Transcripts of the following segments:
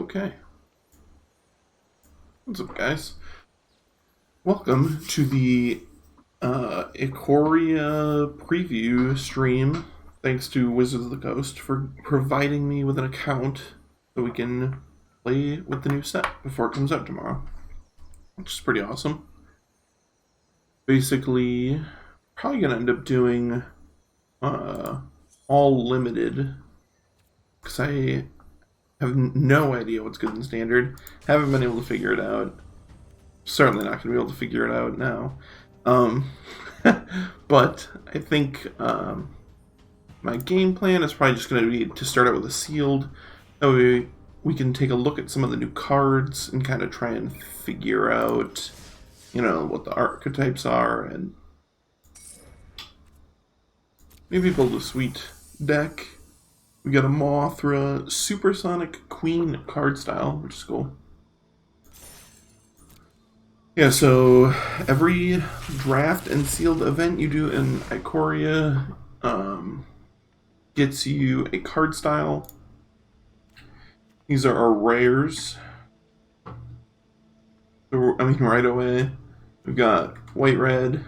Okay. What's up, guys? Welcome to the Ikoria preview stream. Thanks to Wizards of the Coast for providing me with an account so we can play with the new set before it comes out tomorrow, which is pretty awesome. Basically, probably gonna end up doing all limited because I have no idea what's good in standard. Haven't been able to figure it out. Certainly not going to be able to figure it out now. But I think my game plan is probably just going to be to start out with a sealed. That way we can take a look at some of the new cards and kind of try and figure out, what the archetypes are and maybe build a sweet deck. We got a Mothra Supersonic Queen card style, which is cool. Yeah, so every draft and sealed event you do in Ikoria gets you a card style. These are our rares. So, right away, we've got white, red,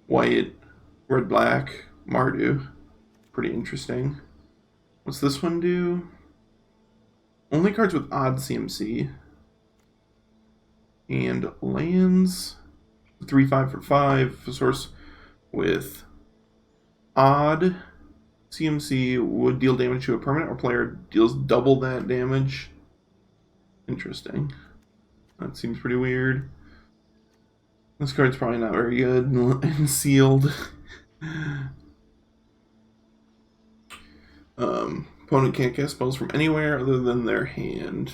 white, red, black, Mardu. Pretty interesting. What's this one do? Only cards with odd CMC. And lands 3/5 for 5. A source with odd CMC would deal damage to a permanent or player deals double that damage. Interesting. That seems pretty weird. This card's probably not very good and sealed. Opponent can't cast spells from anywhere other than their hand.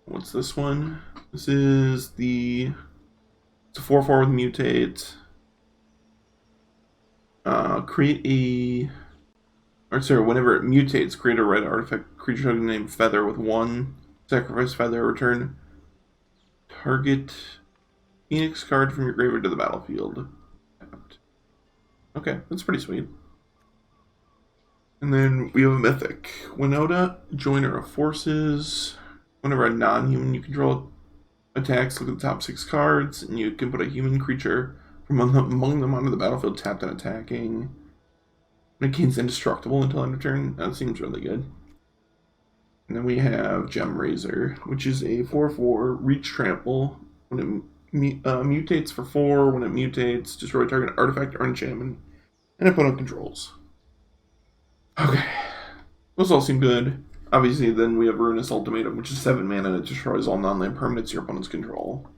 What's this one? This is it's a 4/4 with mutate. Whenever it mutates, create a red artifact creature named Feather with 1. Sacrifice Feather, return target Phoenix card from your graveyard to the battlefield. Okay, that's pretty sweet. And then we have a mythic. Winota, Joiner of Forces. Whenever a non-human you control attacks, look at the top 6 cards, and you can put a human creature from among them onto the battlefield tapped and attacking. And it gains indestructible until end of turn. That seems really good. And then we have Gem Razor, which is a 4/4 reach trample. When it mutates for 4, when it mutates, destroy target artifact or enchantment and opponent controls. Okay. Those all seem good. Obviously, then we have Ruinous Ultimatum, which is 7 mana and it destroys all non-land permanents your opponents control.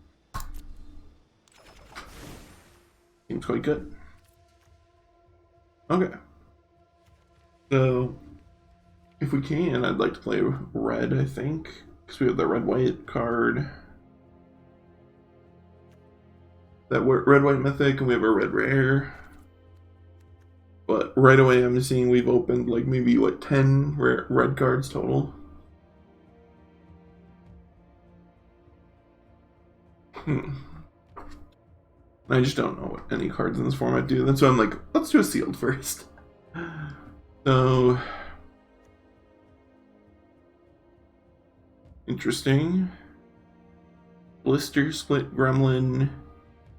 Seems quite good. Okay. So, if we can, I'd like to play red, I think. Because we have the red-white card. That red-white mythic, and we have a red rare. But right away, I'm seeing we've opened maybe 10 red cards total. I just don't know what any cards in this format do. That's why I'm like, let's do a sealed first. So, interesting. Blister, Split, Gremlin,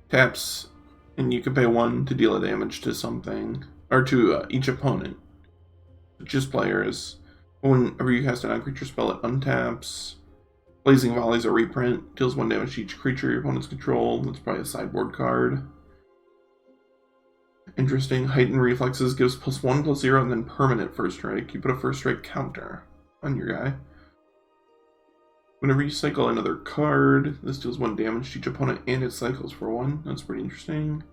taps, and you can pay 1 to deal a damage to something. Or to each opponent. Just players. Whenever you cast a non-creature spell, it untaps. Blazing Volley is a reprint. Deals 1 damage to each creature your opponents control. That's probably a sideboard card. Interesting. Heightened Reflexes gives +1/+0 and then permanent first strike. You put a first strike counter on your guy. Whenever you cycle another card, this deals 1 damage to each opponent and it cycles for 1. That's pretty interesting.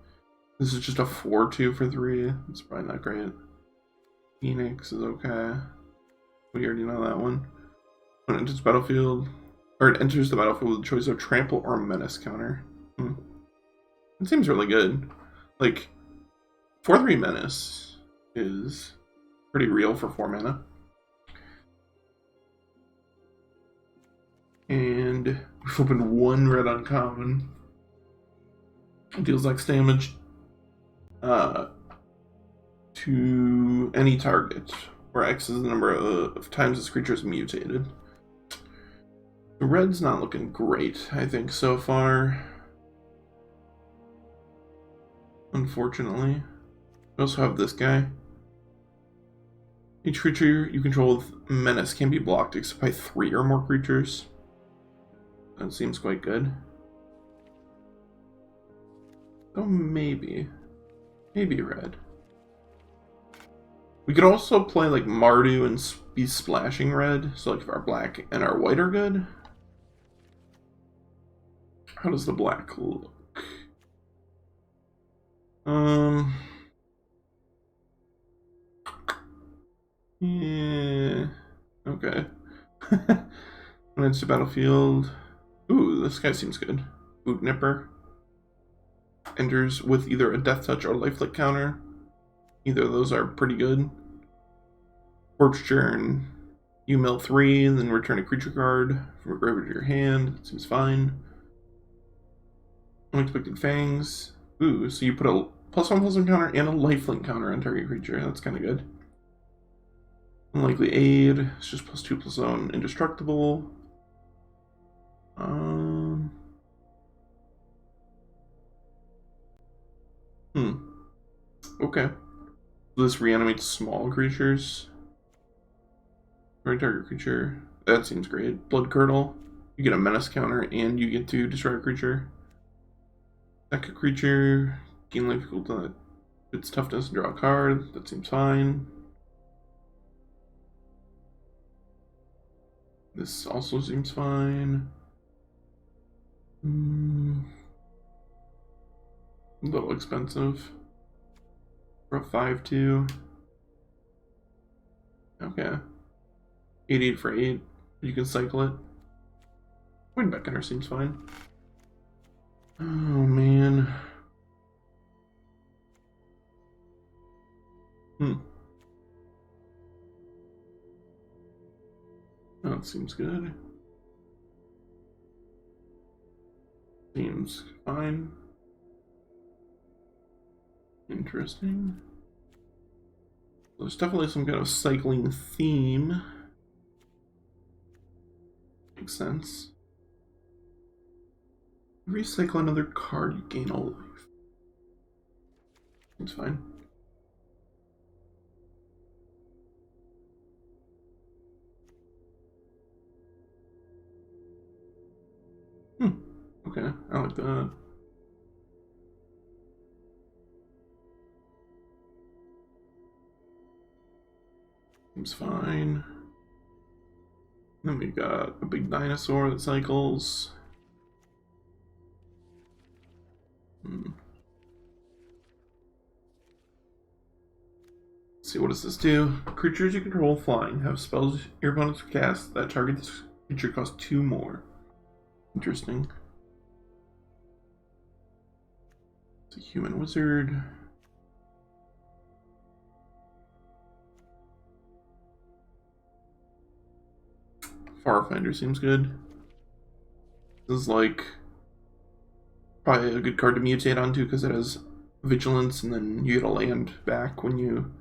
This is just a 4/2 for 3. It's probably not great. Phoenix is okay. We already know that one. When it enters the battlefield with a choice of trample or menace counter. It seems really good. 4/3 menace is pretty real for 4 mana. And we've opened 1 red uncommon. It deals X damage to any target, where X is the number of times this creature is mutated. The red's not looking great, I think, so far. Unfortunately. We also have this guy. Each creature you control with Menace can be blocked except by 3 or more creatures. That seems quite good. Oh, maybe. Maybe red. We could also play like Mardu and be splashing red. So like if our black and our white are good. How does the black look? Yeah. Okay. When it's a battlefield. Ooh, this guy seems good. Boot Nipper. Enters with either a death touch or lifelink counter. Either of those are pretty good. Corpse Churn. You mill 3 and then return a creature card from a graveyard to your hand. That seems fine. Unexpected Fangs. Ooh, so you put a +1/+1 counter and a lifelink counter on target creature. That's kind of good. Unlikely Aid. It's just +2/+1 indestructible. Okay. This reanimates small creatures. Right target creature. That seems great. Blood Curdle. You get a menace counter and you get to destroy a creature. Sack a creature. Gain life equal to its toughness and draw a card. That seems fine. This also seems fine. A little expensive. For a 5/2. Okay. 88 for 8. You can cycle it. Void Beckoner seems fine. Oh man. That seems good. Seems fine. Interesting. There's definitely some kind of cycling theme. Makes sense. Recycle another card, you gain all life. Seems fine. Okay, I like that. Seems fine. Then we got a big dinosaur that cycles. Let's see, what does this do? Creatures you control flying have spells your opponents cast that target this creature cost 2 more. Interesting. It's a human wizard. Farfinder seems good. This is like probably a good card to mutate onto because it has vigilance and then you get a land back when you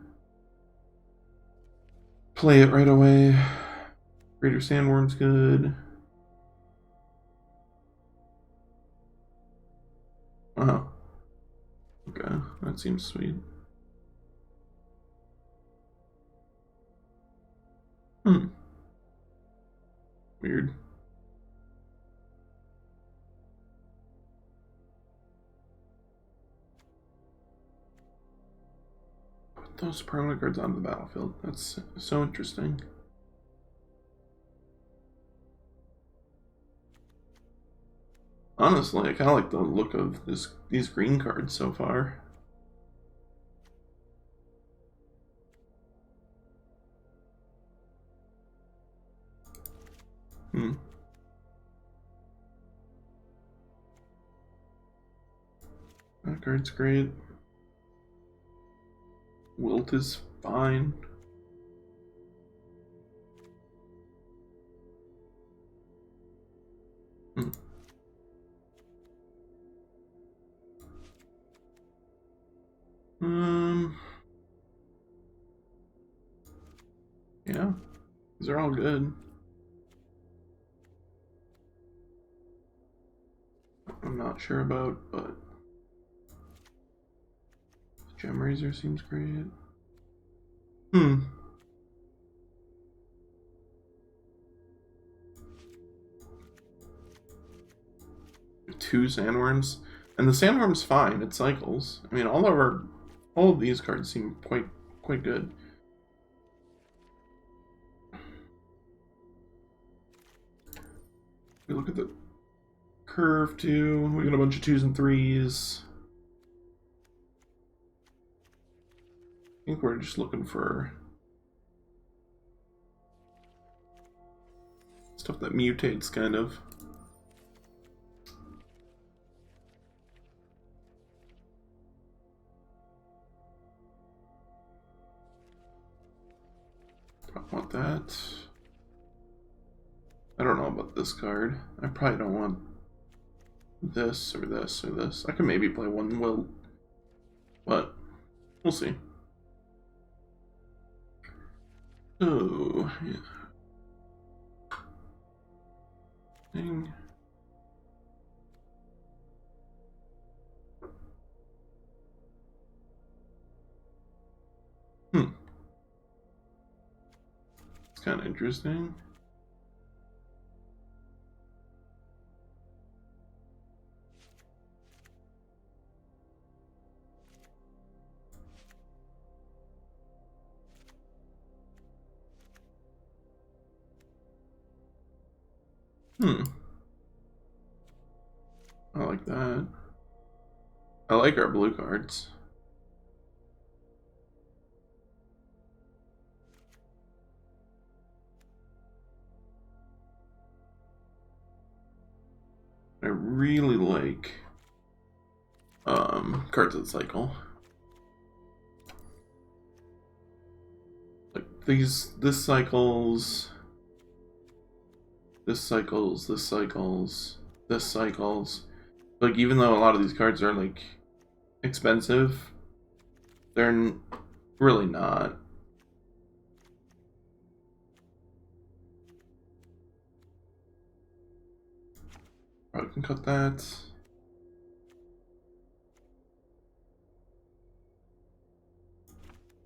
play it right away. Greater Sandworm's good. Okay, that seems sweet. Weird. Put those permanent cards on the battlefield. That's so interesting. Honestly, I kind of like the look of these green cards so far. That card's great. Wilt is fine. Yeah, these are all good. I'm not sure about, but Gem Razor seems great. Two Sandworms. And the Sandworm's fine, it cycles. I mean all of these cards seem quite good. We look at the curve too. We got a bunch of 2s and 3s. I think we're just looking for stuff that mutates, kind of. Don't want that. I don't know about this card. I probably don't want this or this or this. I could maybe play one Wilt, but we'll see. Oh, yeah. Dang. It's kind of interesting. I like that. I like our blue cards. I really like cards that cycle. Like this cycles, this cycles, this cycles, this cycles. Like, even though a lot of these cards are like expensive, they're really not. I can cut that.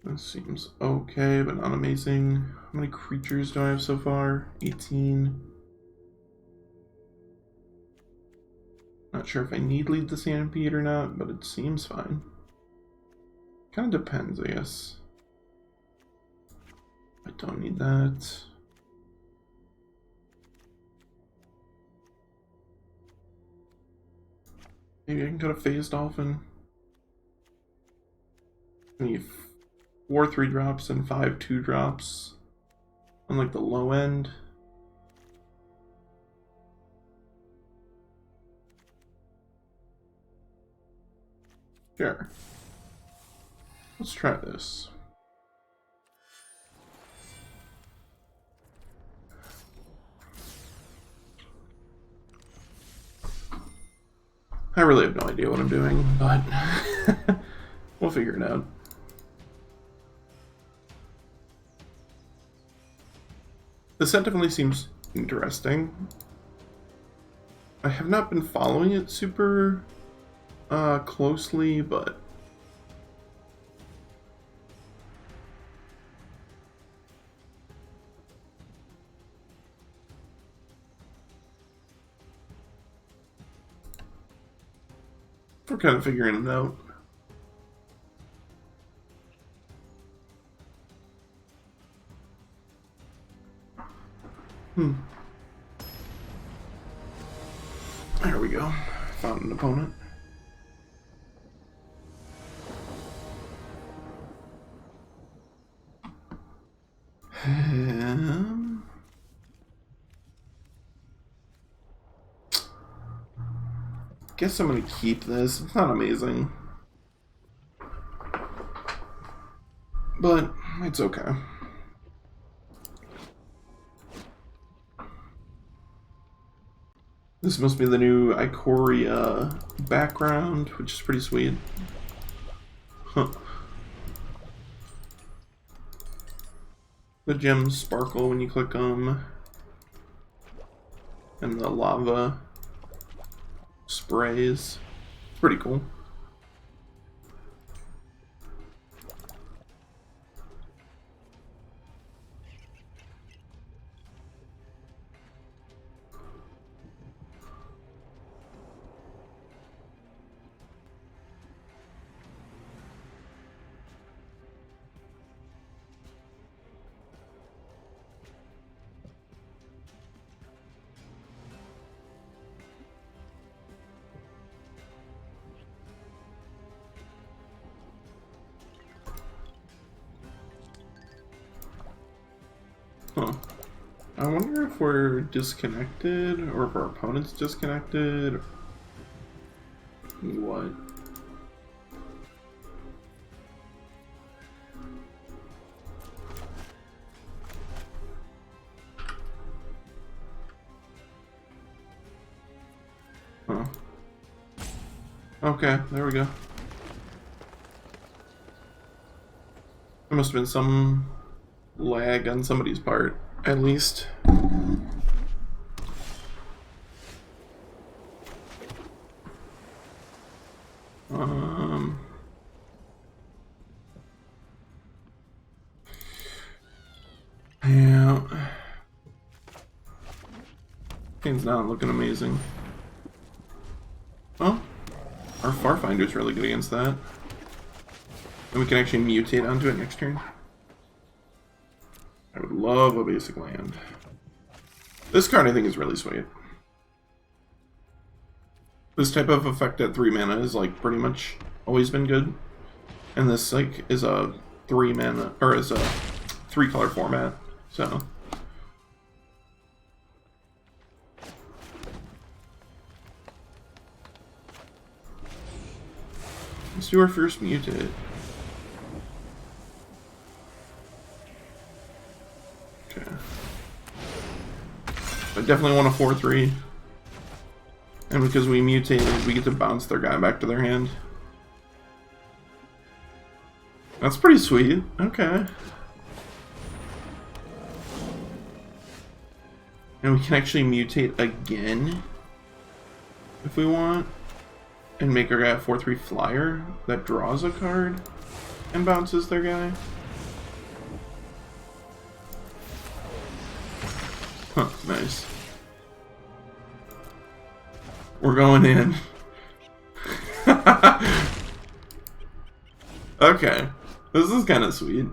That seems okay, but not amazing. How many creatures do I have so far? 18. Not sure if I need Lead the Stampede or not, but it seems fine. Kind of depends, I guess. I don't need that. Maybe I can cut a Phase Dolphin. I need 4 3-drops and 5 2-drops on like the low end. Sure. Let's try this. I really have no idea what I'm doing, but we'll figure it out. The set definitely seems interesting. I have not been following it super closely, but we're kind of figuring it out. There we go. Found an opponent. Guess I'm gonna keep this. It's not amazing, but it's okay. This must be the new Ikoria background, which is pretty sweet. Huh. The gems sparkle when you click them. And the lava sprays. Pretty cool. Huh. I wonder if we're disconnected or if our opponent's disconnected. What? Huh. Okay, there we go. There must have been some lag on somebody's part, at least. Yeah. Thing's not looking amazing. Oh, our Farfinder's really good against that. And we can actually mutate onto it next turn. I would love a basic land. This card I think is really sweet. This type of effect at 3 mana is like pretty much always been good. And this like is a 3 mana or is a 3 color format. So let's do our first mutate. Okay. I definitely want a 4/3. And because we mutated, we get to bounce their guy back to their hand. That's pretty sweet. Okay. And we can actually mutate again if we want. And make our guy a 4/3 flyer that draws a card and bounces their guy. Huh, nice. We're going in. Okay. This is kind of sweet.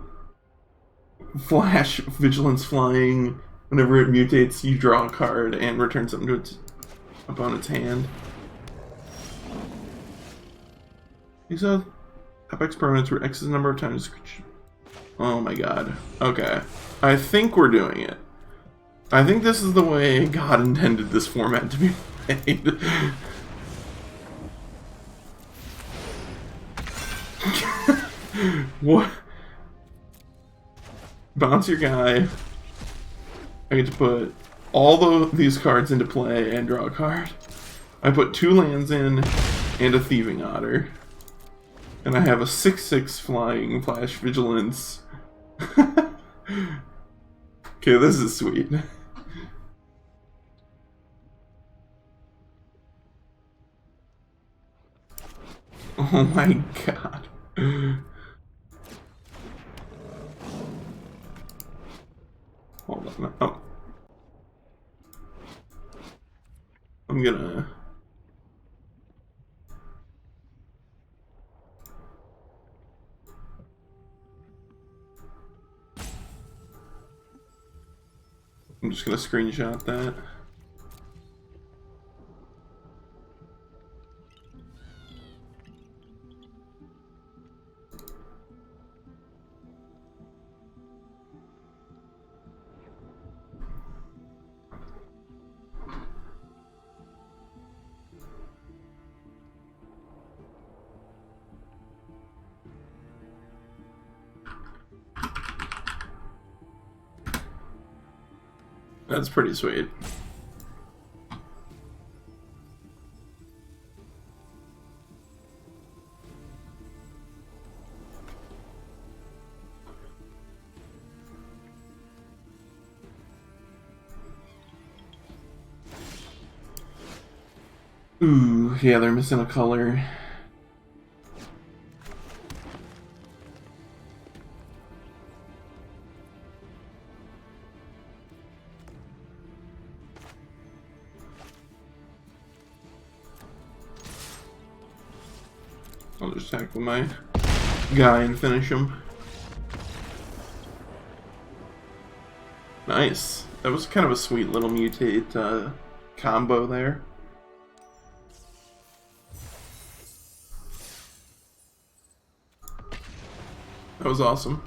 Flash, Vigilance Flying. Whenever it mutates, you draw a card and return something to its opponent's hand. Exile Apex permanents where X is the number of times. Oh my god. Okay. I think we're doing it. I think this is the way God intended this format to be played. What? Bounce your guy. I get to put all these cards into play and draw a card. I put 2 lands in and a Thieving Otter. And I have a 6/6 flying Flash Vigilance. Okay, this is sweet. Oh my god. Hold on. Oh. I'm gonna... I'm just gonna screenshot that. That's pretty sweet. Ooh, yeah, they're missing a color. I'll just tackle my guy and finish him. Nice. That was kind of a sweet little mutate combo there. That was awesome.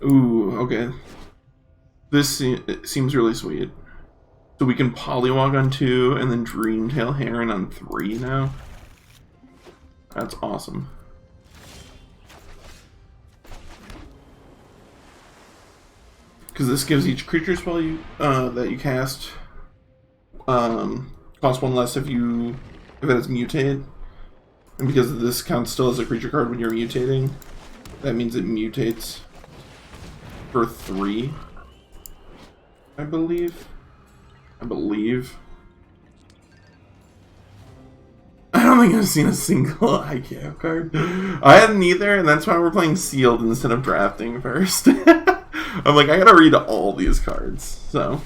Ooh, okay. This seems really sweet. So we can Polywog on 2 and then Dreamtail Heron on 3 now. That's awesome. Because this gives each creature spell you that you cast cost 1 less if it is mutated. And because this counts still as a creature card when you're mutating, that means it mutates for 3, I believe. I don't think I've seen a single IKO card. I hadn't either, and that's why we're playing sealed instead of drafting first. I'm like, I gotta read all these cards, so.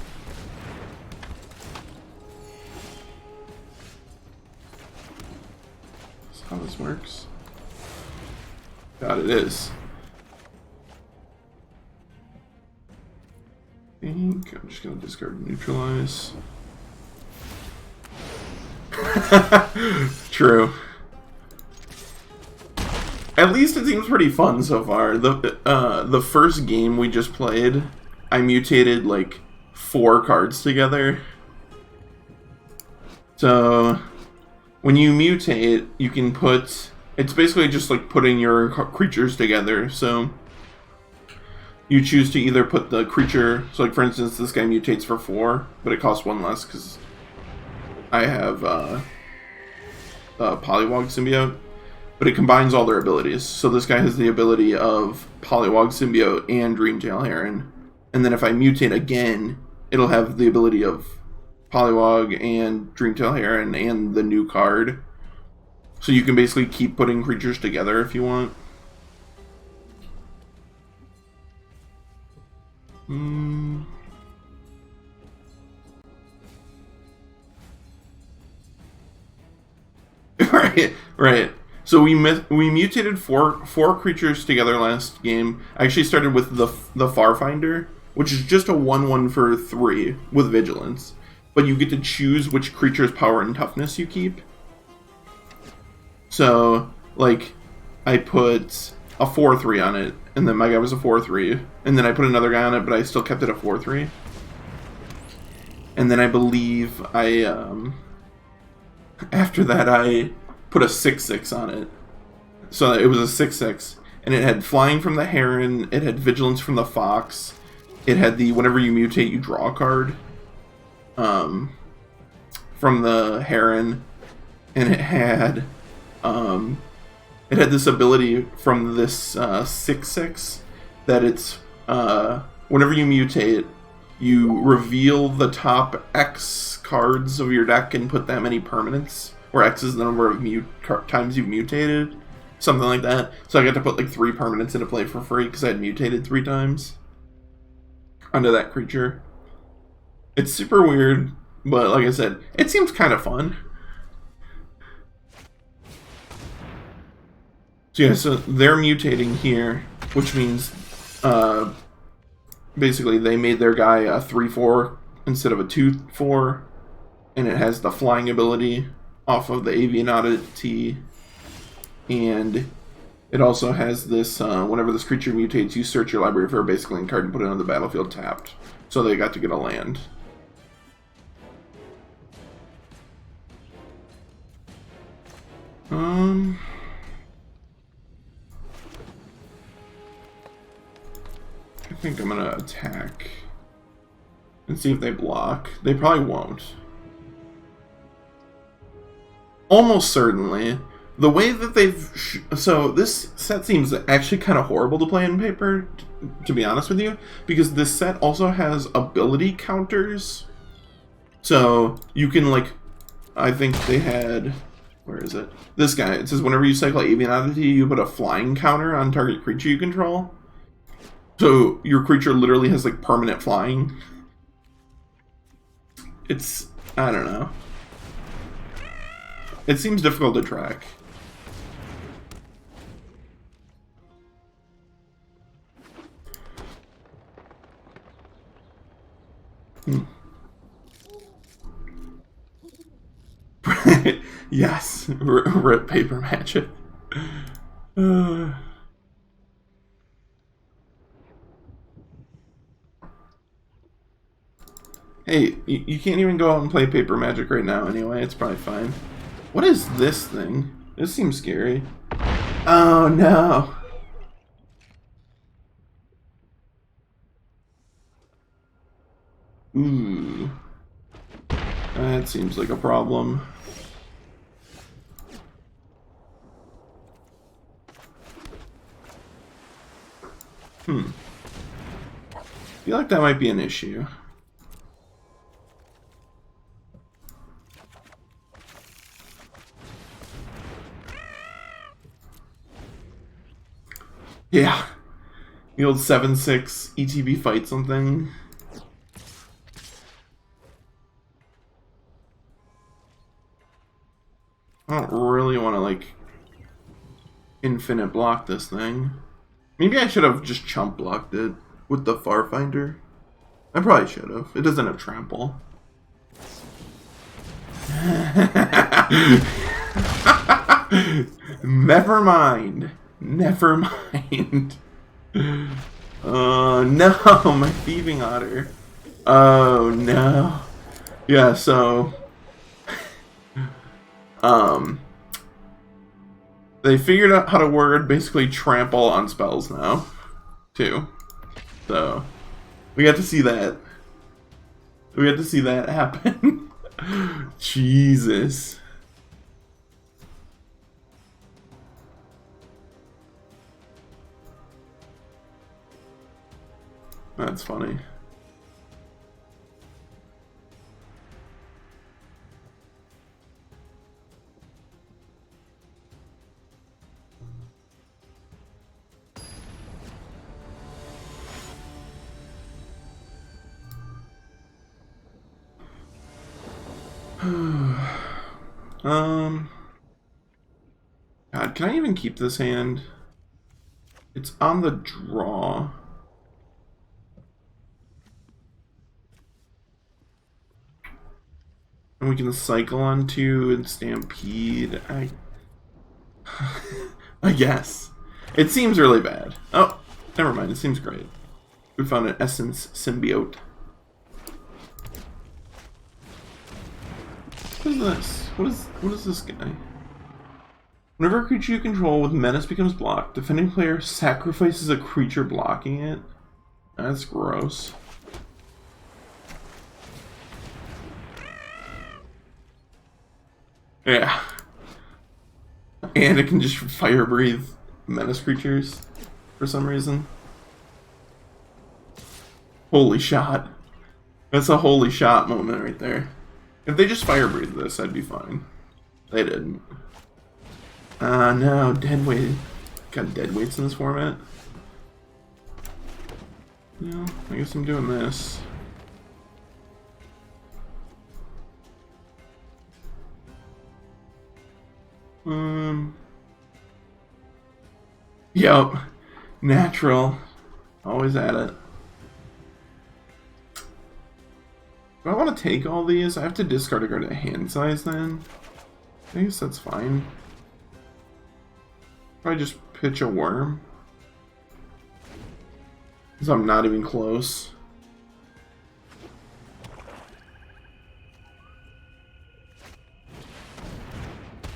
That's how this works. God, it is. I think I'm just gonna discard neutralize. True. At least it seems pretty fun so far. The first game we just played, I mutated like 4 cards together. So when you mutate, you can put. It's basically just like putting your creatures together. So you choose to either put the creature. So like for instance, this guy mutates for 4, but it costs 1 less because I have Polywog Symbiote, but it combines all their abilities. So this guy has the ability of Polywog Symbiote and Dreamtail Heron, and then if I mutate again, it'll have the ability of Polywog and Dreamtail Heron and the new card. So you can basically keep putting creatures together if you want. Right. So we mutated four creatures together last game. I actually started with the Farfinder, which is just a 1/1 for 3 with Vigilance, but you get to choose which creature's power and toughness you keep. So like, I put a 4/3 on it, and then my guy was a 4/3, and then I put another guy on it, but I still kept it a 4/3. And then I believe after that I put a 6/6 on it. So it was a 6/6, and it had flying from the Heron, it had vigilance from the Fox, it had the whenever you mutate you draw a card from the Heron, and it had this ability from this 6/6 that it's whenever you mutate, you reveal the top X cards of your deck and put that many permanents, where X is the number of times you've mutated, something like that. So I got to put like 3 permanents into play for free because I had mutated 3 times onto that creature. It's super weird, but like I said, it seems kind of fun. So yeah, so they're mutating here, which means basically they made their guy a 3/4 instead of a 2/4, and it has the flying ability off of the Avian Oddity, and it also has this, whenever this creature mutates, you search your library for a basic land card and put it on the battlefield tapped. So they got to get a land. I think I'm gonna attack and see if they block. They probably won't. Almost certainly. The way that they've... So this set seems actually kind of horrible to play in paper, to be honest with you, because this set also has ability counters. So you can, like... I think they had... Where is it? This guy. It says whenever you cycle Avian Oddity, you put a flying counter on target creature you control. So your creature literally has, like, permanent flying. It's... I don't know. It seems difficult to track. Yes, rip paper magic. Hey, you can't even go out and play paper magic right now anyway. It's probably fine. What is this thing? This seems scary. Oh no. Ooh. That seems like a problem. I feel like that might be an issue. Yeah. The old 7/6 ETB fight something. I don't really want to, like, infinite block this thing. Maybe I should have just chump blocked it with the Farfinder. I probably should have. It doesn't have trample. Never mind. Never mind. Oh no, my thieving otter. Oh no. Yeah, so they figured out how to word basically trample on spells now, too. So we got to see that. We got to see that happen. Jesus. That's funny. God, can I even keep this hand? It's on the draw. And we can cycle on 2 and Stampede. I guess. It seems really bad. Oh, never mind. It seems great. We found an Essence Symbiote. What is this? What is this guy? Whenever a creature you control with Menace becomes blocked, defending player sacrifices a creature blocking it. That's gross. Yeah. And it can just fire breathe Menace creatures for some reason. Holy shot. That's a holy shot moment right there. If they just fire breathe this, I'd be fine. They didn't. No, dead weight. Got dead weights in this format. No, I guess I'm doing this. Yep. Natural. Always at it. Do I want to take all these? I have to discard a card at hand size then? I guess that's fine. Probably just pitch a worm. Because I'm not even close.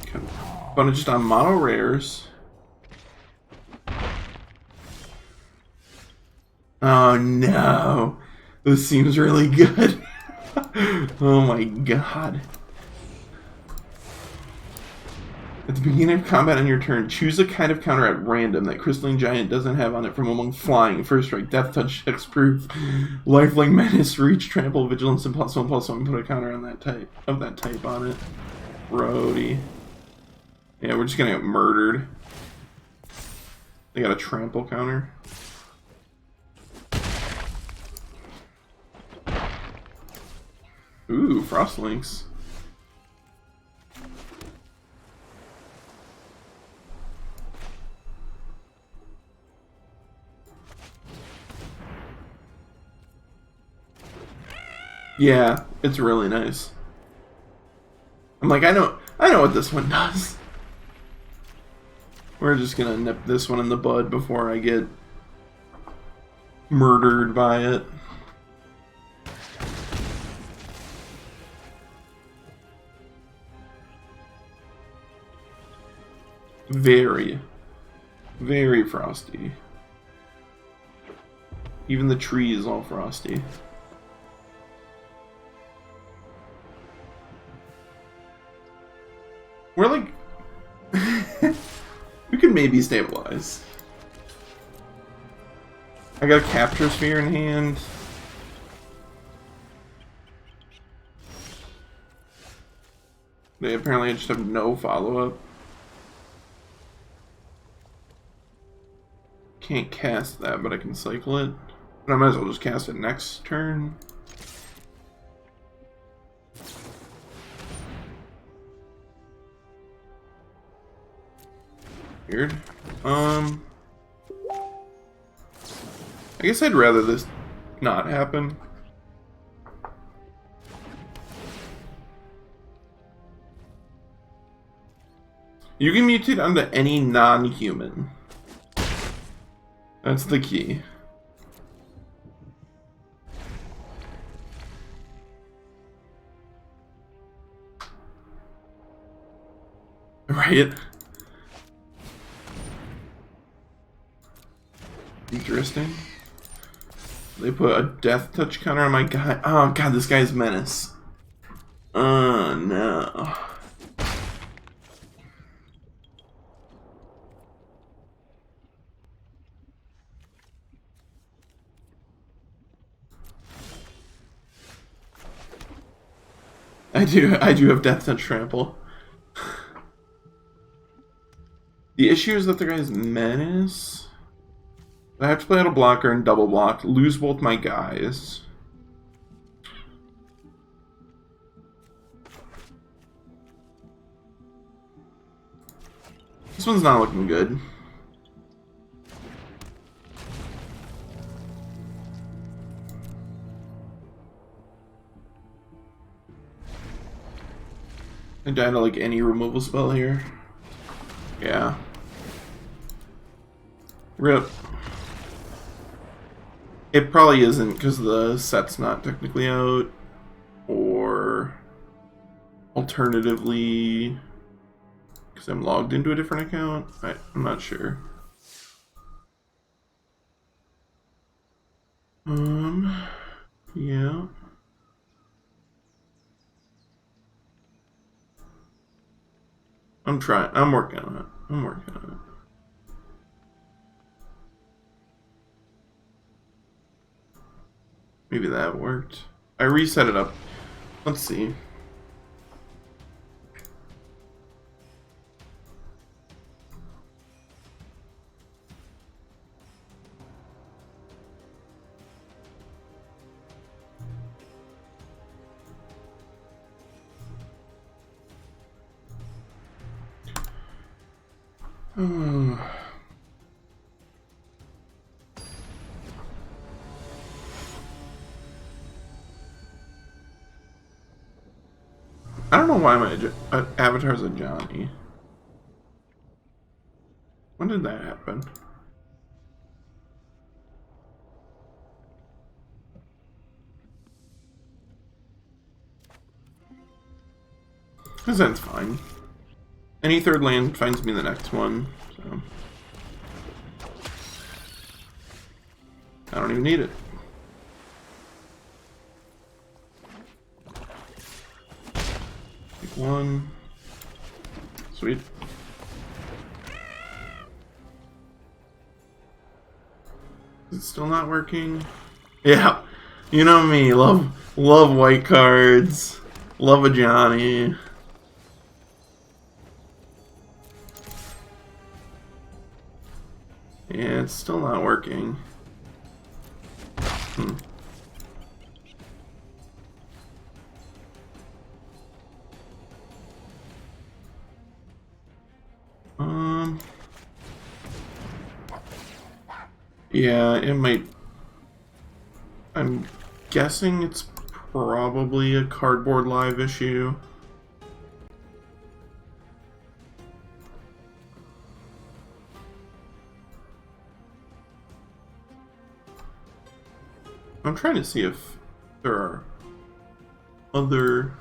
Okay. But just on mono rares. Oh no. This seems really good. Oh my god. At the beginning of combat on your turn, choose a kind of counter at random that Crystalline Giant doesn't have on it from among flying, first strike, death touch, hexproof, lifelink, menace, reach, trample, vigilance, and +1/+1. Put a counter on that type on it. Brody. Yeah, we're just gonna get murdered. They got a trample counter. Ooh, Frostlinks. Yeah, it's really nice. I'm like, I know what this one does. We're just gonna nip this one in the bud before I get murdered by it. Very, very frosty. Even the tree is all frosty. We're like... we could maybe stabilize. I got a capture sphere in hand. They apparently just have no follow-up. Can't cast that, but I can cycle it. But I might as well just cast it next turn. Weird. I guess I'd rather this not happen. You can mutate onto any non-human. That's the key. Right? Interesting. They put a death touch counter on my guy. Oh god, this guy's menace. Oh no. I do have death touch trample. The issue is that the guy's menace. I have to play out a blocker and double block, lose both my guys. This one's not looking good. I died to like any removal spell here. Yeah. RIP. It probably isn't because the set's not technically out, or alternatively because I'm logged into a different account. I'm not sure. Yeah. I'm trying. I'm working on it. I'm working on it. Maybe that worked. I reset it up. Let's see. I don't know why my avatar's a Johnny. When did that happen? Because that's fine. Any third land finds me the next one, so. I don't even need it. Take one. Sweet. Is it still not working? Yeah. You know me. Love white cards. Love a Johnny. Yeah, it's still not working. Yeah, it might. I'm guessing it's probably a Cardboard Live issue. I'm trying to see if there are other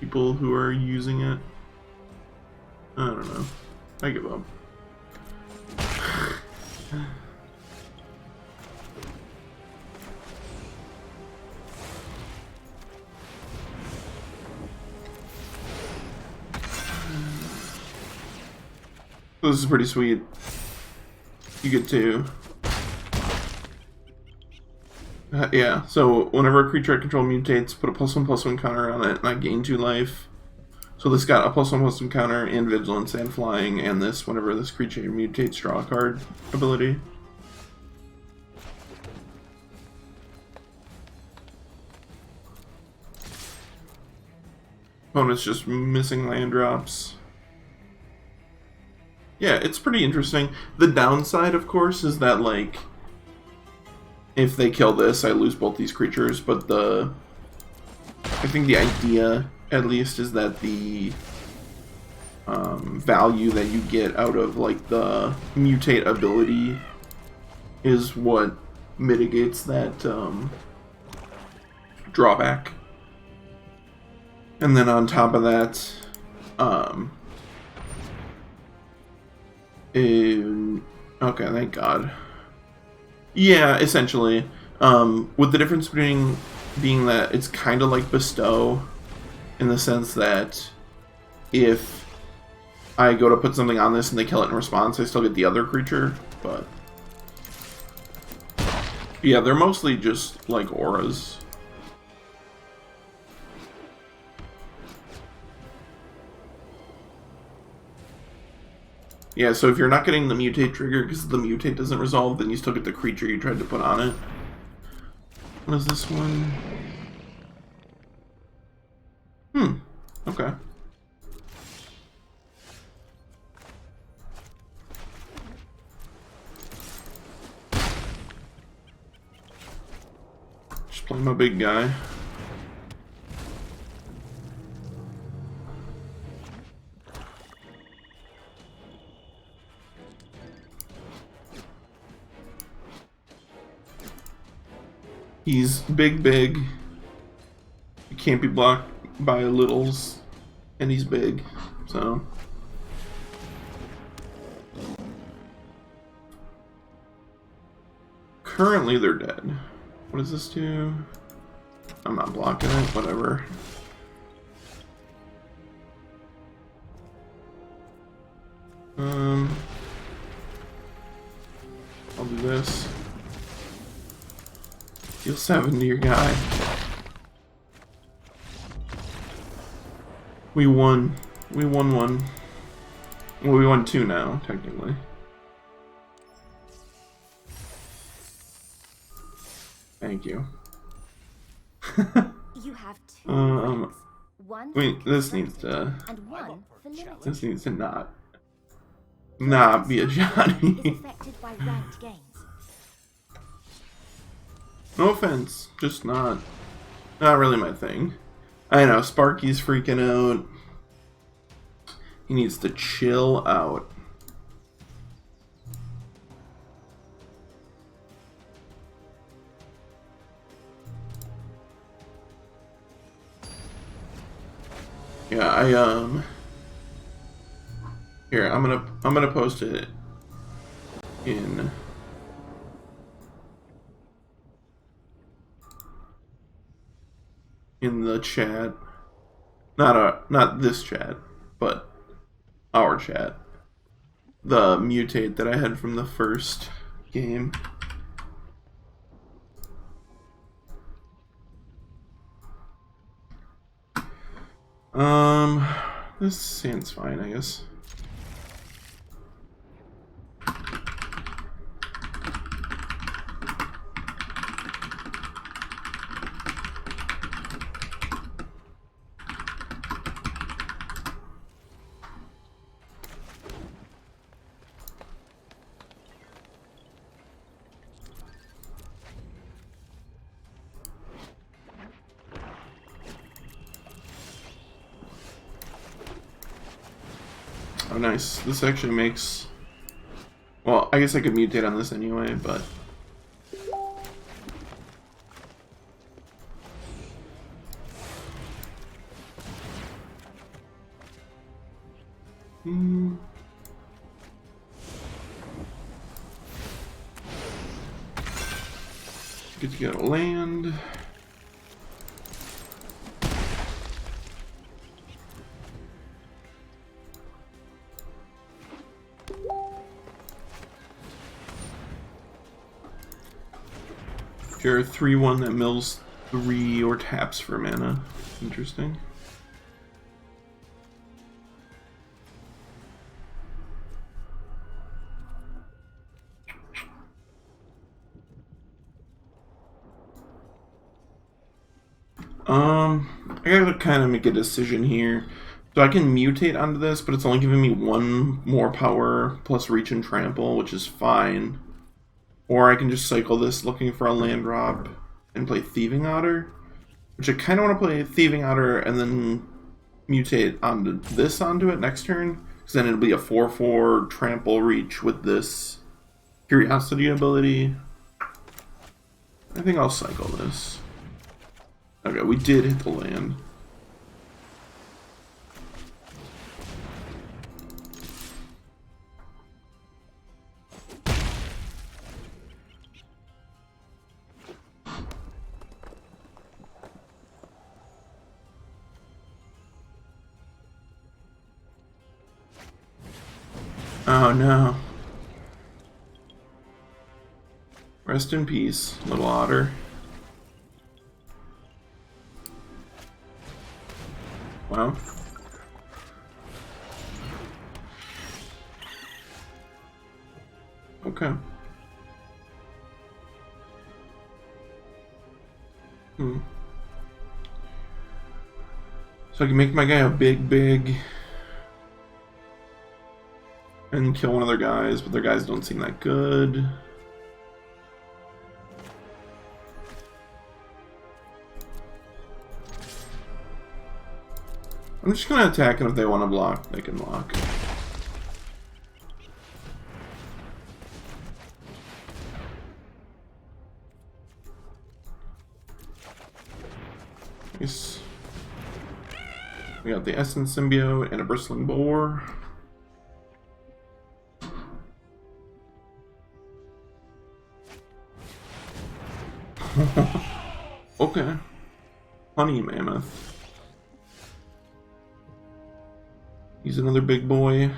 people who are using it. I don't know. I give up. This is pretty sweet. You get to... yeah, so whenever a creature I control mutates, put a +1/+1 counter on it, and I gain 2 life. So this got a +1/+1 counter and vigilance and flying, and this, whenever this creature mutates, draw a card ability. Opponent's just missing land drops. Yeah, it's pretty interesting. The downside, of course, is that, like, if they kill this, I lose both these creatures, but I think the idea, at least, is that the value that you get out of, like, the mutate ability is what mitigates that drawback. And then on top of that, okay, thank God. Yeah, essentially. With the difference being that it's kind of like Bestow, in the sense that if I go to put something on this and they kill it in response, I still get the other creature, but... yeah, they're mostly just like auras. Yeah, so if you're not getting the mutate trigger because the mutate doesn't resolve, then you still get the creature you tried to put on it. What is this one? Okay. Just play my big guy. He's big. You can't be blocked by littles, and he's big, so... currently they're dead. What does this do? I'm not blocking it, whatever. I'll do this. Deal 7 to your guy. We won. We won one. Well, we won 2 now, technically. Thank you. You have 2 one wait, this needs to... and 1 for limited. this needs to not be a Johnny. Is affected by ranked games. No offense, just not really my thing. I know, Sparky's freaking out. He needs to chill out. Yeah, here, I'm gonna post it in in the chat. Not this chat, but our chat. The mutate that I had from the first game. This sand's fine, I guess. Oh, nice. This actually makes... Well, I guess I could mutate on this anyway, but... Good to get a land. You're 3/1 that mills 3 or taps for mana. Interesting. I gotta kind of make a decision here. So I can mutate onto this, but it's only giving me 1 more power plus reach and trample, which is fine. Or I can just cycle this looking for a land drop and play Thieving Otter, which I kind of want to play Thieving Otter and then mutate onto this onto it next turn, because then it'll be a 4/4 trample reach with this curiosity ability. I think I'll cycle this. Okay, we did hit the land. Oh no. Rest in peace, little otter. Wow. Okay. So I can make my guy a big and kill one of their guys, but their guys don't seem that good. I'm just gonna attack, and if they want to block, they can block. Nice. We got the Essence Symbiote and a Bristling Boar. Okay. Honey Mammoth. He's another big boy.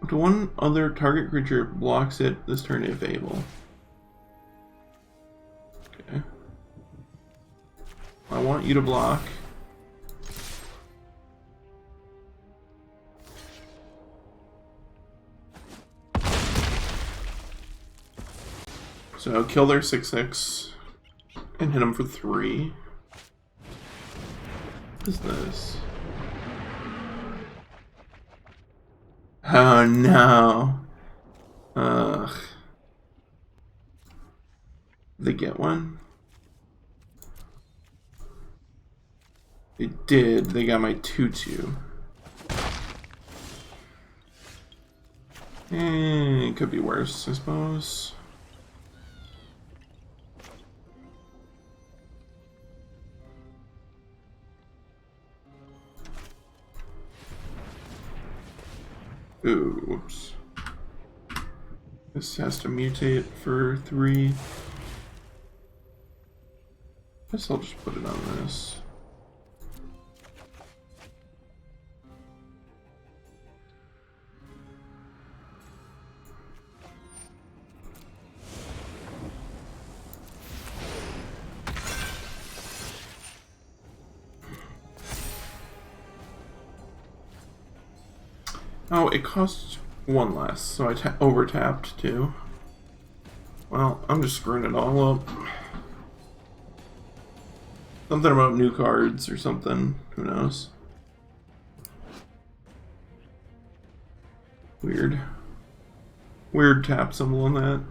Up to 1 other target creature blocks it this turn if able. Okay. I want you to block. So kill their 6/6 and hit them for 3. What is this? Oh no. Ugh. They get one? They did. They got my 2/2. It could be worse, I suppose. Ooh, whoops. This has to mutate for 3. Guess I'll just put it on this. Oh, it costs 1 less, so I over-tapped too. Well, I'm just screwing it all up. Something about new cards or something. Who knows? Weird. Weird tap symbol on that.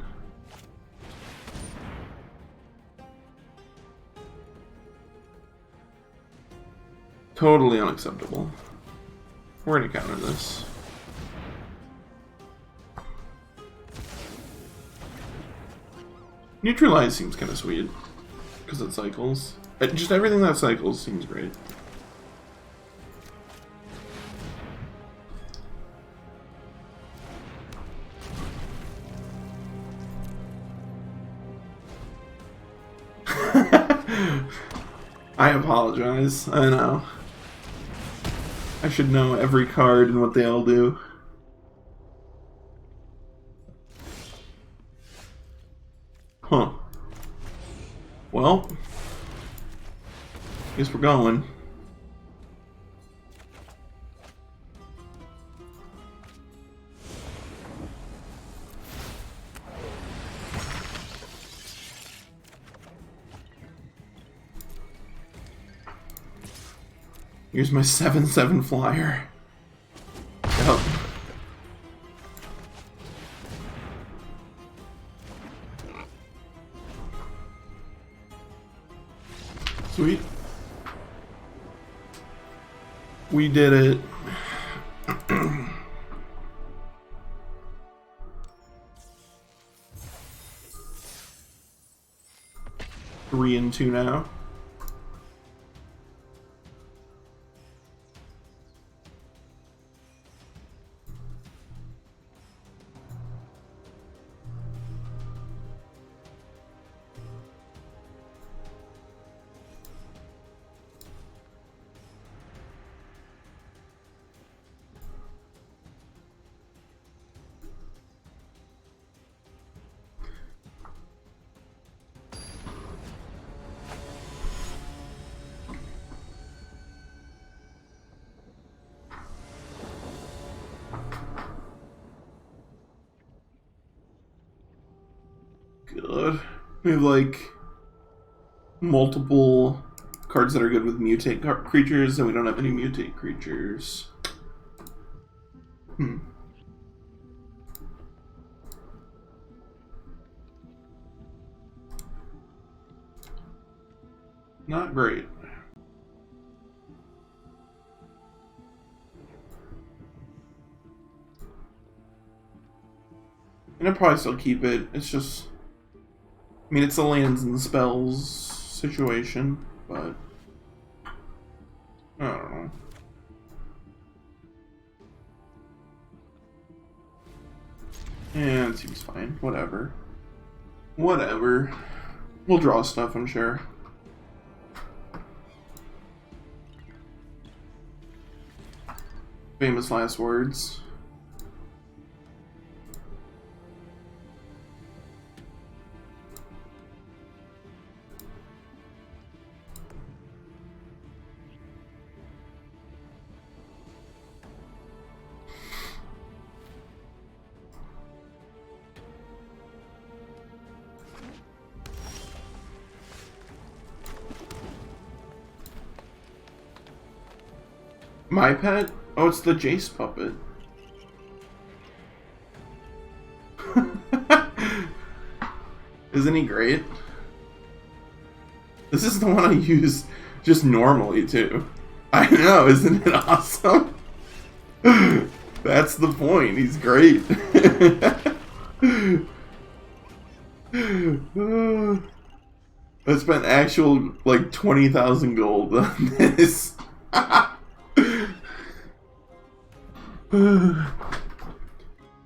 Totally unacceptable. We're gonna counter this. Neutralize seems kind of sweet because it cycles. Just everything that cycles seems great. I apologize. I know. I should know every card and what they all do. Huh. Well, guess we're going. Here's my 7/7 flyer. Yep. Sweet. We did it. 3-2 now. Good. We have like multiple cards that are good with mutate creatures, and we don't have any mutate creatures. Not great. And I'll probably still keep it. It's just, I mean, it's the lands and the spells situation, but I don't know. Yeah, it seems fine. Whatever. Whatever. We'll draw stuff, I'm sure. Famous last words. My pet? Oh, it's the Jace puppet. Isn't he great? This is the one I use just normally, too. I know, isn't it awesome? That's the point, he's great. I spent actual, like, 20,000 gold on this.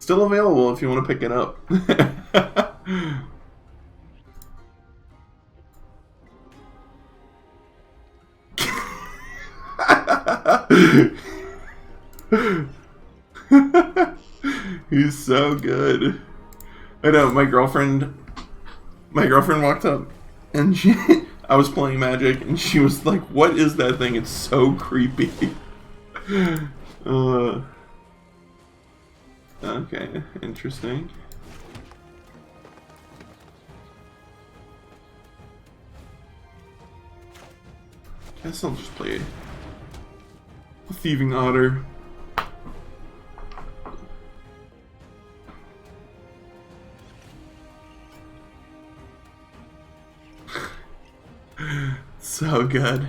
Still available if you want to pick it up. He's so good. I know, my girlfriend walked up and I was playing Magic and she was like, "What is that thing? It's so creepy." Okay, interesting. Guess I'll just play a Thieving Otter. So good.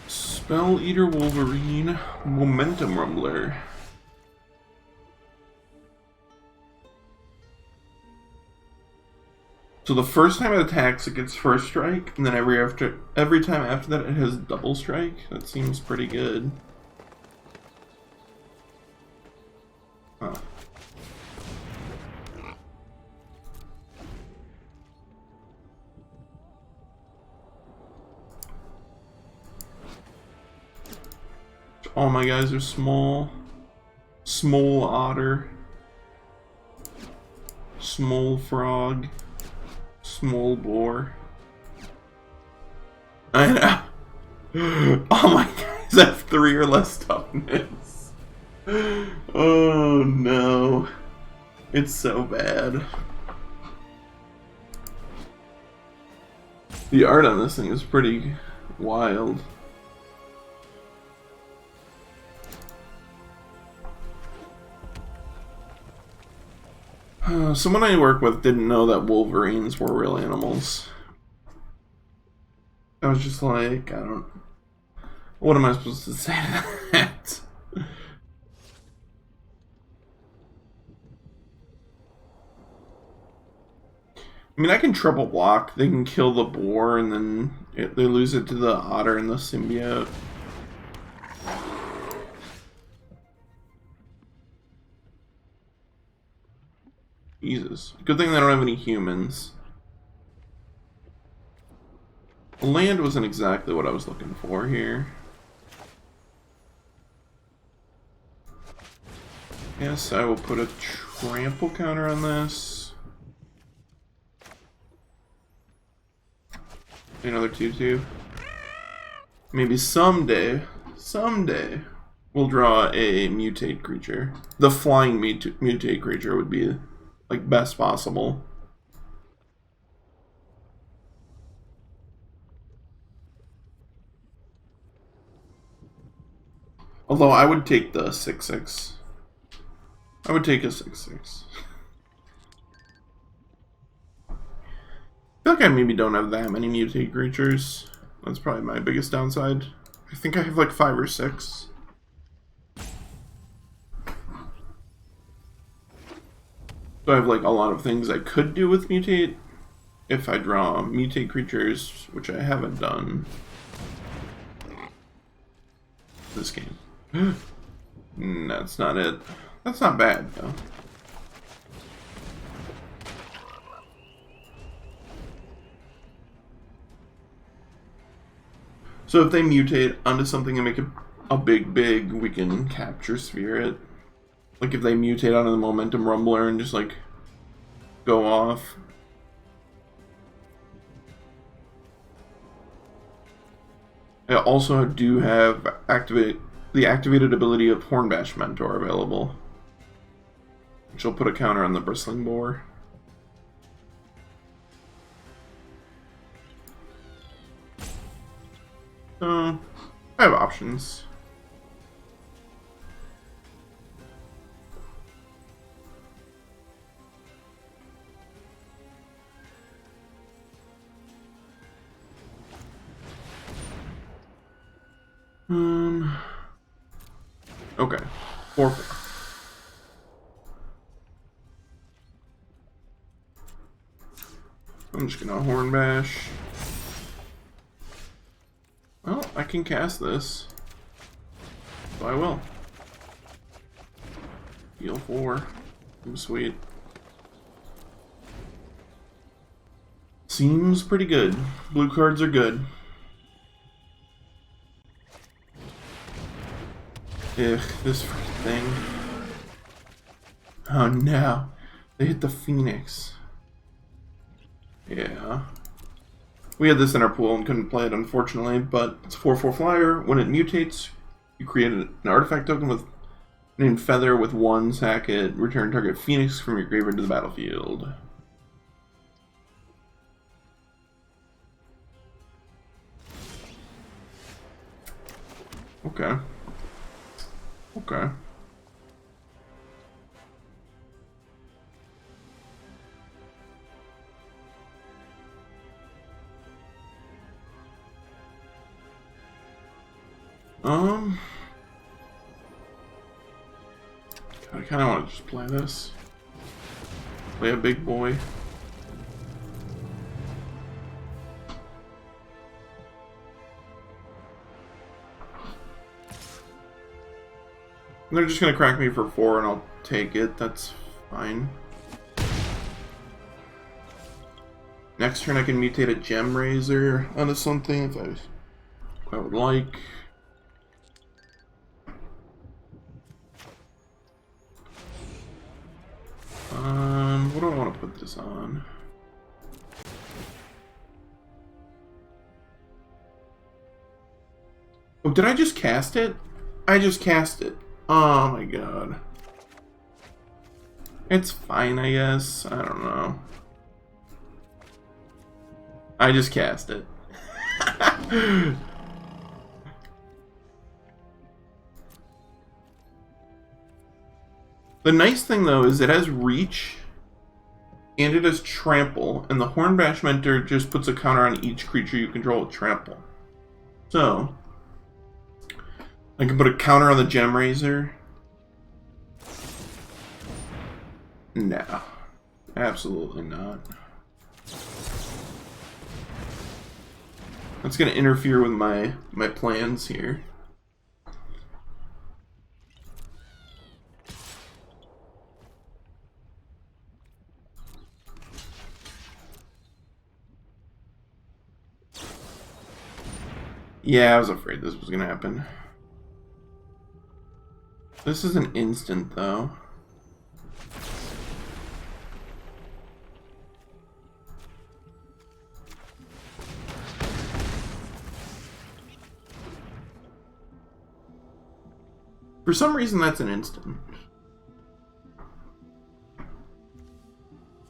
Spell Eater Wolverine, Momentum Rumbler. So the first time it attacks, it gets first strike, and then every time after that, it has double strike. That seems pretty good. Huh. All my guys are small. Small otter. Small frog. Small boar. I know. All my guys have 3 or less toughness. Oh no. It's so bad. The art on this thing is pretty wild. Someone I work with didn't know that wolverines were real animals. I was just like, I don't... What am I supposed to say to that? I mean, I can triple block. They can kill the boar, and then they lose it to the otter and the symbiote. Jesus. Good thing they don't have any humans. Land wasn't exactly what I was looking for here. Yes, I will put a trample counter on this. Another 2/2. Maybe someday, we'll draw a mutate creature. The flying mutate creature would be like best possible. Although I would take the 6/6. I would take a 6/6. I feel like I maybe don't have that many mutate creatures. That's probably my biggest downside. I think I have like 5 or 6. So I have like a lot of things I could do with mutate if I draw mutate creatures, which I haven't done this game. That's not it. That's not bad though. So if they mutate onto something and make a big, we can capture sphere it. Like if they mutate onto the Momentum Rumbler and just like go off. I also do have the activated ability of Hornbash Mentor available, which will put a counter on the Bristling Boar. I have options. Okay. 4/4. I'm just gonna Horn Bash. Well, I can cast this. So I will. Heal 4. I'm sweet. Seems pretty good. Blue cards are good. Ugh, this freaking thing. Oh no. They hit the Phoenix. Yeah. We had this in our pool and couldn't play it, unfortunately, but it's a 4/4 flyer. When it mutates, you create an artifact token with named Feather with 1, sack it, return target Phoenix from your graveyard to the battlefield. Okay. Okay. I kind of want to just play this. Play a big boy. They're just gonna crack me for 4 and I'll take it. That's fine. Next turn I can mutate a Gem Razor onto something if I would like. What do I want to put this on? Oh, did I just cast it? I just cast it. Oh my god. It's fine, I guess. I don't know. I just cast it. The nice thing, though, is it has reach, and it has trample, and the Hornbash Mentor just puts a counter on each creature you control with trample. So, I can put a counter on the Gem Razor. No. Absolutely not. That's going to interfere with my plans here. Yeah, I was afraid this was going to happen. This is an instant, though. For some reason, that's an instant.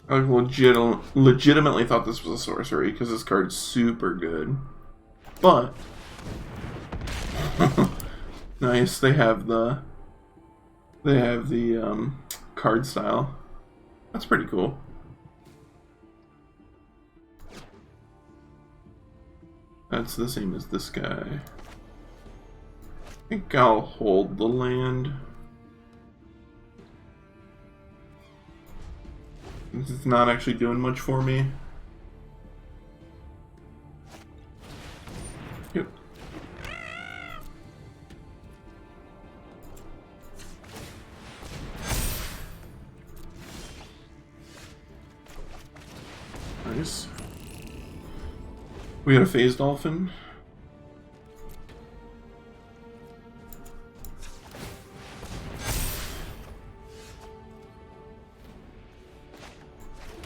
I legitimately thought this was a sorcery because this card's super good. But nice, they have the card style. That's pretty cool. That's the same as this guy. I think I'll hold the land. This is not actually doing much for me. Yep. Nice. We got a Phase Dolphin.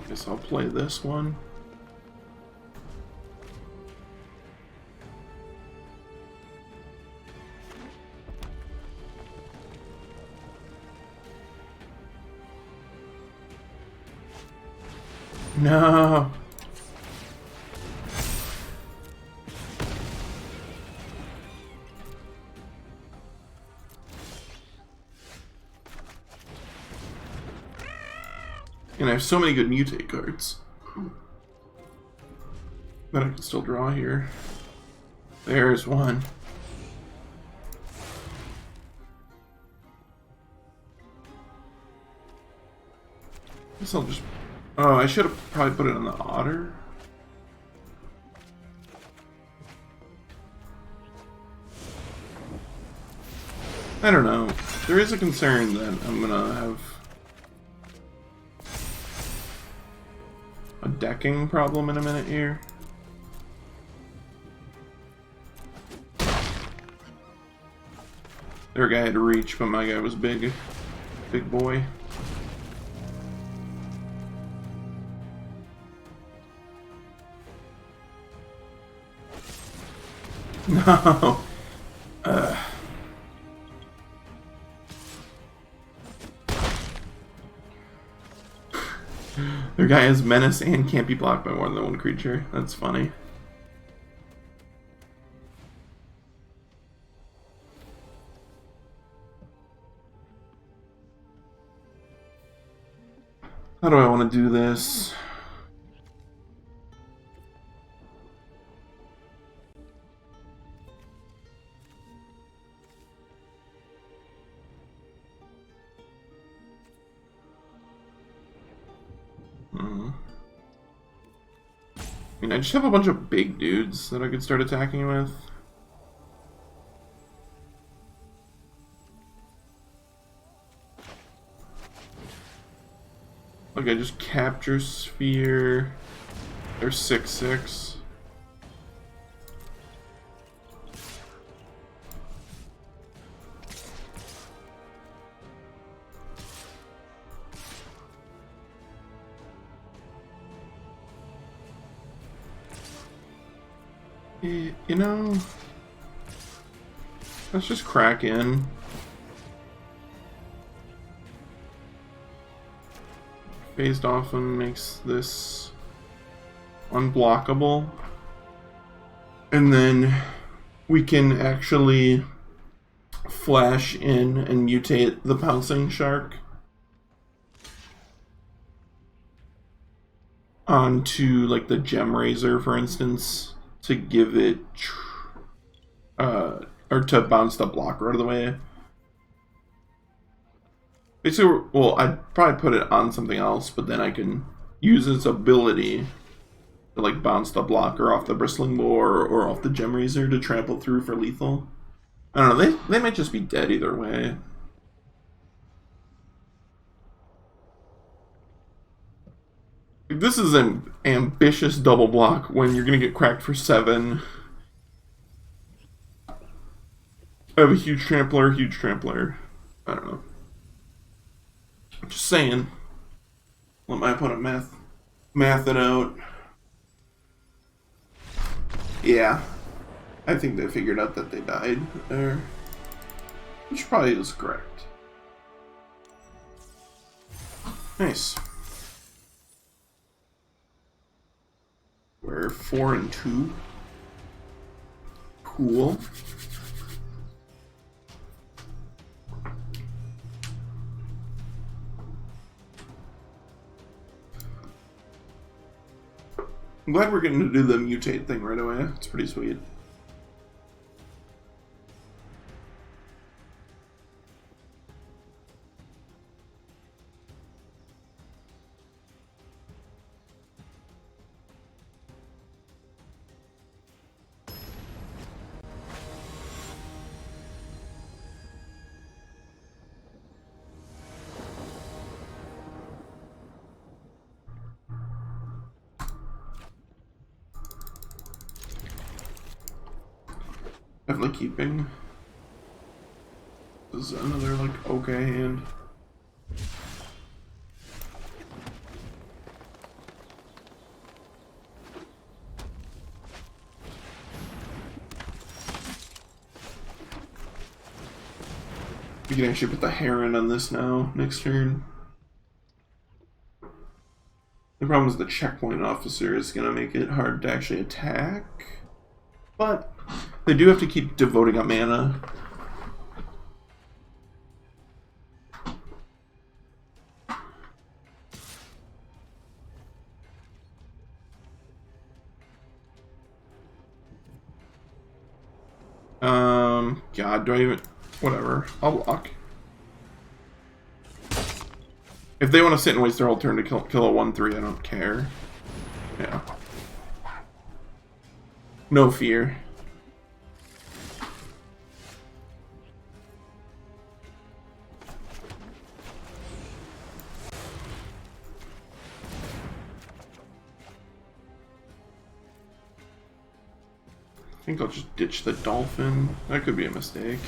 Guess I'll play this one. No. And I have so many good mutate cards that I can still draw here. There's one. Guess I'll just... Oh, I should have probably put it on the Otter. I don't know. There is a concern that I'm gonna have a decking problem in a minute here. Their guy had to reach, but my guy was big. Big boy. No! Their guy has menace and can't be blocked by more than one creature. That's funny. How do I want to do this? I mean, I just have a bunch of big dudes that I could start attacking with. Like, I just capture sphere. They're 6/6. You know, let's just crack in. Phased often makes this unblockable. And then we can actually flash in and mutate the pouncing shark onto like the gem razor, for instance, to give it or to bounce the blocker out of the way. Basically, well, I'd probably put it on something else, but then I can use its ability to like bounce the blocker off the bristling boar or off the gem razor to trample through for lethal. I don't know, they might just be dead either way. This is an ambitious double block when you're gonna get cracked for 7. I have a huge trampler, huge trampler. I don't know. I'm just saying. Let my opponent math it out. Yeah. I think they figured out that they died there. Which probably is correct. Nice. We're 4 and 2. Cool. I'm glad we're getting to do the mutate thing right away. It's pretty sweet. Definitely keeping. This is another, like, okay hand. We can actually put the heron on this now, next turn. The problem is the checkpoint officer is going to make it hard to actually attack. But they do have to keep devoting up mana. God, do I even... Whatever. I'll block. If they want to sit and waste their whole turn to kill a 1/3, I don't care. Yeah. No fear. think I'll just ditch the dolphin. That could be a mistake.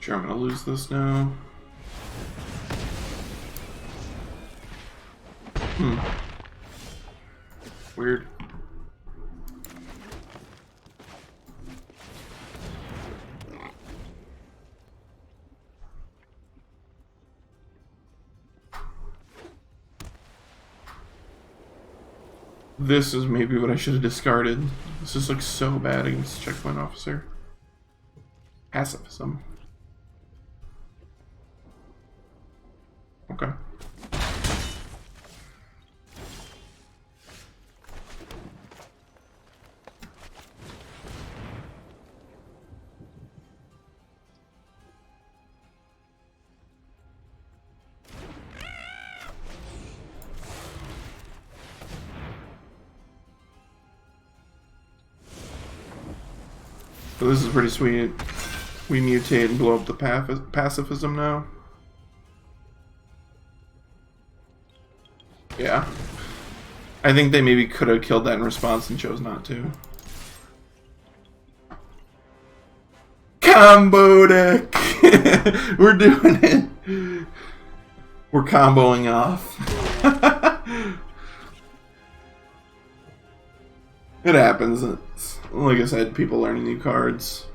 Sure, I'm gonna lose this now. Weird. This is maybe what I should have discarded. This just looks so bad against checkpoint officer. Pacifism. Okay. So this is pretty sweet. We mutate and blow up the pacifism now. Yeah. I think they maybe could have killed that in response and chose not to. Combo deck! We're doing it! We're comboing off. It happens. It's, like I said, people learning new cards.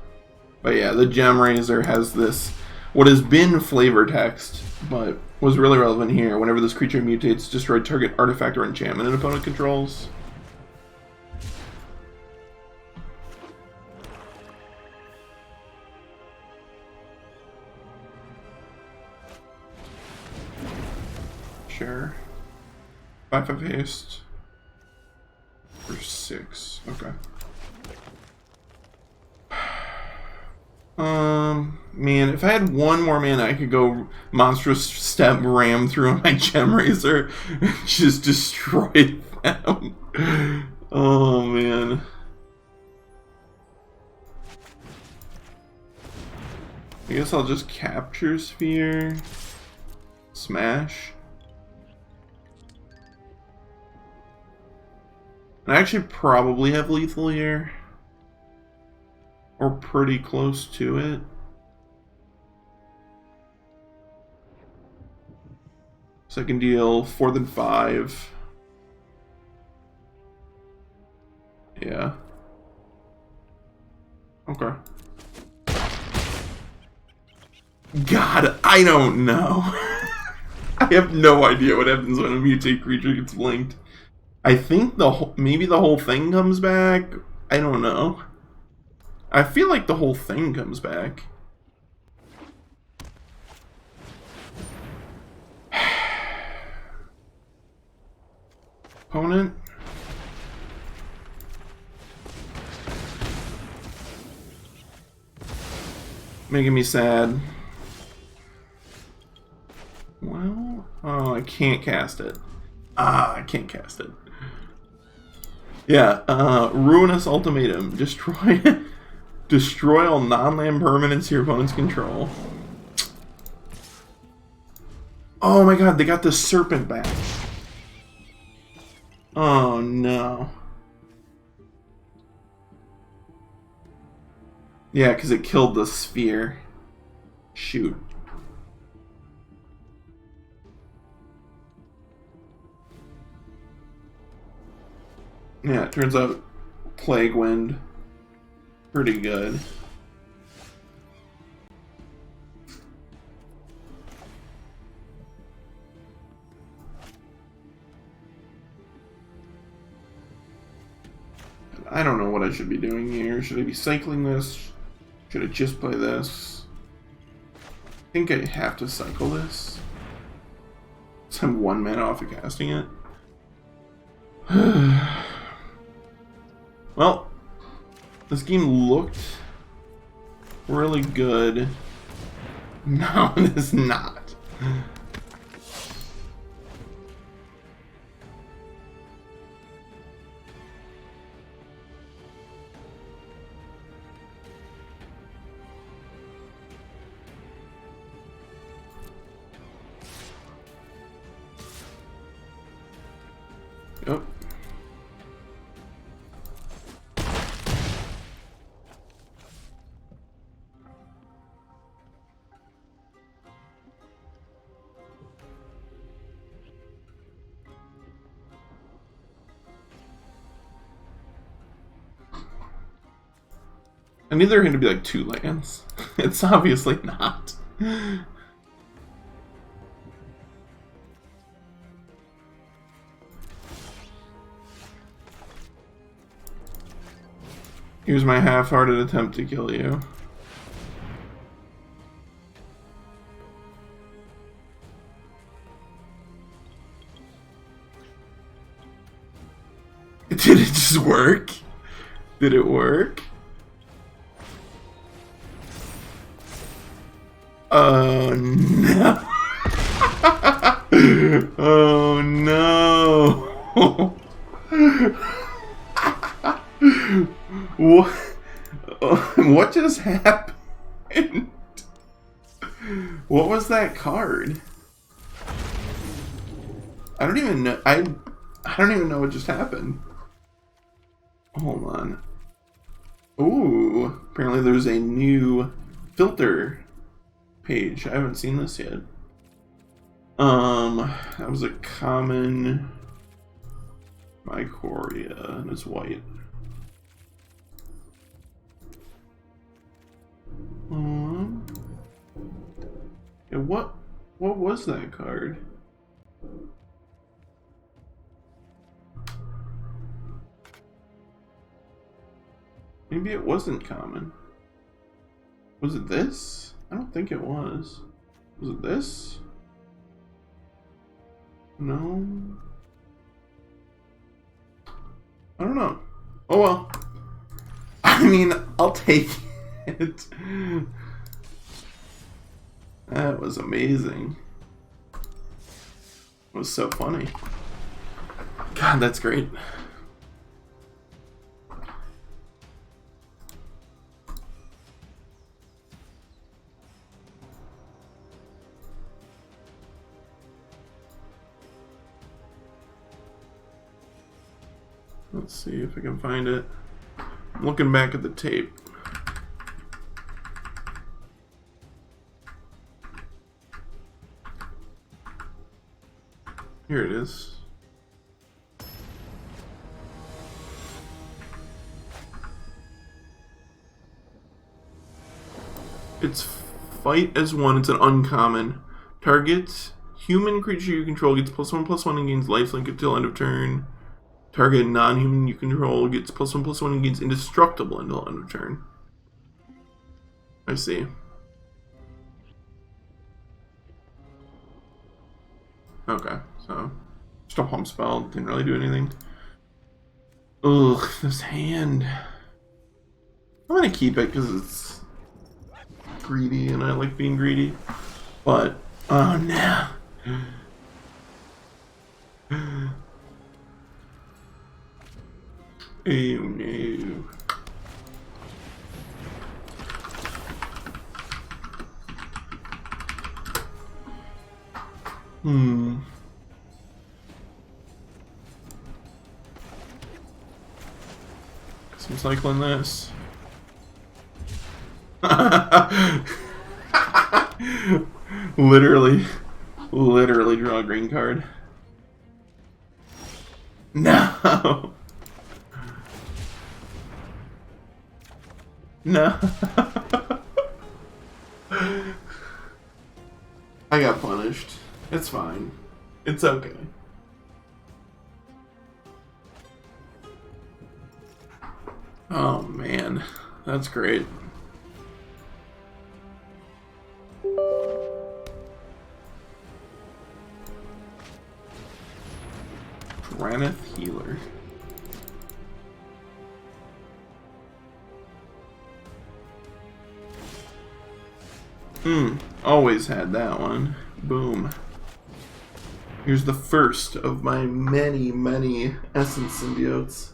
But yeah, the Gem Razor has this, what has been flavor text, but was really relevant here. Whenever this creature mutates, destroy target artifact or enchantment an opponent controls. Sure. 5/5 haste. For 6. Okay. Man, if I had one more mana, I could go monstrous step ram through my Gem Razor and just destroy them. Oh man. I guess I'll just capture Sphere. Smash. I actually probably have lethal here. Or pretty close to it. So I can deal 4 than 5. Yeah. Okay. God, I don't know. I have no idea what happens when a mutate creature gets linked. I think maybe the whole thing comes back. I don't know. I feel like the whole thing comes back. Opponent. Making me sad. Well, oh, I can't cast it. I can't cast it. Yeah, Ruinous Ultimatum. Destroy all non-land permanents your opponents control. Oh my god, they got the serpent back. Oh no. Yeah, because it killed the sphere. Shoot. Yeah, it turns out Plague Wind. Pretty good. I don't know what I should be doing here. Should I be cycling this? Should I just play this? I think I have to cycle this. So I'm 1 mana off of casting it. Well, this game looked really good. No, it is not. I need there to be like 2 lands. It's obviously not. Here's my half-hearted attempt to kill you. Did it just work? Did it work? Oh no. Oh no. What? What just happened? What was that card? I don't even know. I don't even know what just happened. Hold on. Ooh, apparently there's a new filter page. I haven't seen this yet. That was a common Ikoria, and it's white. Yeah, what was that card? Maybe it wasn't common. Was it this? I don't think it was. Was it this? No. I don't know. Oh well. I mean, I'll take it. That was amazing. It was so funny. God, that's great. Let's see if I can find it. I'm looking back at the tape. Here it is. It's fight as one. It's an uncommon. Target human creature you control gets +1/+1 and gains lifelink until end of turn. Target non-human you control gets +1/+1 and gains indestructible until end of turn. I see. Okay, so just a pump spell, didn't really do anything. Ugh, this hand. I'm gonna keep it because it's greedy and I like being greedy. But, oh no. Oh no. Some cycling this. Literally draw a green card. No. No. I got punished. It's fine. It's okay. Oh man, that's great. Granith Healer. Always had that one. Boom. Here's the first of my many, many Essence Symbiotes.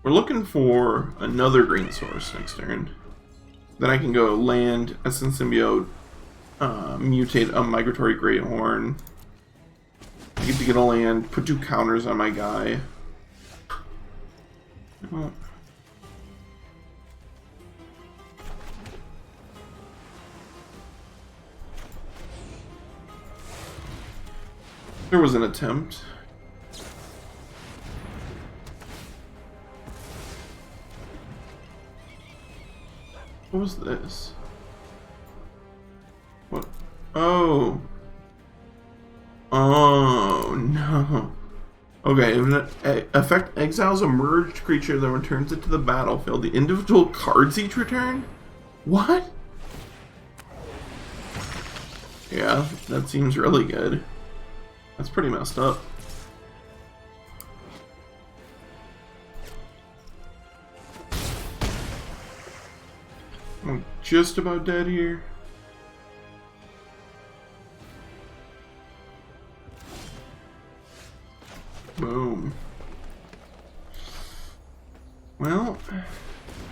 We're looking for another green source next turn. Then I can go land, Essence Symbiote, mutate a Migratory Greathorn. I get to get a land, put 2 counters on my guy. Oh. There was an attempt. What was this? What? Oh. Oh, no. Okay, if an effect exiles a merged creature then returns it to the battlefield. The individual cards each return? What? Yeah, that seems really good. That's pretty messed up. I'm just about dead here. Boom. Well,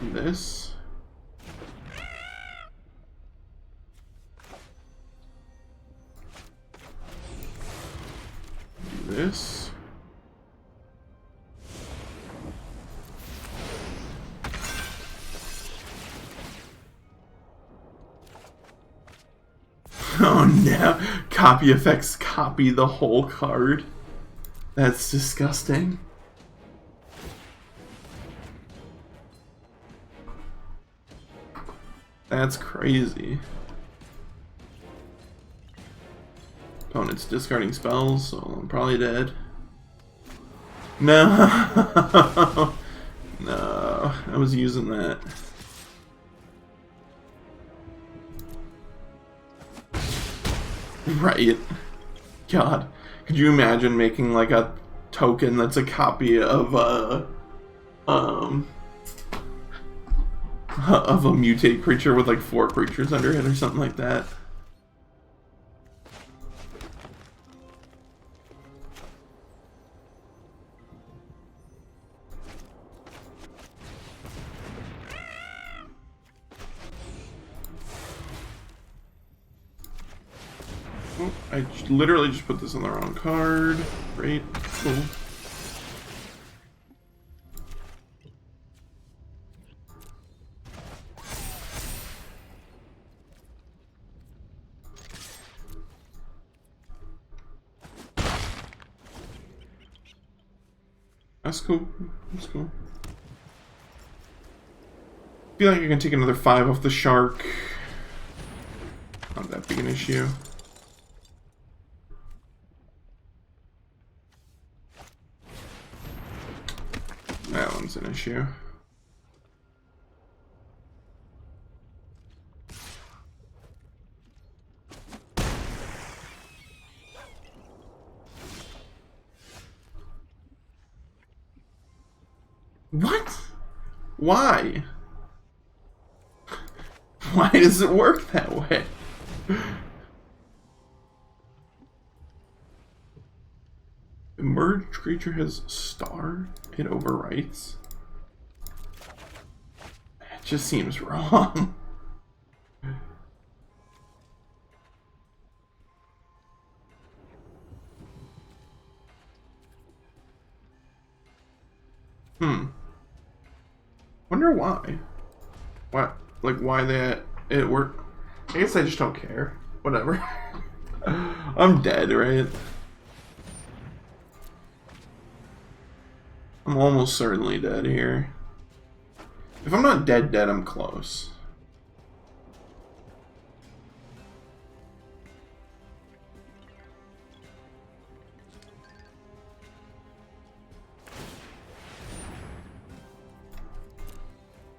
this. Do this. Oh no. Copy effects copy the whole card. That's disgusting. That's crazy. Opponent's discarding spells, so I'm probably dead. No! No, I was using that. Right. God. Could you imagine making like a token that's a copy of a mutate creature with like 4 creatures under it or something like that? Oh, I literally just put this on the wrong card. Great. Cool. That's cool. That's cool. Feel like I can take another 5 off the shark. Not that big an issue. That one's an issue. What? Why? Why does it work that way? Emerged creature has star. It overwrites. It just seems wrong. Wonder why. What? Like why that it worked? I guess I just don't care. Whatever. I'm dead, right? I'm almost certainly dead here. If I'm not dead, I'm close.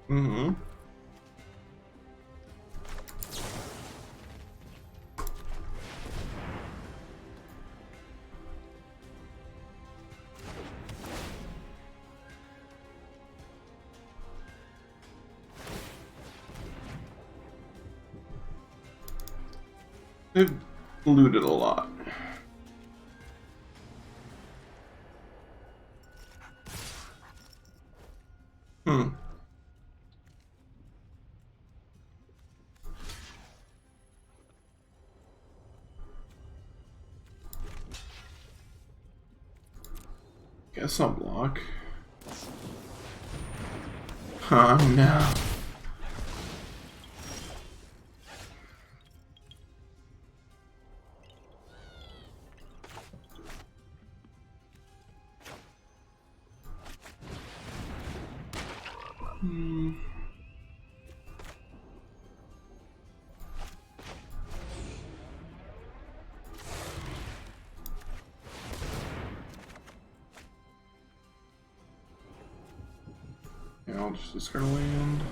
Mm-hmm. They've looted a lot. Guess I'll block. Oh no. Yeah, I'll just discard a land.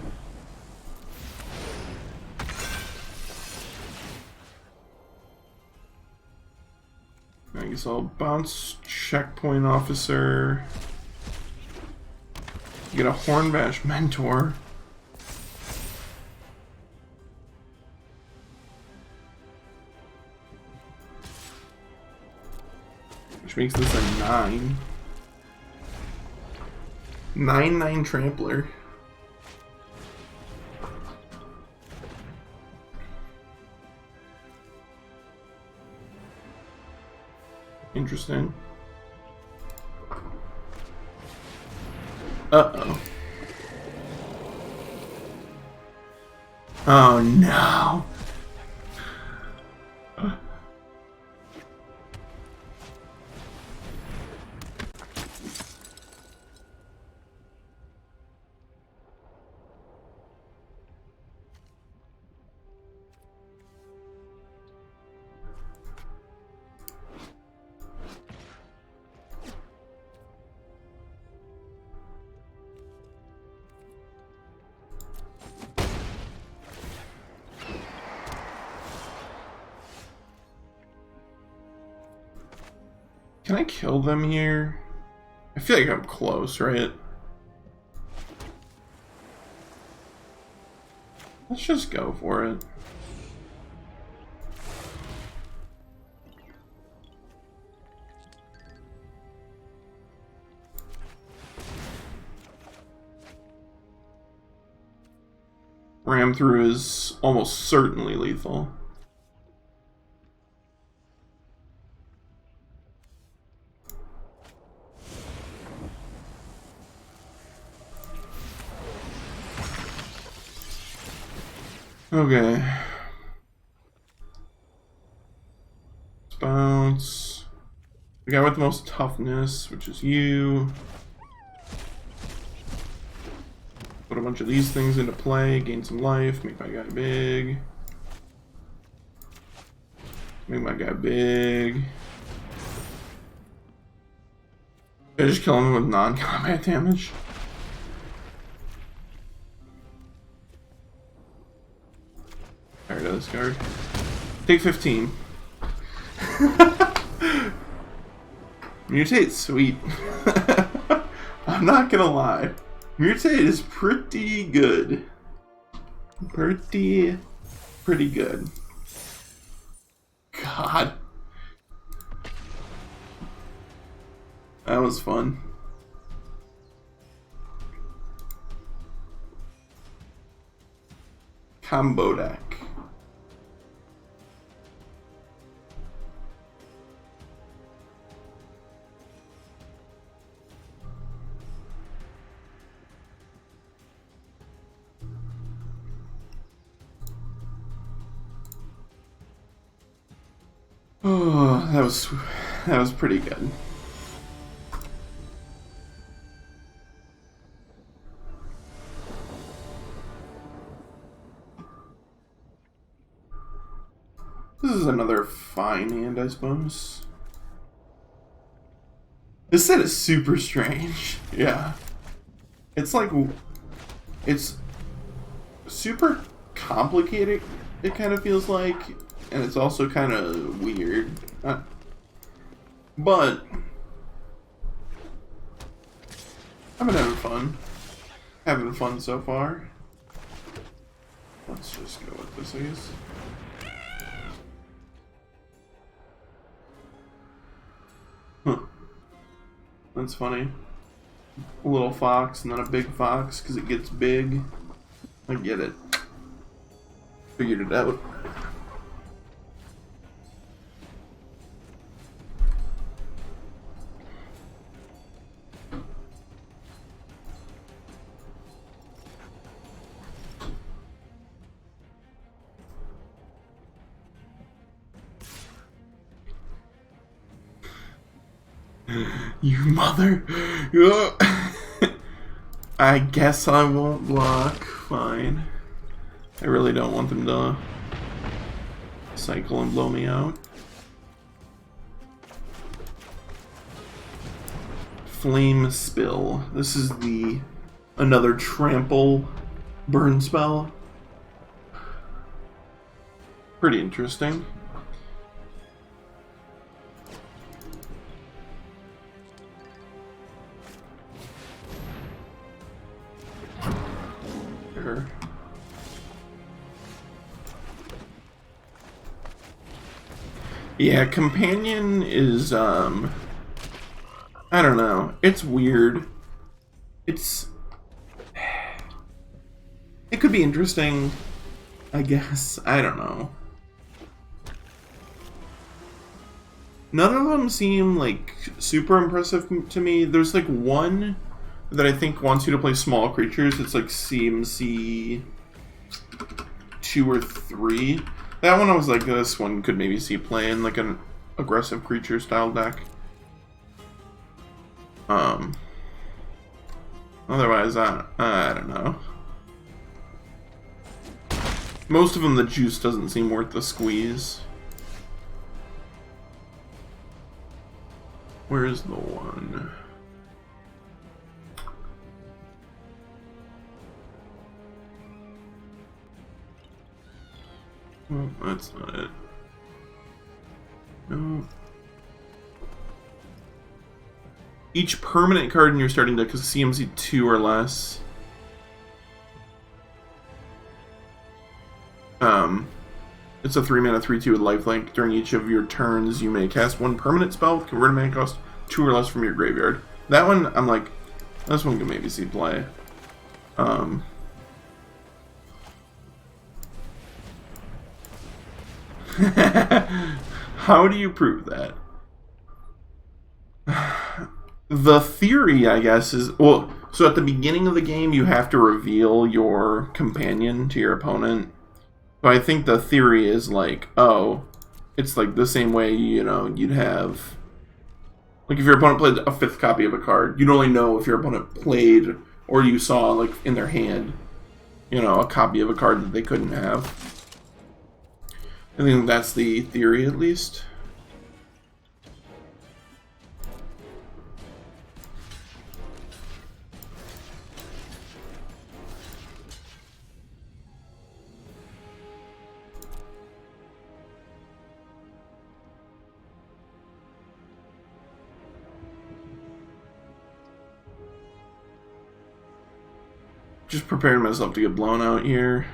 I guess I'll bounce checkpoint officer. Get a Hornbash mentor. Which makes this a 9. 9/9 trampler. Interesting. Uh-oh. Oh no. Can I kill them here? I feel like I'm close, right? Let's just go for it. Ram through is almost certainly lethal. Okay. Let's bounce. The guy with the most toughness, which is you. Put a bunch of these things into play, gain some life, make my guy big. Make my guy big. I just kill him with non-combat damage. Tired of this card. Take 15. Mutate, sweet. I'm not gonna lie. Mutate is pretty good. Pretty good. God. That was fun. Combo deck. Oh, that was pretty good. This is another fine hand, I suppose. This set is super strange. Yeah. It's like, it's super complicated, it kind of feels like. And it's also kind of weird. But I've been having fun. Having fun so far. Let's just go with this, I guess. Huh. That's funny. A little fox and then a big fox because it gets big. I get it. Figured it out. You mother! I guess I won't block. Fine. I really don't want them to cycle and blow me out. Flame Spill. This is the another trample burn spell. Pretty interesting. There. Yeah, companion is I don't know. It's weird. It could be interesting, I guess. I don't know. None of them seem like super impressive to me. There's like one that I think wants you to play small creatures. It's like CMC 2 or 3. That one I was like, this one could maybe see playing like an aggressive creature style deck. Otherwise, I don't know. Most of them, the juice doesn't seem worth the squeeze. Where's the one? Oh, that's not it. No. Each permanent card in your starting deck is CMC 2 or less. It's a 3-mana 3/2 with lifelink. During each of your turns, you may cast one permanent spell with converted mana cost 2 or less from your graveyard. That one, I'm like, this one can maybe see play. How do you prove that? The theory, I guess, is... Well, so at the beginning of the game, you have to reveal your companion to your opponent. So I think the theory is like, oh, it's like the same way, you know, you'd have... Like if your opponent played a 5th copy of a card, you'd only know if your opponent played or you saw, like, in their hand, you know, a copy of a card that they couldn't have. I think that's the theory, at least. Just preparing myself to get blown out here.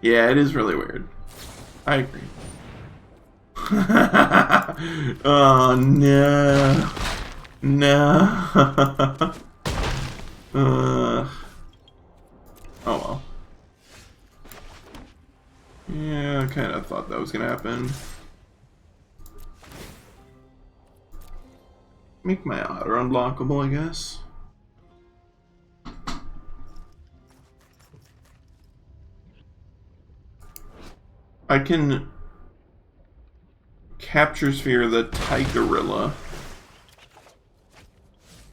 Yeah, it is really weird. I agree. Oh, no. No. Oh, well. Yeah, I kind of thought that was going to happen. Make my otter unblockable, I guess. I can capture sphere the Tigorilla,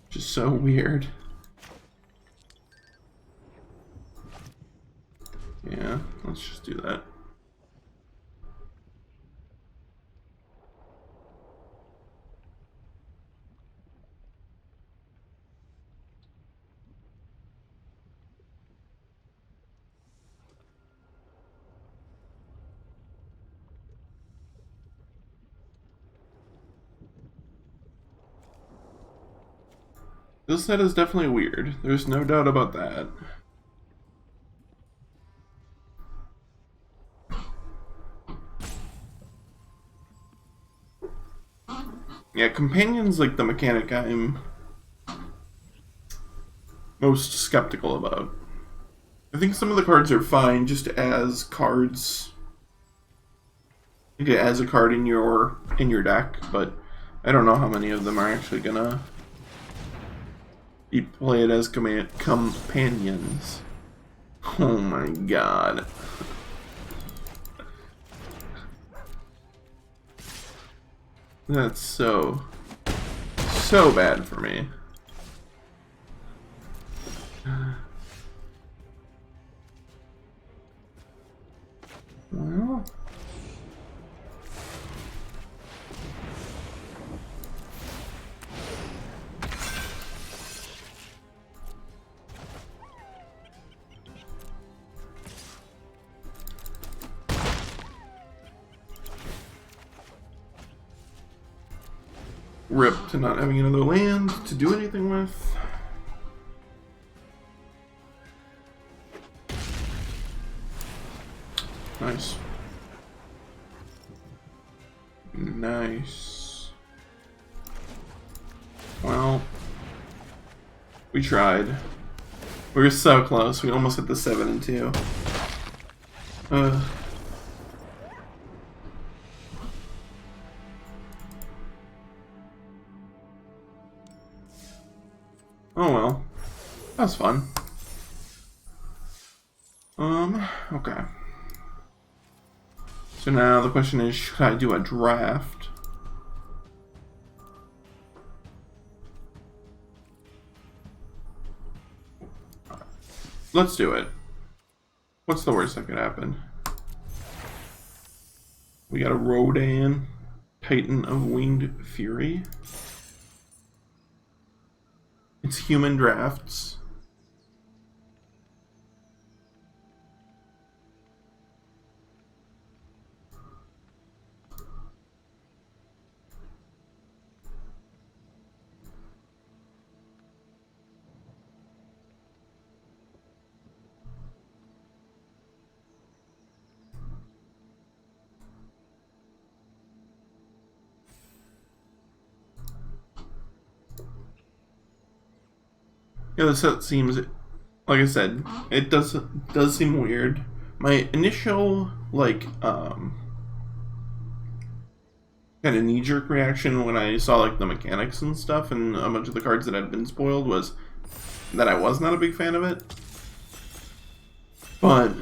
which is so weird. Yeah, let's just do that. This set is definitely weird. There's no doubt about that. Yeah, Companion's like the mechanic I'm most skeptical about. I think some of the cards are fine just as cards. As a card in your deck, but I don't know how many of them are actually gonna be played as companions. Oh my god. That's so bad for me. Well, rip to not having another land to do anything with. Nice. Nice. Well, we tried. We were so close. We almost hit the 7 and 2. Oh well. That's fun. Okay. So now the question is, should I do a draft? Let's do it. What's the worst that could happen? We got a Rodan, Titan of Winged Fury. It's human drafts. Yeah, the set seems, like I said, it does seem weird. My initial, like, kind of knee-jerk reaction when I saw, like, the mechanics and stuff and a bunch of the cards that had been spoiled was that I was not a big fan of it. But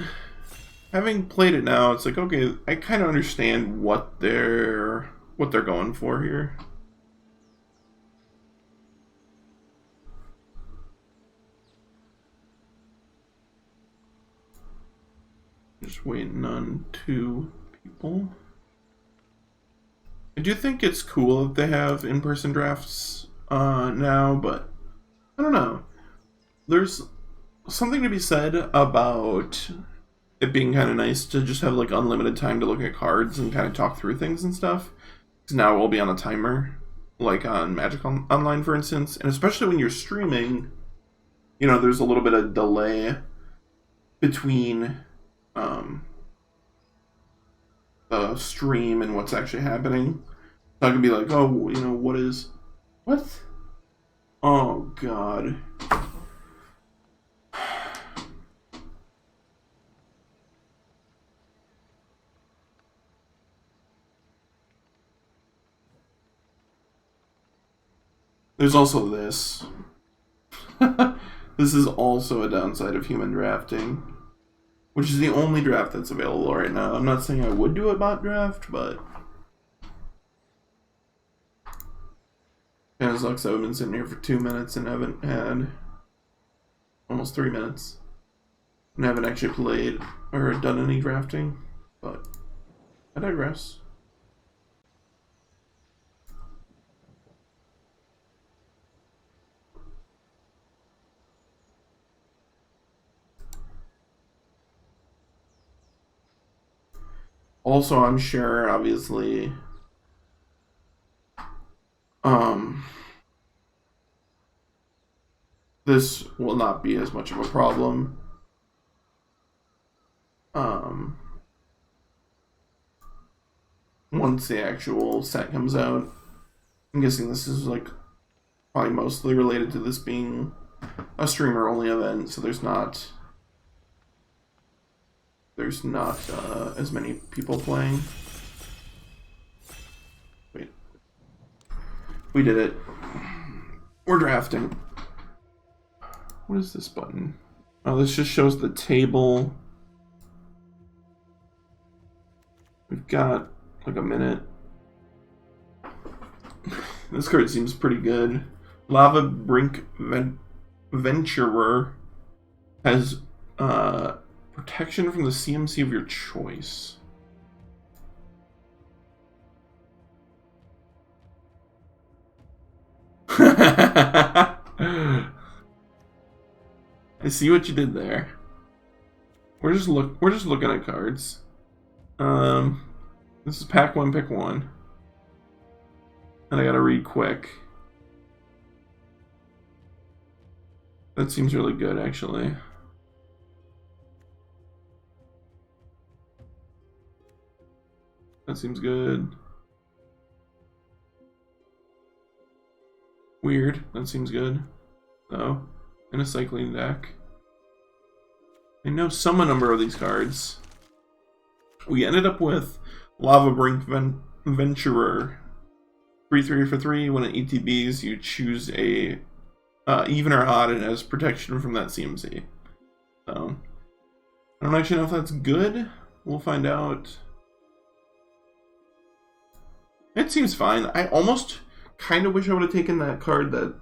having played it now, it's like, okay, I kind of understand what they're going for here. Just waiting on 2 people. I do think it's cool that they have in-person drafts now, but I don't know. There's something to be said about it being kind of nice to just have like unlimited time to look at cards and kind of talk through things and stuff. Because now we'll be on a timer, like on Magic Online, for instance, and especially when you're streaming, you know, there's a little bit of delay between the stream and what's actually happening. So I can be like, oh, you know, what? Oh, God. There's also this. This is also a downside of human drafting, which is the only draft that's available right now. I'm not saying I would do a bot draft, but kind of sucks. I've been sitting here for 2 minutes and haven't had almost 3 minutes and haven't actually played or done any drafting, but I digress. Also, I'm sure, obviously, this will not be as much of a problem. Once the actual set comes out, I'm guessing this is like probably mostly related to this being a streamer only event, so there's not as many people playing. Wait, we did it. We're drafting. What is this button? Oh, this just shows the table. We've got like a minute. This card seems pretty good. Lava Brink Venturer has protection from the CMC of your choice. I see what you did there. We're just looking at cards. This is pack 1, pick 1. And I gotta read quick. That seems really good, actually. That seems good. Weird. That seems good. So, in a cycling deck. I know some number of these cards. We ended up with Lava Brink Venturer. 3/3 for 3. When it ETBs, you choose a even or odd and has protection from that CMC. So, I don't actually know if that's good. We'll find out. It seems fine. I almost kind of wish I would have taken that card that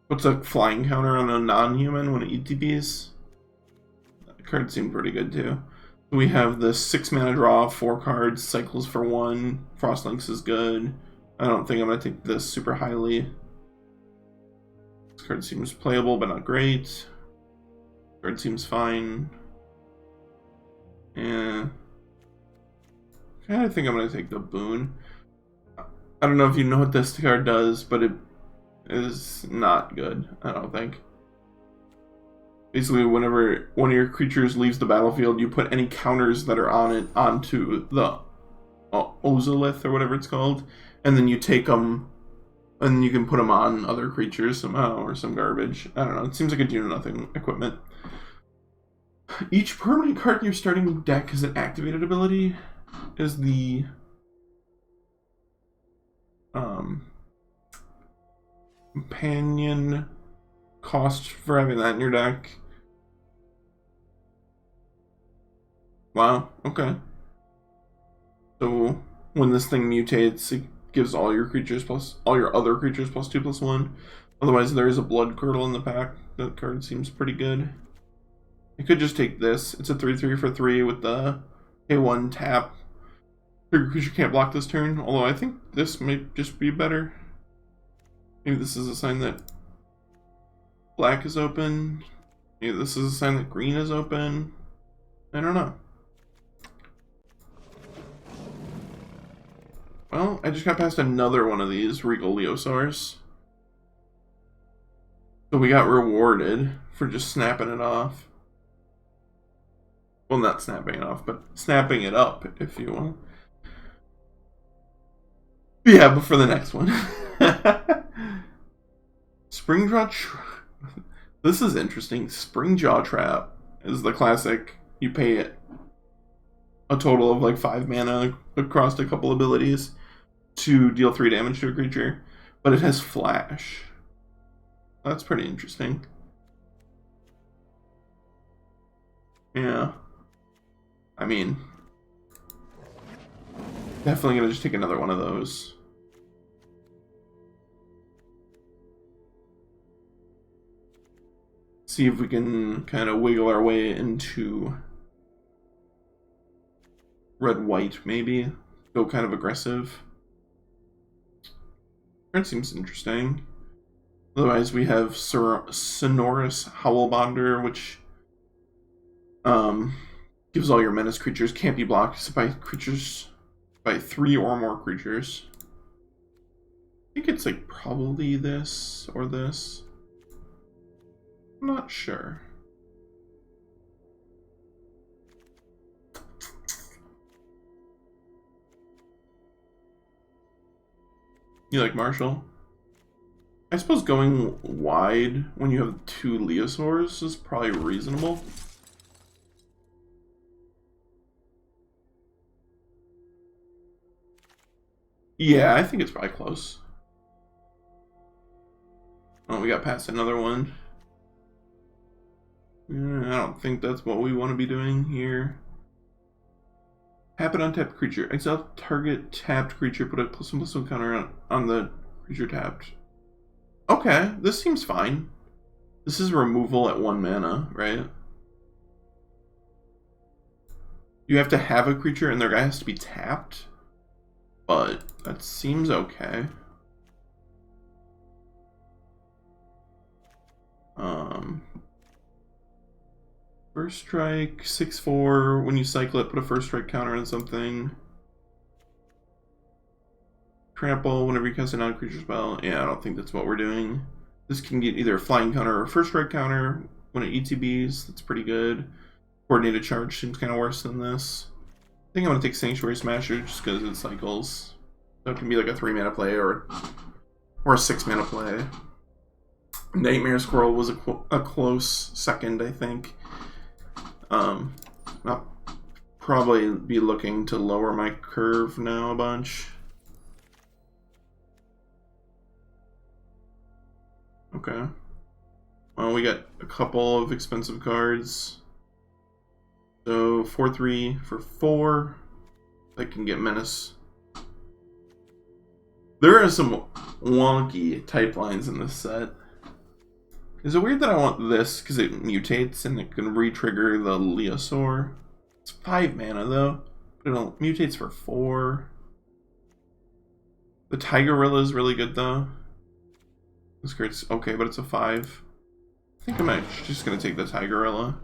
what's a flying counter on a non-human when it ETBs? That card seemed pretty good too. We have the 6 mana draw, 4 cards, cycles for 1. Frostlinks is good. I don't think I'm gonna take this super highly. This card seems playable but not great. Card seems fine. Yeah. I think I'm gonna take the boon. I don't know if you know what this card does, but it is not good, I don't think. Basically, whenever one of your creatures leaves the battlefield, you put any counters that are on it onto the Ozolith or whatever it's called, and then you take them, and you can put them on other creatures somehow or some garbage. I don't know. It seems like a do-nothing equipment. Each permanent card in your starting deck has an activated ability. Is the companion cost for having that in your deck. Wow, okay. So when this thing mutates, it gives all your other creatures +2/+1. Otherwise, there is a blood curdle in the pack. That card seems pretty good. I could just take this. It's a 3/3 for 3 with the A1 tap. Your creature can't block this turn, although I think this might just be better. Maybe this is a sign that black is open. Maybe this is a sign that green is open. I don't know. Well, I just got past another one of these Regal Leosaurs. So we got rewarded for just snapping it off. Well, not snapping it off, but snapping it up, if you will. Yeah, but for the next one. Springjaw Trap. This is interesting. Springjaw Trap is the classic. You pay it a total of like 5 mana across a couple abilities to deal 3 damage to a creature, but it has flash. That's pretty interesting. Yeah. I mean, definitely gonna just take another one of those. See if we can kind of wiggle our way into red-white, maybe. Go kind of aggressive. That seems interesting. Otherwise, we have Sonorous Howlbonder, which gives all your menace creatures can't be blocked by 3 or more creatures. I think it's like probably this or this. I'm not sure. You like Marshall? I suppose going wide when you have 2 Leosaurs is probably reasonable. Yeah, I think it's probably close. Oh, we got past another one. I don't think that's what we want to be doing here. Tap an untapped creature. Exile target tapped creature, put a +1/+1 counter on the creature tapped. Okay, this seems fine. This is removal at 1 mana, right? You have to have a creature and their guy has to be tapped. But that seems okay. First strike, 6/4. When you cycle it, put a first strike counter on something. Trample whenever you cast a non-creature spell. Yeah, I don't think that's what we're doing. This can get either a flying counter or a first strike counter when it ETBs. That's pretty good. Coordinated charge seems kind of worse than this. I think I'm going to take Sanctuary Smasher just because it cycles. So it can be like a 3-mana play or a 6-mana play. Nightmare Squirrel was a close second, I think. I'll probably be looking to lower my curve now a bunch. Okay. Well, we got a couple of expensive cards. So 4/3 for 4. I can get Menace. There are some wonky type lines in this set. Is it weird that I want this because it mutates and it can re-trigger the Leosaur? It's 5 mana though, but it mutates for 4. The Tigerilla is really good though. This card's okay, but it's a 5. I think I'm just gonna take the Tigerilla.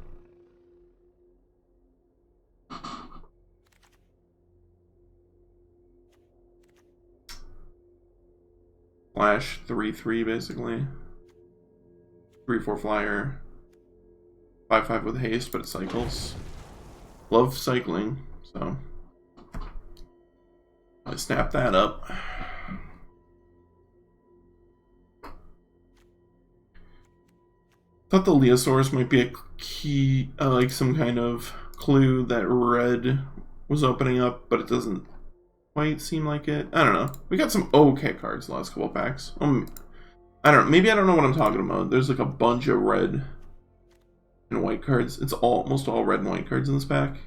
Flash 3/3 basically. 3/4 flyer. 5/5 with haste, but it cycles. Love cycling, so I snap that up. Thought the Leosaurus might be a key, like some kind of clue that red was opening up, but it doesn't quite seem like it. I don't know. We got some okay cards the last couple packs. I don't know. Maybe I don't know what I'm talking about. There's like a bunch of red and white cards. It's almost all red and white cards in this pack.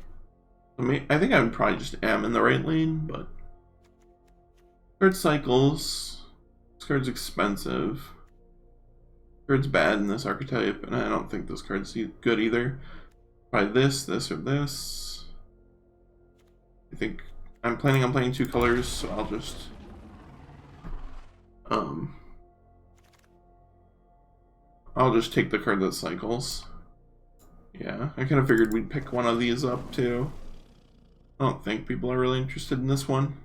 I think I probably just am in the right lane, but card cycles. This card's expensive. This card's bad in this archetype, and I don't think this card's good either. Buy this, this, or this. I think I'm planning on playing 2 colors, so I'll just take the card that cycles. Yeah, I kind of figured we'd pick one of these up too. I don't think people are really interested in this one.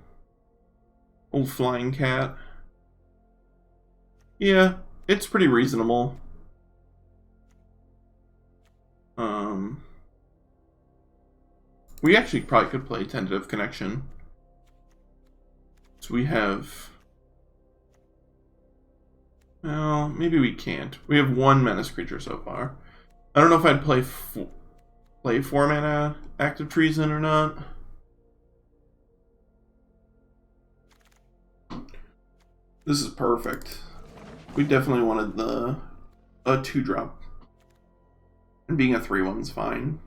Old Flying Cat. Yeah, it's pretty reasonable. We actually probably could play Tentative Connection. So we have... Well, maybe we can't. We have 1 Menace creature so far. I don't know if I'd play 4 mana Active Treason or not. This is perfect. We definitely wanted a 2-drop. And being a 3/1's fine.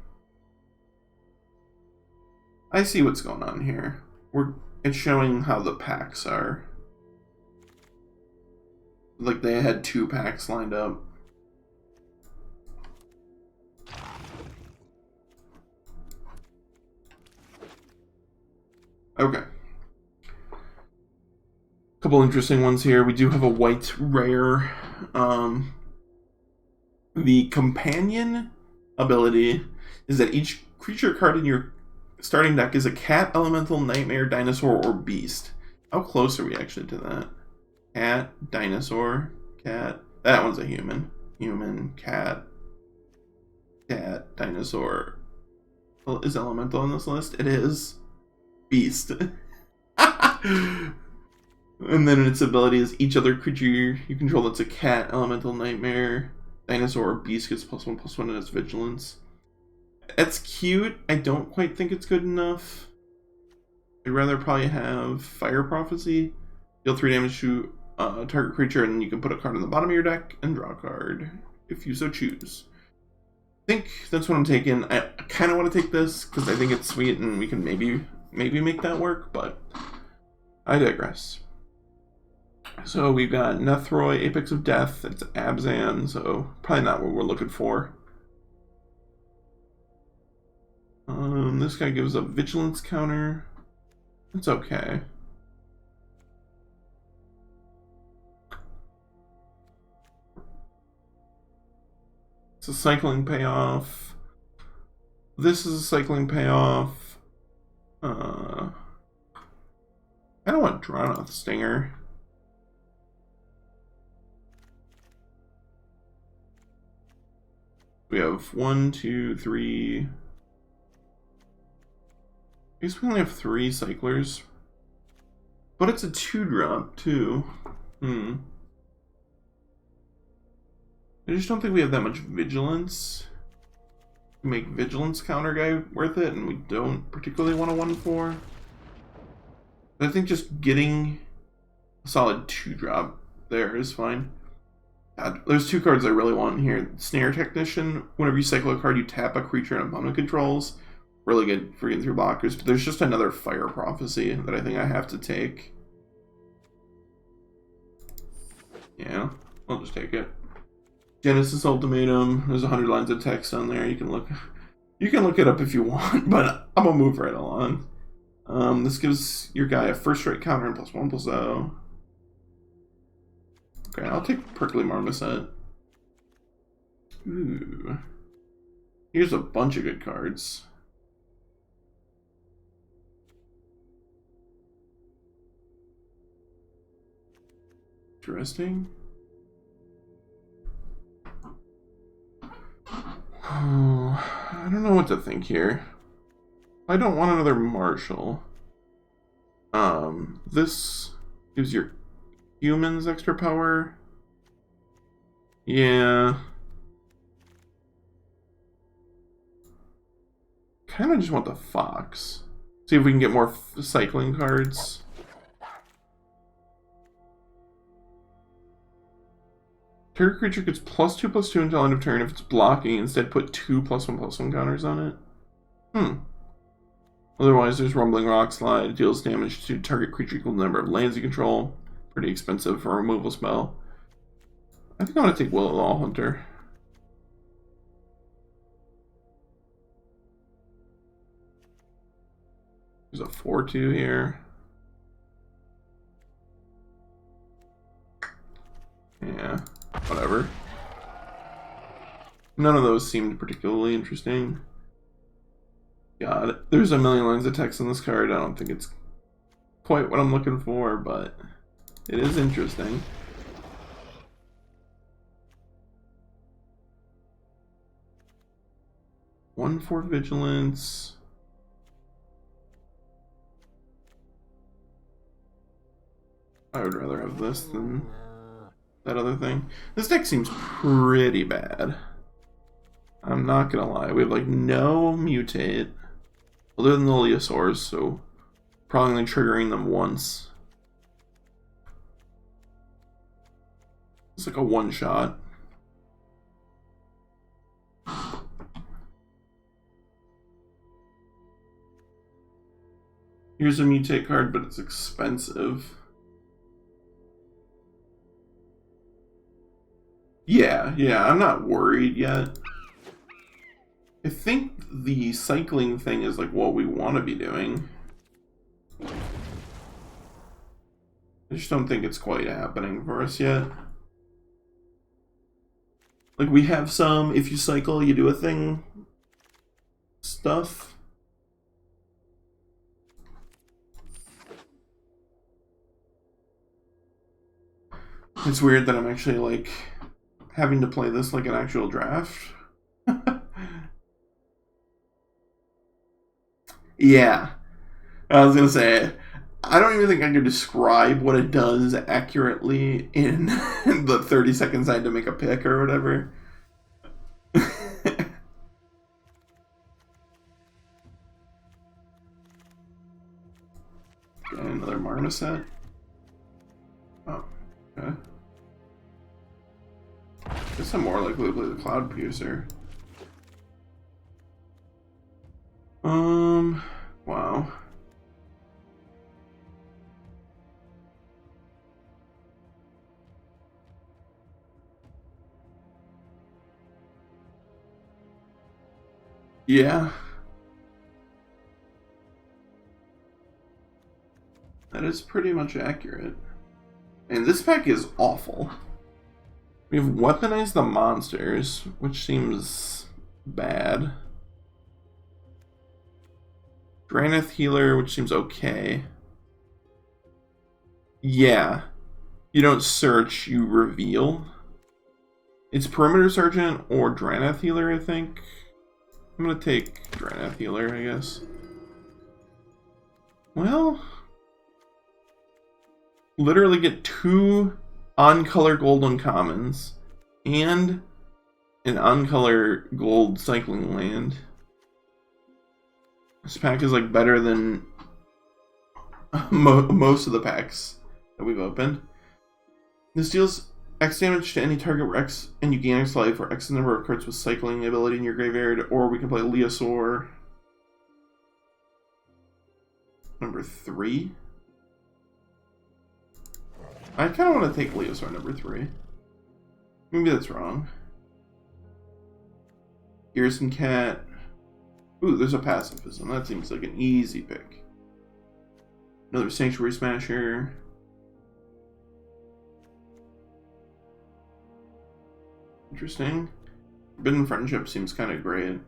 I see what's going on here. It's showing how the packs are. Like they had 2 packs lined up. Okay. Couple interesting ones here. We do have a white rare. The companion ability is that each creature card in your starting deck is a cat, elemental, nightmare, dinosaur, or beast. How close are we actually to that? Cat, dinosaur, cat. That one's a human. Human, cat, dinosaur. Well, is elemental on this list? It is. Beast. And then its ability is each other creature you control that's a cat, elemental, nightmare, dinosaur, or beast gets +1/+1 in its vigilance. It's cute. I don't quite think it's good enough. I'd rather probably have Fire Prophecy. Deal 3 damage to a target creature, and you can put a card on the bottom of your deck and draw a card if you so choose. I think that's what I'm taking. I kind of want to take this because I think it's sweet and we can maybe make that work, but I digress. So we've got Nethroi, Apex of Death. It's Abzan, so probably not what we're looking for. This guy gives a vigilance counter. It's okay. It's a cycling payoff. this is a cycling payoff. I don't want Dronoth Stinger. We have 1, 2, 3. I guess we only have 3 cyclers. But it's a 2-drop, too. I just don't think we have that much vigilance. We make vigilance counter guy worth it, and we don't particularly want a 1/4. But I think just getting a solid 2-drop there is fine. God, there's 2 cards I really want here. Snare Technician. Whenever you cycle a card, you tap a creature an opponent controls. Really good for getting through blockers. But there's just another Fire Prophecy that I think I have to take. Yeah, I'll just take it. Genesis Ultimatum. There's 100 lines of text on there. You can look it up if you want, but I'm gonna move right along. This gives your guy a first strike counter and +1/+0. Okay, I'll take Prickly Marmoset. Ooh. Here's a bunch of good cards. Interesting. Oh, I don't know what to think here. I don't want another Marshal. This gives your humans extra power. Yeah. Kind of just want the Fox. See if we can get more cycling cards. Target creature gets +2/+2 until end of turn if it's blocking. Instead, put 2 +1/+1 counters on it. Otherwise, there's Rumbling Rock Slide. Deals damage to target creature equal to the number of lands you control. Pretty expensive for a removal spell. I think I'm going to take Will of the All Hunter. There's a 4/2 here. Yeah, whatever. None of those seemed particularly interesting. God, there's a million lines of text on this card. I don't think it's quite what I'm looking for, but it is interesting. One for vigilance. I would rather have this than that other thing. This deck seems pretty bad. I'm not gonna lie. We have like no mutate other than the Leosaurs, so probably only triggering them once. It's like a one-shot. Here's a mutate card, but it's expensive. Yeah, I'm not worried yet. I think the cycling thing is like what we want to be doing. I just don't think it's quite happening for us yet. Like, we have some, if you cycle, you do a thing stuff. It's weird that I'm actually, like, having to play this like an actual draft. Yeah. I was gonna say, I don't even think I could describe what it does accurately in the 30 seconds I had to make a pick or whatever. Okay, another Marmoset. Oh, okay. Guess I'm more likely to play the Cloud Piercer. Wow. Yeah. That is pretty much accurate. And this pack is awful. We have weaponized the monsters, which seems bad. Granith Healer, which seems okay. Yeah. You don't search, you reveal. It's Perimeter Sergeant or Dranath Healer, I think. I'm gonna take Dranath Healer, I guess. Well, literally get 2 on-color gold uncommons and an on-color gold cycling land. This pack is like better than most of the packs that we've opened. This deals X damage to any target where X, and you gain X life, or X number of cards with cycling ability in your graveyard, or we can play Leosaur. Number 3. I kind of want to take Leosaur number 3. Maybe that's wrong. Garrison Cat. Ooh, there's a pacifism. That seems like an easy pick. Another Sanctuary Smasher. Interesting. Forbidden Friendship seems kind of great.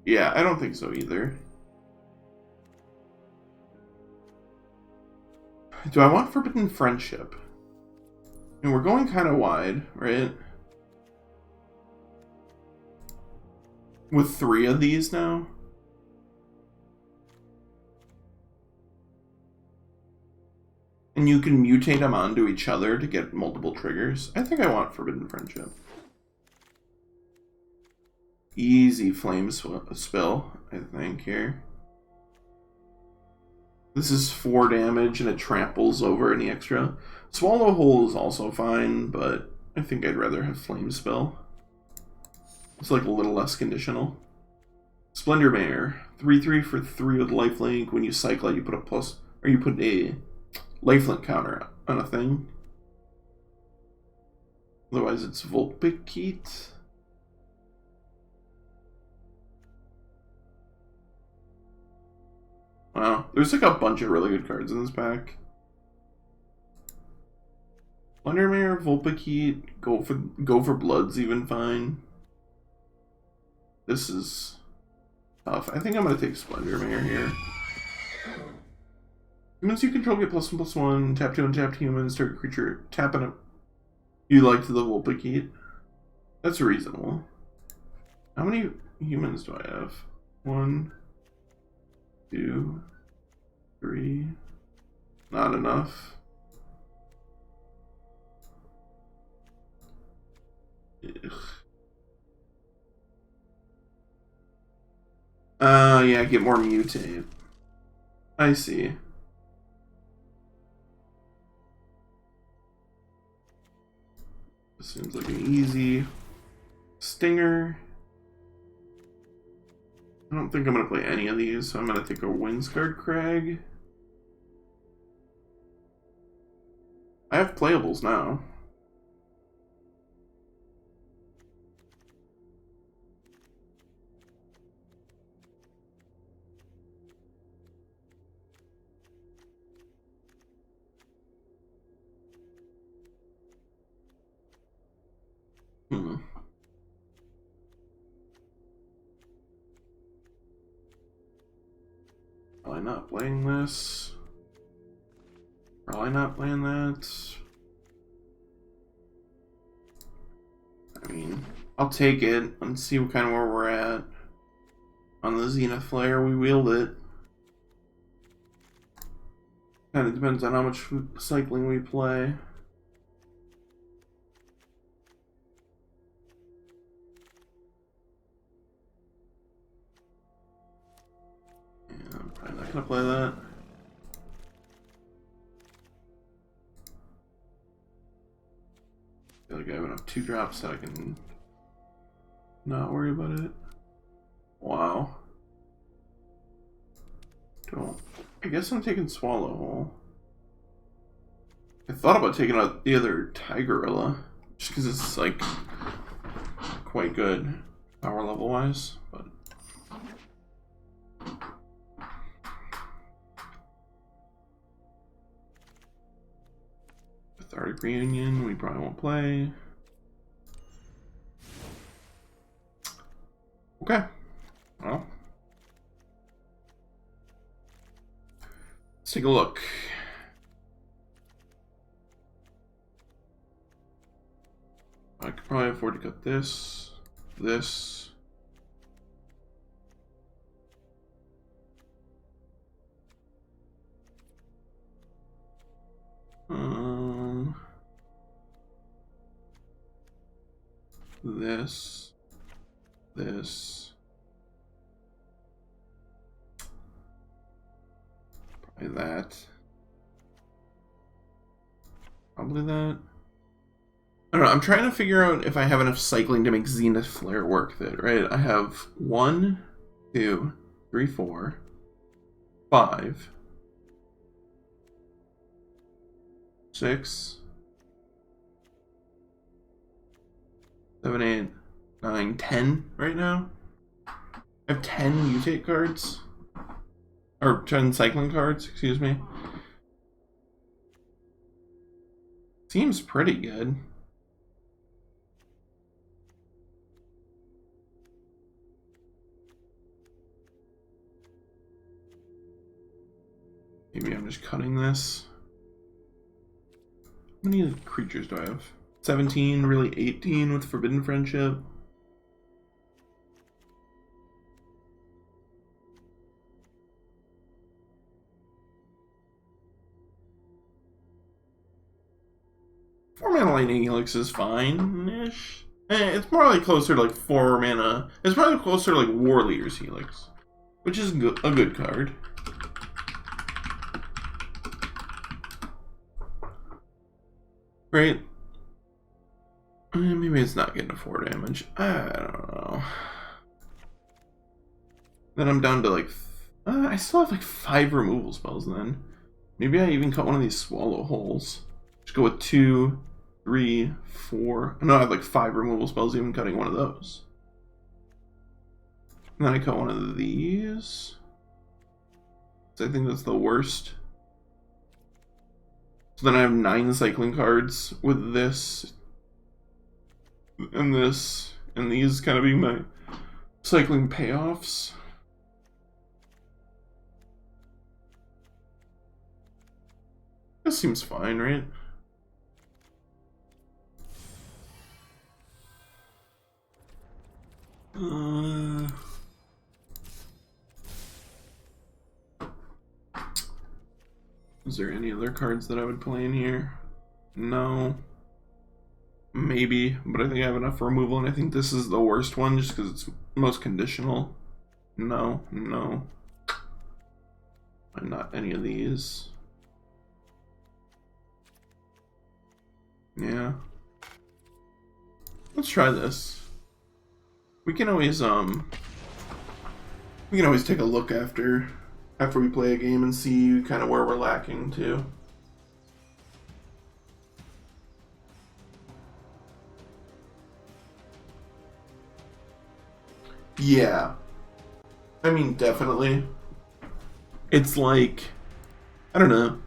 Yeah, I don't think so either. Do I want Forbidden Friendship? And we're going kind of wide, right? With 3 of these now? And you can mutate them onto each other to get multiple triggers. I think I want Forbidden Friendship. Easy Flame Spill, I think, here. This is 4 damage and it tramples over any extra. Swallow Hole is also fine, but I think I'd rather have Flame Spill. It's like a little less conditional. Splendor Mare. 3/3 for 3 with lifelink. When you cycle it, you put a plus, or you put a lifelink counter on a thing. Otherwise, it's Vulpikeet. Wow, there's like a bunch of really good cards in this pack. Slendermare, Vulpikeet, go for Blood's even fine. This is tough. I think I'm gonna take Slendermare here. Humans you control get +1/+1, tap 2 and tap humans, target creature, tapping up. You liked the Vulpikeet? That's reasonable. How many humans do I have? 1, 2, 3. Not enough. Ugh. Yeah, get more mutate. I see. This seems like an easy stinger. I don't think I'm going to play any of these, so I'm going to take a Windscarred Crag. I have playables now. Probably not playing this. Probably not playing that. I mean, I'll take it and see what kind of where we're at. On the Zenith Flare, we wield it. Kind of depends on how much cycling we play. Yeah, I'm probably not gonna play that. I feel like I have enough 2-drops that I can not worry about it. Wow. I guess I'm taking Swallow Hole. I thought about taking out the other Tigerilla, just because it's like quite good power level wise, but Cathartic Reunion we probably won't play. Okay, well, Let's take a look. I could probably afford to cut this, this. This, this. Probably that. Probably that. I don't know, I'm trying to figure out if I have enough cycling to make Zenith Flare work with it, right? I have 1, 2, 3, 4, 5, 6, 7, 8, 9, 10 right now. I have 10 mutate cards. Or 10 cycling cards, excuse me. Seems pretty good. Maybe I'm just cutting this. How many creatures do I have? 17, really 18 with Forbidden Friendship. Four mana Lightning Helix is fine-ish. It's more like closer to like 4 mana. It's probably closer to like War Leader's Helix, which is a good card. Right? Maybe it's not getting to 4 damage. I don't know. Then I'm down to like... I still have like 5 removal spells then. Maybe I even cut one of these Swallow Holes. Just go with 2, 3, 4. No, I have like 5 removal spells, even cutting one of those. And then I cut one of these. So I think that's the worst. So then I have 9 cycling cards with this and this, and these kind of being my cycling payoffs. This seems fine, right? Is there any other cards that I would play in here? No. Maybe, but I think I have enough removal, and I think this is the worst one just because it's most conditional. No, no. And not any of these. Yeah. Let's try this. We can always take a look after we play a game and see kind of where we're lacking too. Yeah. I mean, definitely. It's like, I don't know,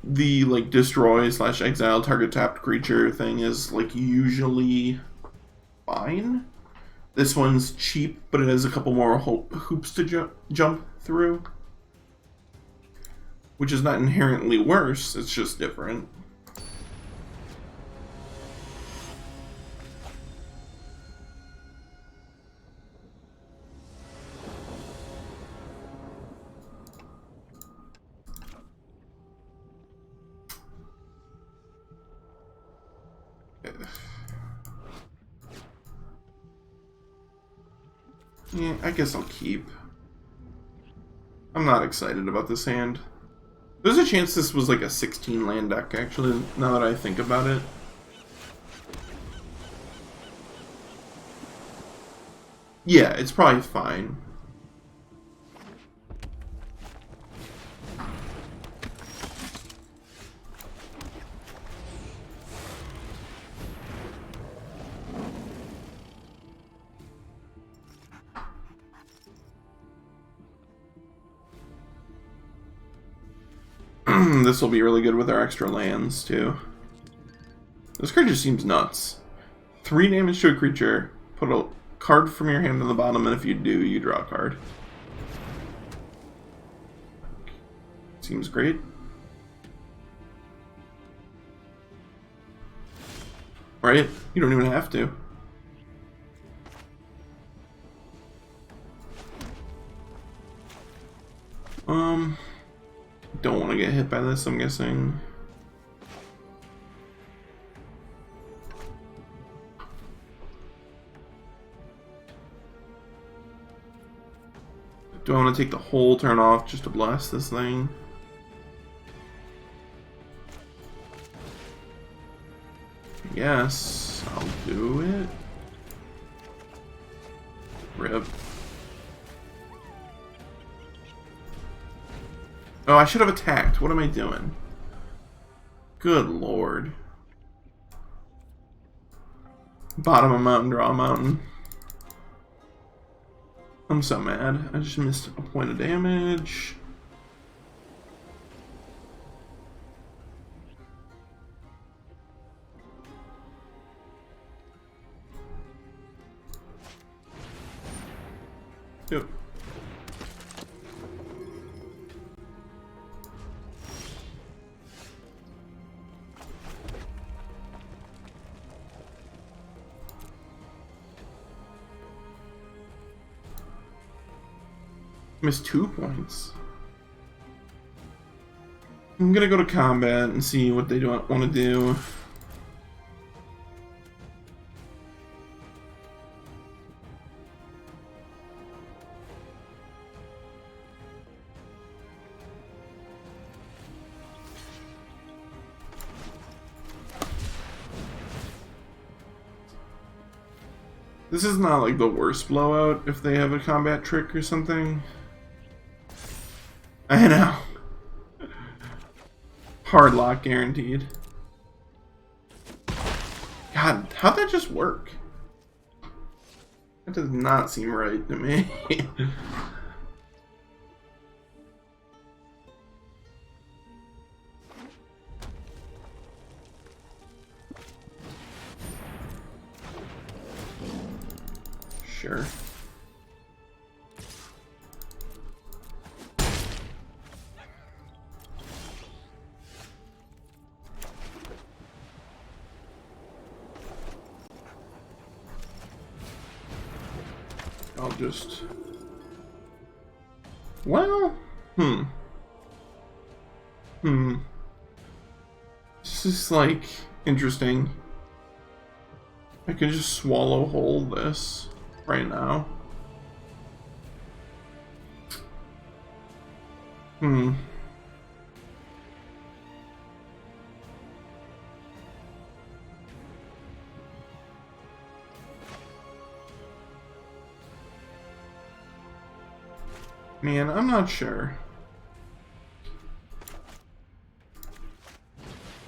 the like destroy / exile target tapped creature thing is like usually fine. This one's cheap, but it has a couple more hoops to jump through, which is not inherently worse, it's just different. Yeah, I guess I'll keep. I'm not excited about this hand. There's a chance this was like a 16 land deck, actually, now that I think about it. Yeah, it's probably fine. This will be really good with our extra lands, too. This card just seems nuts. 3 damage to a creature, put a card from your hand on the bottom, and if you do, you draw a card. It's Seems great. Right? You don't even have to. Don't want to get hit by this, I'm guessing. Do I want to take the whole turn off just to blast this thing? Yes, I'll do it. Rip. Oh, I should have attacked. What am I doing? Good lord. Bottom of mountain, draw a mountain. I'm so mad. I just missed a point of damage. Yep. Missed 2 points. I'm gonna go to combat and see what they want to do. This is not like the worst blowout if they have a combat trick or something. I know. Hard lock guaranteed. God, how'd that just work? That does not seem right to me. Sure. I'll just... Well... This is, like, interesting. I could just swallow whole this right now. Man, I'm not sure.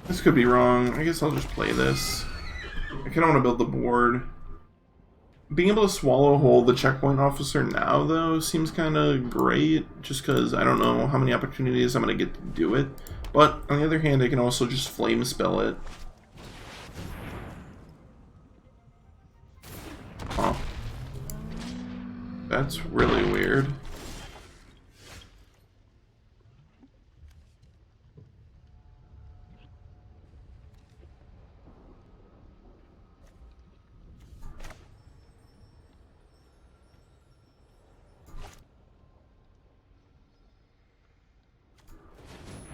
This could be wrong. I guess I'll just play this. I kind of want to build the board. Being able to swallow whole the checkpoint officer now, though, seems kind of great. Just because I don't know how many opportunities I'm going to get to do it. But, on the other hand, I can also just flame spell it. Oh. That's really weird.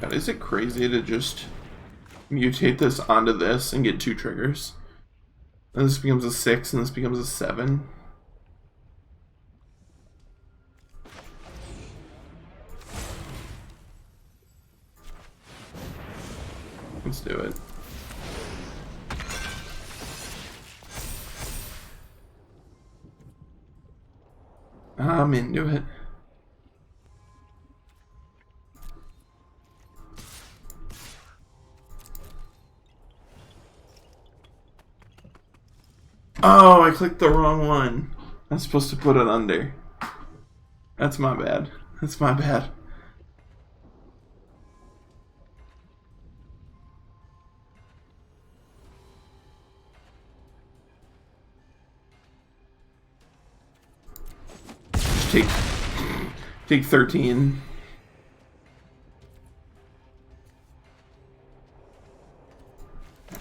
God, is it crazy to just mutate this onto this and get 2 triggers? And this becomes a 6 and this becomes a 7. Let's do it. I'm into it. Oh, I clicked the wrong one. I'm supposed to put it under. That's my bad. That's my bad. Just take 13.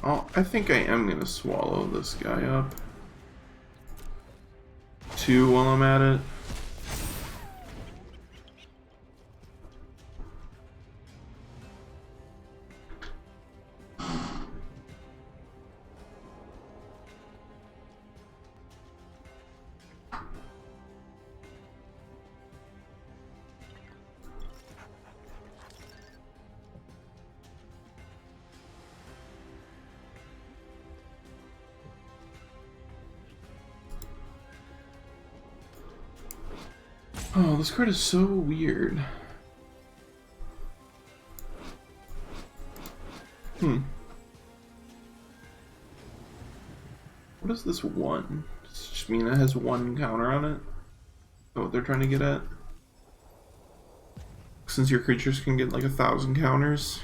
Oh, I think I am gonna swallow this guy up. 2 while I'm at it. Oh, this card is so weird. What is this 1? Does it just mean it has 1 counter on it? Is that what they're trying to get at? Since your creatures can get like 1,000 counters.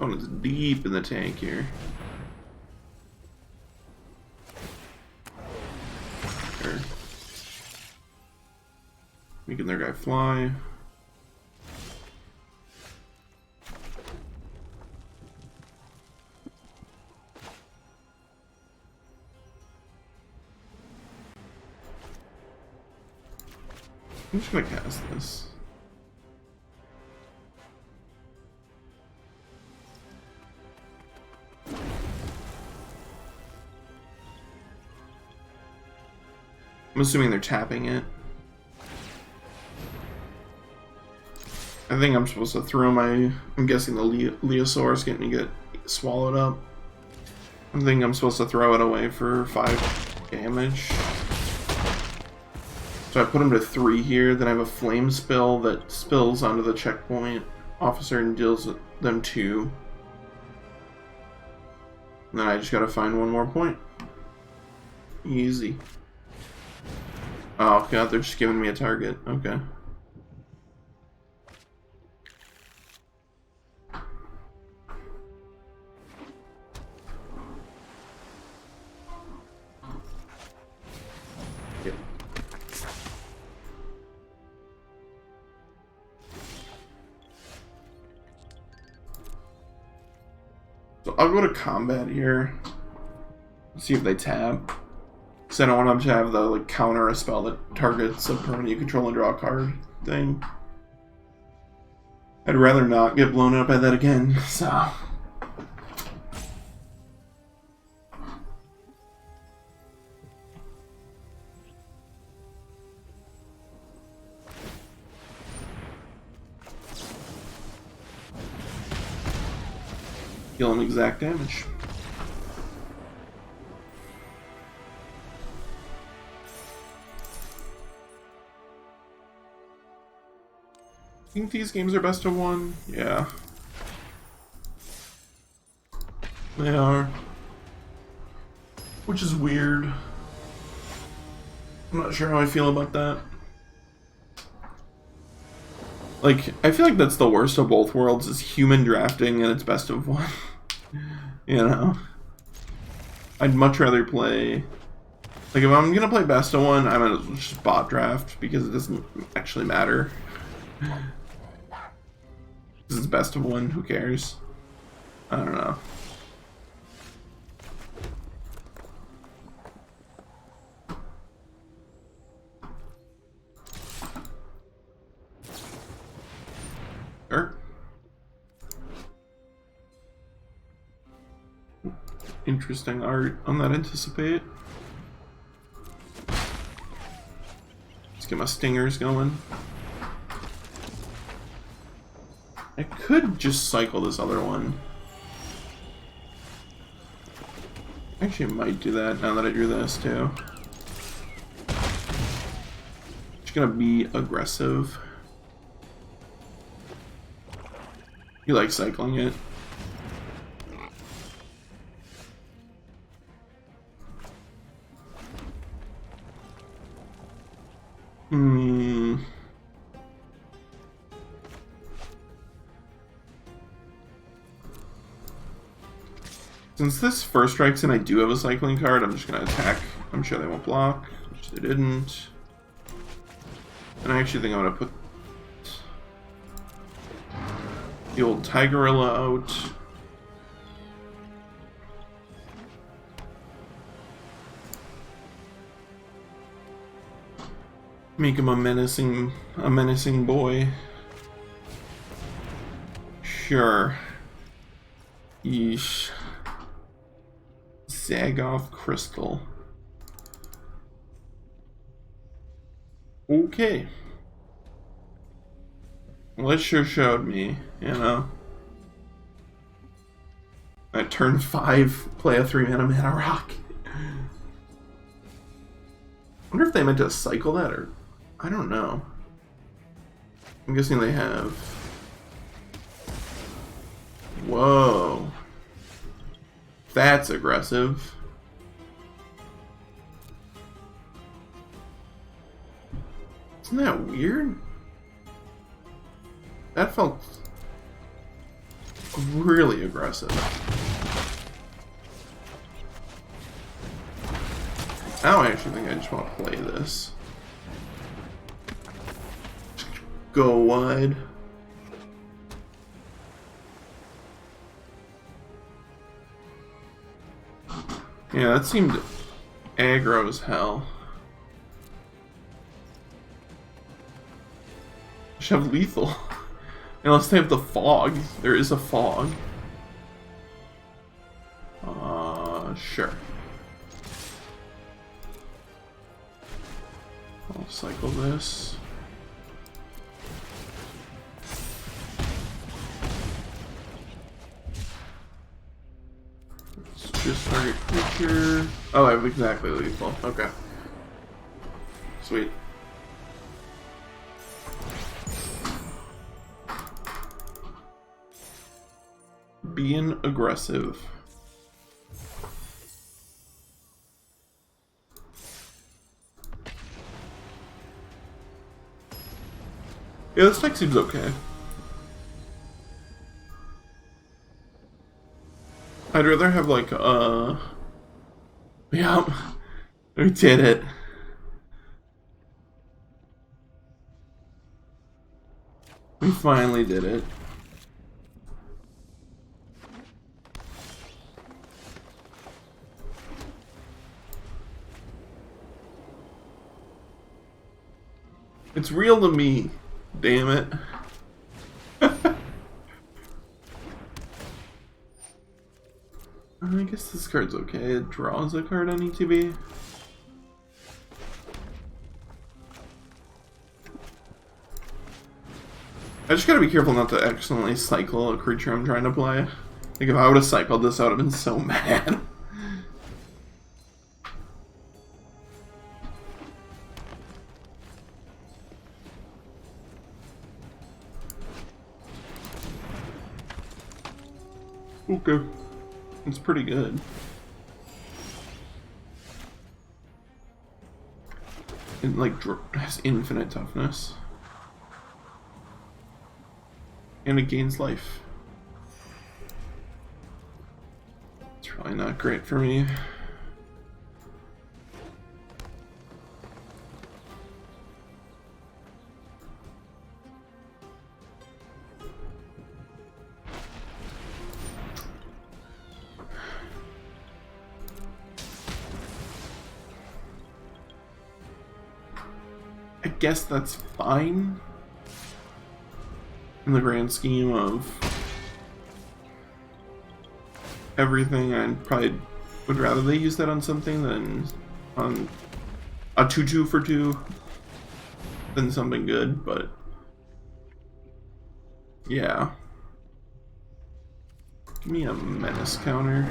Oh, it's deep in the tank here. There. Making their guy fly. I'm just gonna cast this. I'm assuming they're tapping it. I think I'm supposed to throw my... I'm guessing the Leosaurus getting to get swallowed up. I think I'm supposed to throw it away for 5 damage. So I put him to 3 here, then I have a flame spill that spills onto the checkpoint officer and deals them 2. And then I just gotta find 1 more point. Easy. Oh god, they're just giving me a target. Okay. Yep. So I'll go to combat here. See if they tap. Because I don't want them to have the like counter a spell that targets a permanent you control and draw a card thing. I'd rather not get blown up by that again, so. Deal him exact damage. I think these games are best of 1. Yeah. They are. Which is weird. I'm not sure how I feel about that. Like, I feel like that's the worst of both worlds, is human drafting and it's best of 1. You know? I'd much rather play... Like, if I'm gonna play best of 1, I might as well just bot draft, because it doesn't actually matter. This is best of 1, who cares? I don't know. Sure. Interesting art on that Anticipate. Let's get my stingers going. I could just cycle this other one. Actually, I might do that now that I drew this too. Just gonna be aggressive. You like cycling it? Hmm. Since this first strikes and I do have a cycling card, I'm just gonna attack. I'm sure they won't block, which they didn't. And I actually think I'm gonna put the old Tigerilla out. Make him a menacing boy. Sure. Yeesh. Zagoth Crystal. Okay. Well, it sure showed me, you know. At turn 5, play a 3-mana mana rock. I wonder if they meant to cycle that, or I don't know. I'm guessing they have. Whoa. That's aggressive. Isn't that weird? That felt really aggressive. Now I actually think I just want to play this. Go wide. Yeah, that seemed aggro as hell. Should have lethal. Unless they have the fog. There is a fog. Sure. I'll cycle this. Let's just target creature. Oh, I have exactly lethal. Okay. Sweet. Being aggressive. Yeah, this deck seems okay. I'd rather have like yeah, we did it. We finally did it. It's real to me. Damn it. I guess this card's okay. It draws a card on ETB. I just gotta be careful not to accidentally cycle a creature I'm trying to play. Like, if I would have cycled this, I would have been so mad. Okay. It's pretty good. It, like, has infinite toughness. And it gains life. It's probably not great for me. I guess that's fine in the grand scheme of everything. I probably would rather they use that on something than on a 2/2 for 2 than something good, but yeah. Give me a menace counter.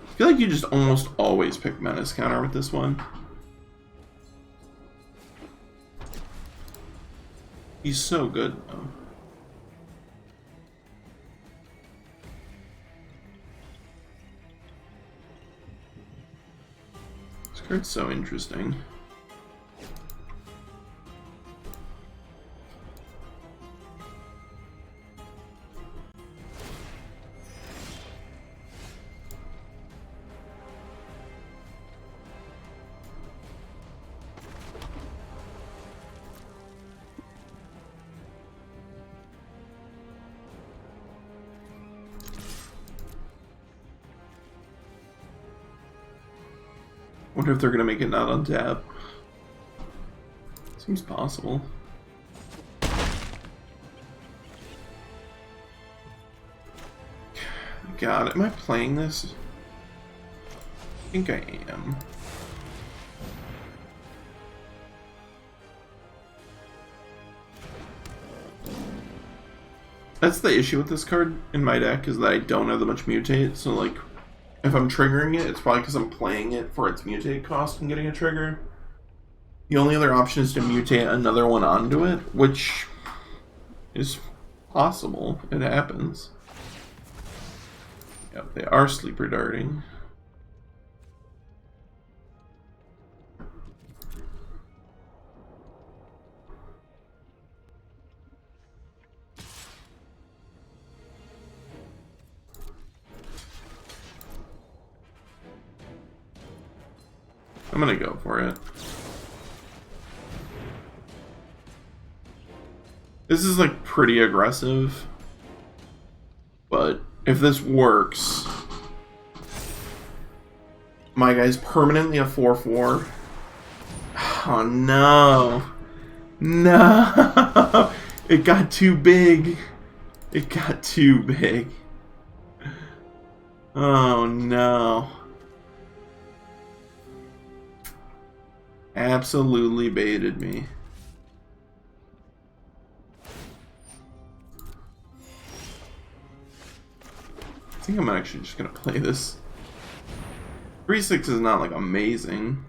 I feel like you just almost always pick menace counter with this one. He's so good though. card's so interesting. Wonder if they're gonna make it not on tap. Seems possible. God, am I playing this? I think I am. That's the issue with this card in my deck, is that I don't have that much mutate, so like, if I'm triggering it, it's probably because I'm playing it for its mutate cost and getting a trigger. The only other option is to mutate another one onto it, which is possible. It happens. Yep, they are sleeper darting. I'm gonna go for it. This is like pretty aggressive, but if this works, my guy's permanently a 4/4. Oh no. No! It got too big. It got too big. Oh no. Absolutely baited me. I think I'm actually just gonna play this. 3/6 is not like amazing,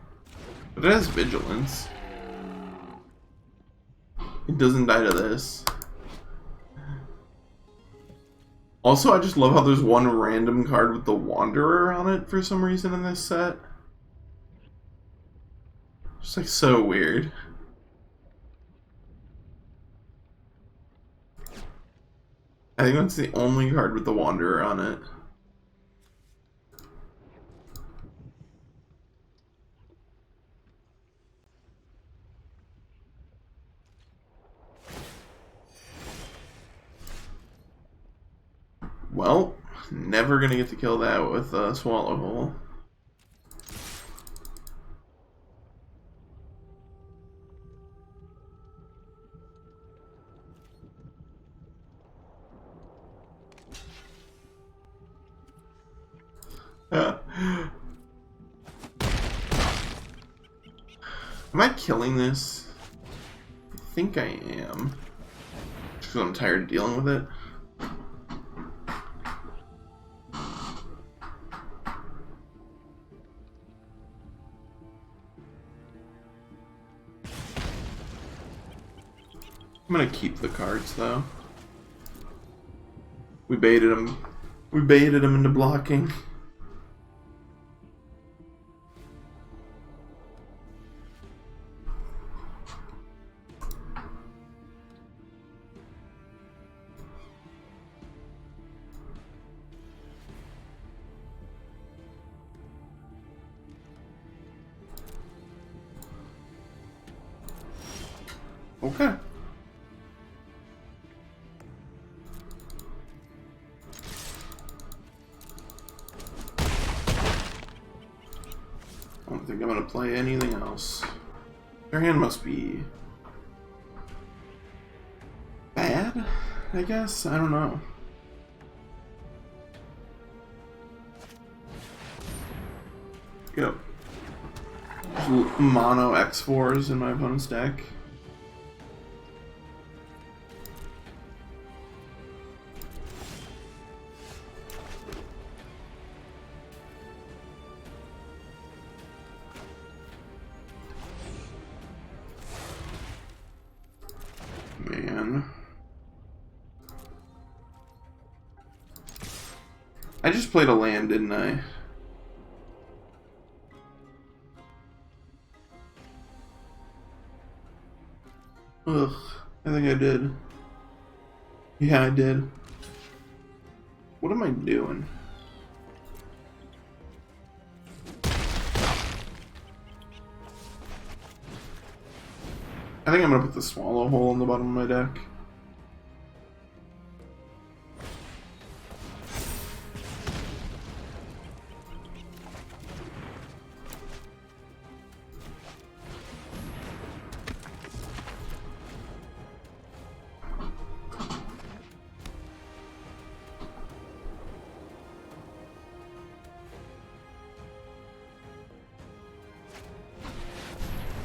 but it has vigilance. It doesn't die to this. Also, I just love how there's one random card with the Wanderer on it for some reason in this set. Just like so weird. I think that's the only card with the Wanderer on it. Well, never gonna get to kill that with a Swallow Hole. Am I killing this? I think I am. Just because I'm tired of dealing with it. I'm gonna keep the cards though. We baited him. We baited him into blocking. Okay. I don't think I'm gonna play anything else. Their hand must be bad, I guess? I don't know. Yep. There's mono X4s in my opponent's deck. Man. I just played a land, didn't I? Ugh, I think I did. Yeah, I did. What am I doing? I think I'm gonna put the swallow hole on the bottom of my deck.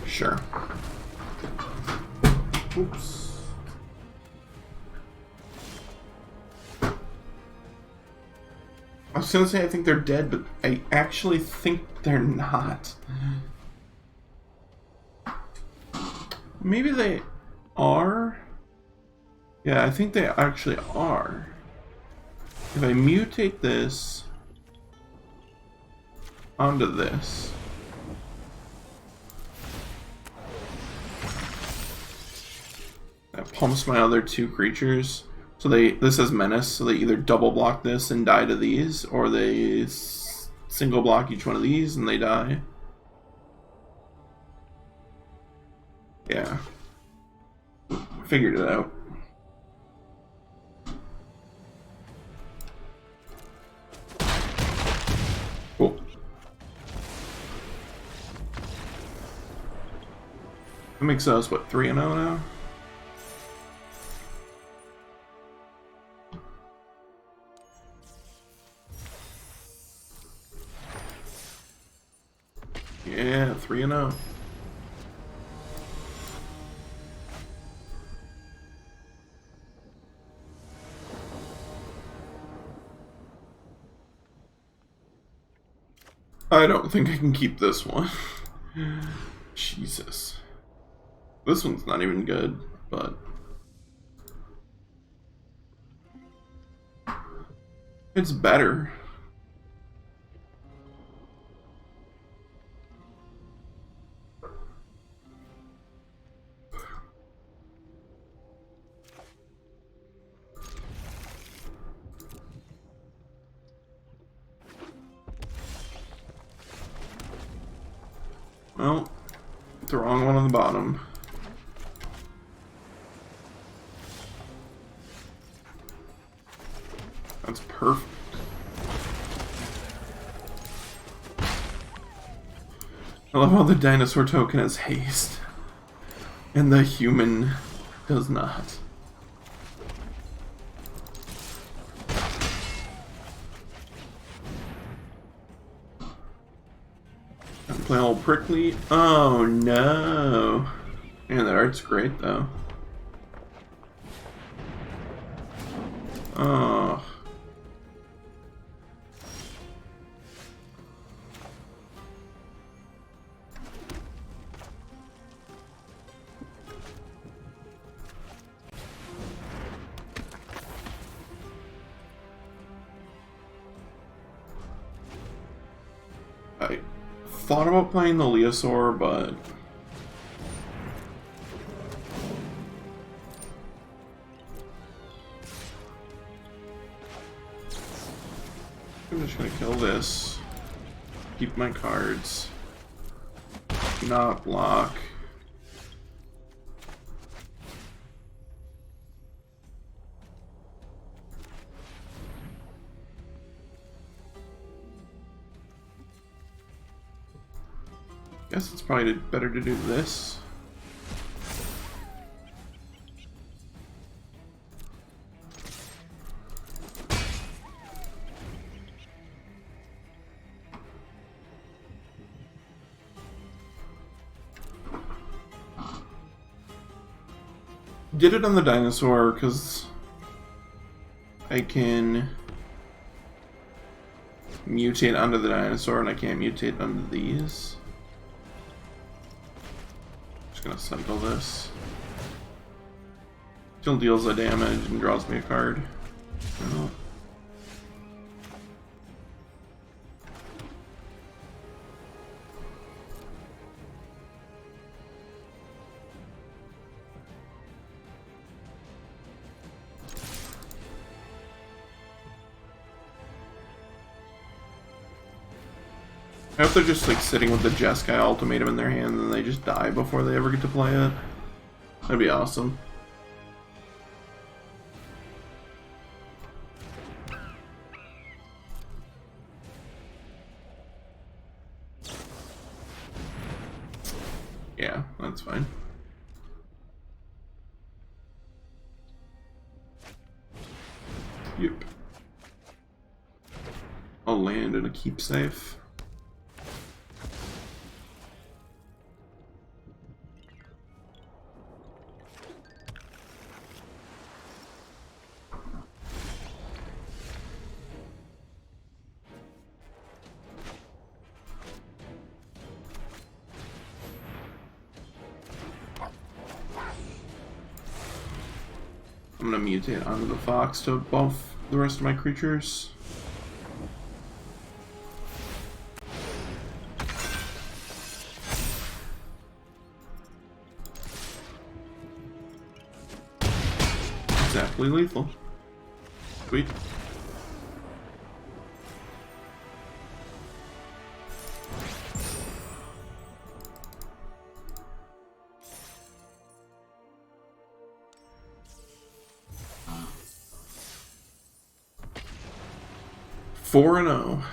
Sure. Oops. I was gonna say I think they're dead, but I actually think they're not. Maybe they are? Yeah, I think they actually are. If I mutate this onto this. That pumps my other two creatures. So this has menace, so they either double block this and die to these, or they single block each one of these and they die. Yeah. Figured it out. Cool. That makes us, what, 3-0 now? Yeah, 3-0. I don't think I can keep this one. Jesus. This one's not even good, but it's better. Well, the wrong one on the bottom. That's perfect. I love how the dinosaur token has haste, and the human does not. I'm playing all prickly. Oh no. Man, that art's great though. Oh. I thought about playing the Leosaur, but I'm just gonna kill this. Keep my cards. Not block. Guess it's probably better to do this. Did it on the dinosaur because I can mutate onto the dinosaur and I can't mutate onto these. Just gonna cycle this. Still deals the damage and draws me a card. Oh. I hope they're just like sitting with the Jeskai ultimatum in their hand and they just die before they ever get to play it. That'd be awesome. Yeah, that's fine. Yep. I'll land in a keep safe. I'm gonna mutate onto the fox to buff the rest of my creatures. Exactly lethal. Sweet. Four and 0.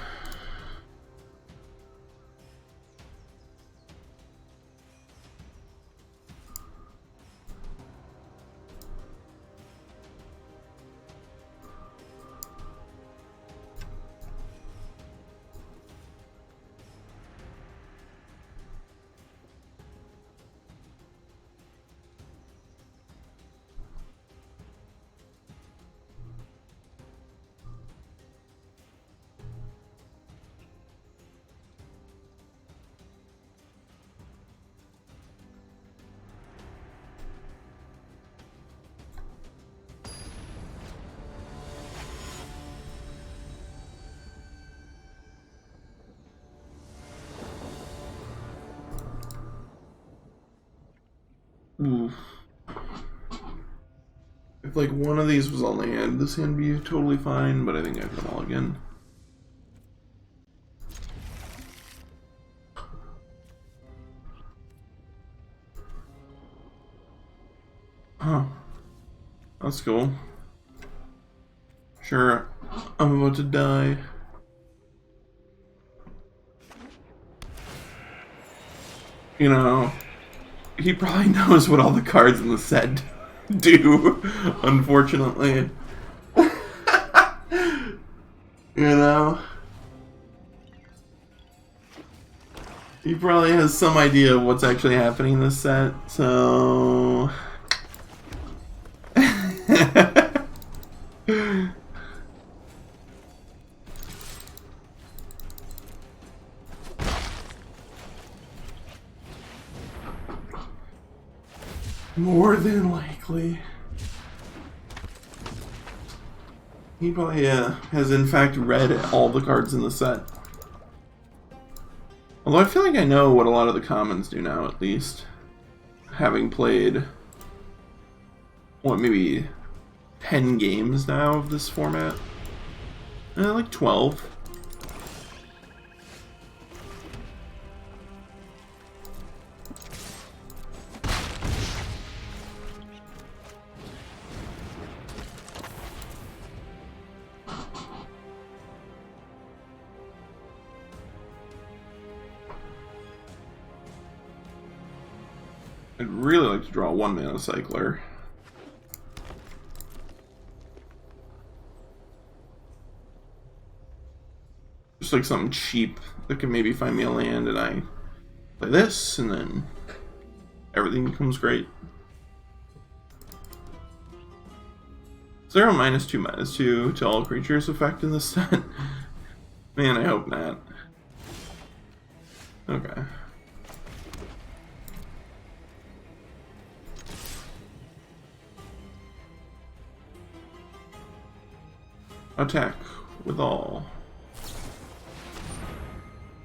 Ooh. If like one of these was on land, this hand would be totally fine, but I think I have them all again. Huh. That's cool. Sure, I'm about to die. You know, he probably knows what all the cards in the set do, unfortunately. You know? He probably has some idea of what's actually happening in this set, so... More than likely. He probably has in fact read all the cards in the set. Although I feel like I know what a lot of the commons do now, at least. Having played, what, maybe 10 games now of this format? Like 12. I'd really like to draw a 1-mana cycler. Just like something cheap that can maybe find me a land and I play this and then everything becomes great. 0 -2/2 to all creatures effect in this set. Man, I hope not. Okay. Attack with all.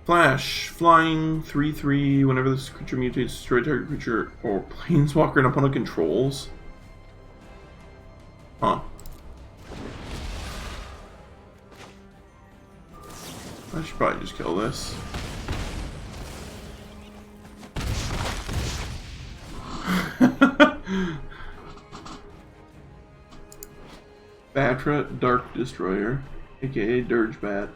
Flash, flying, 3/3. Whenever this creature mutates, destroy target creature or planeswalker an opponent controls. Huh. I should probably just kill this. Batra Dark Destroyer, aka Dirge Bat.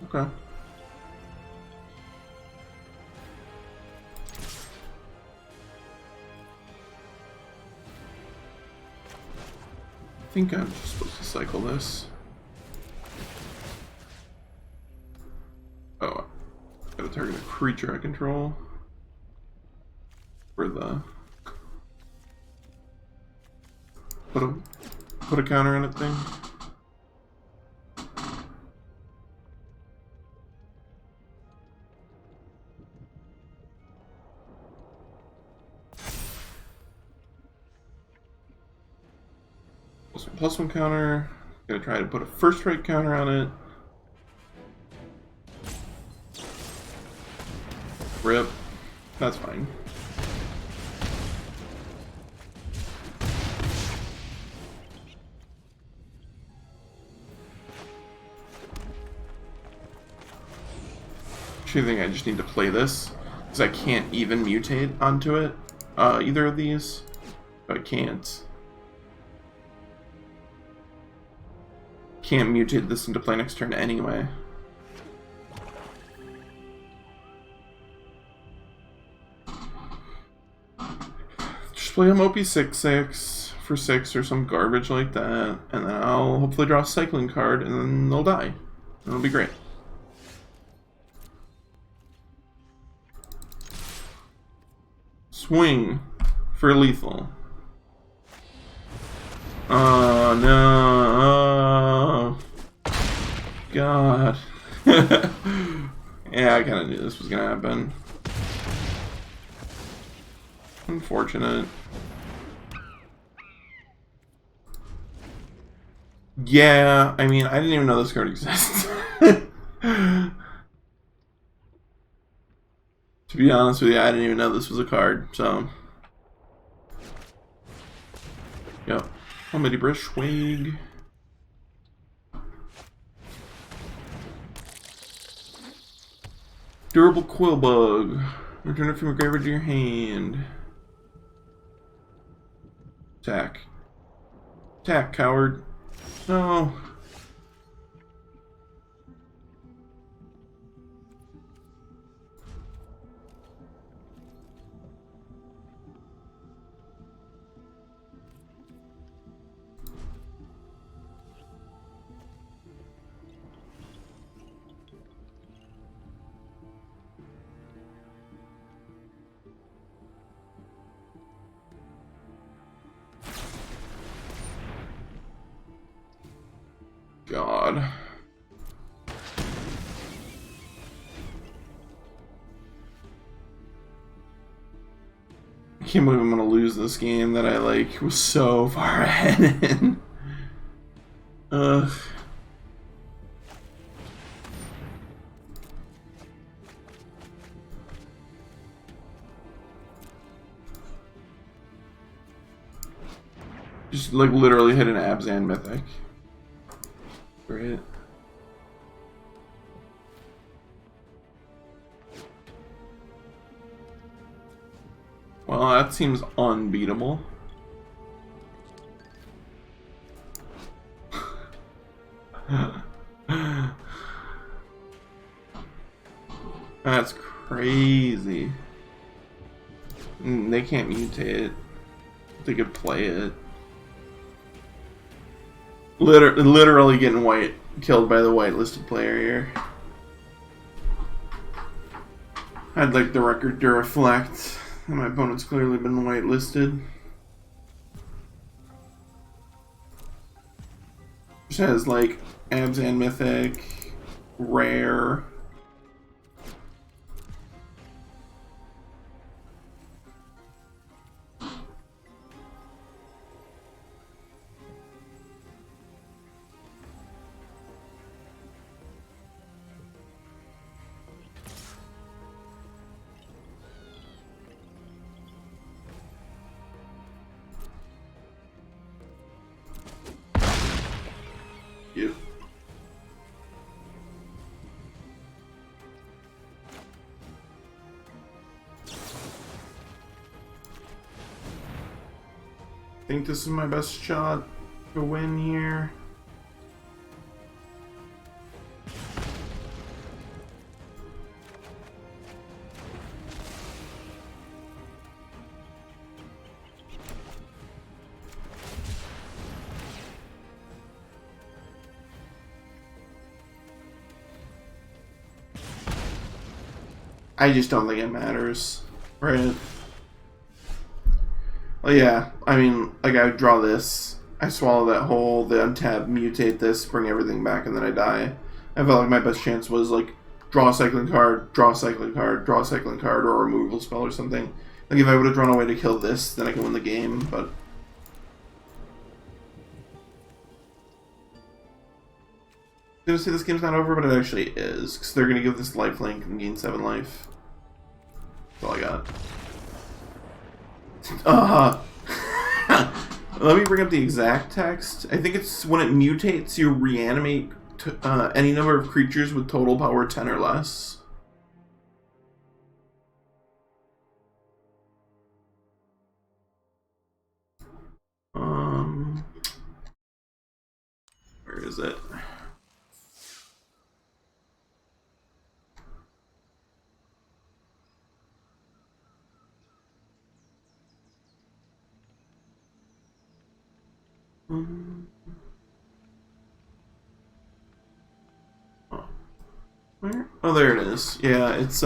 Okay. I think I'm just supposed to cycle this. Oh, gotta target a creature I control. For the put a counter on it thing. +1/+1 counter. Gonna try to put a first strike counter on it. Rip. That's fine. Actually, I think I just need to play this because I can't even mutate onto it. Either of these. I can't. Can't mutate this into play next turn anyway. Just play him OP 6/6 for 6 or some garbage like that, and then I'll hopefully draw a cycling card, and then they'll die. It'll be great. Swing for lethal. Oh no. Oh, God. Yeah, I kind of knew this was gonna happen. Unfortunate. Yeah, I mean, I didn't even know this card exists. To be honest with you, I didn't even know this was a card, so. Yep. Almighty Brushwig. Durable Quillbug. Return it from your graveyard to your hand. Attack. Attack, coward. No. God. I can't believe I'm gonna lose this game that I like was so far ahead in. Ugh. Just like literally hit an Abzan Mythic. Great. Well, that seems unbeatable. That's crazy. They can't mutate it. They could play it. Literally getting killed by the whitelisted player here. I'd like the record to reflect that my opponent's clearly been whitelisted. Which has like Abzan Mythic, Rare. Yep. think this is my best shot to win here. I just don't think it matters, right? Well, yeah, I mean, like, I would draw this, I swallow that whole, the untap, mutate this, bring everything back, and then I die. I felt like my best chance was, like, draw a cycling card, draw a cycling card, draw a cycling card, or a removal spell or something. Like, if I would have drawn a way to kill this, then I can win the game, but... I'm gonna say this game's not over, but it actually is, because they're gonna give this lifelink and gain 7 life. That's all I got. Let me bring up the exact text. I think it's when it mutates, you reanimate any number of creatures with total power 10 or less. Where is it? Where? Oh, there it is. Yeah, it's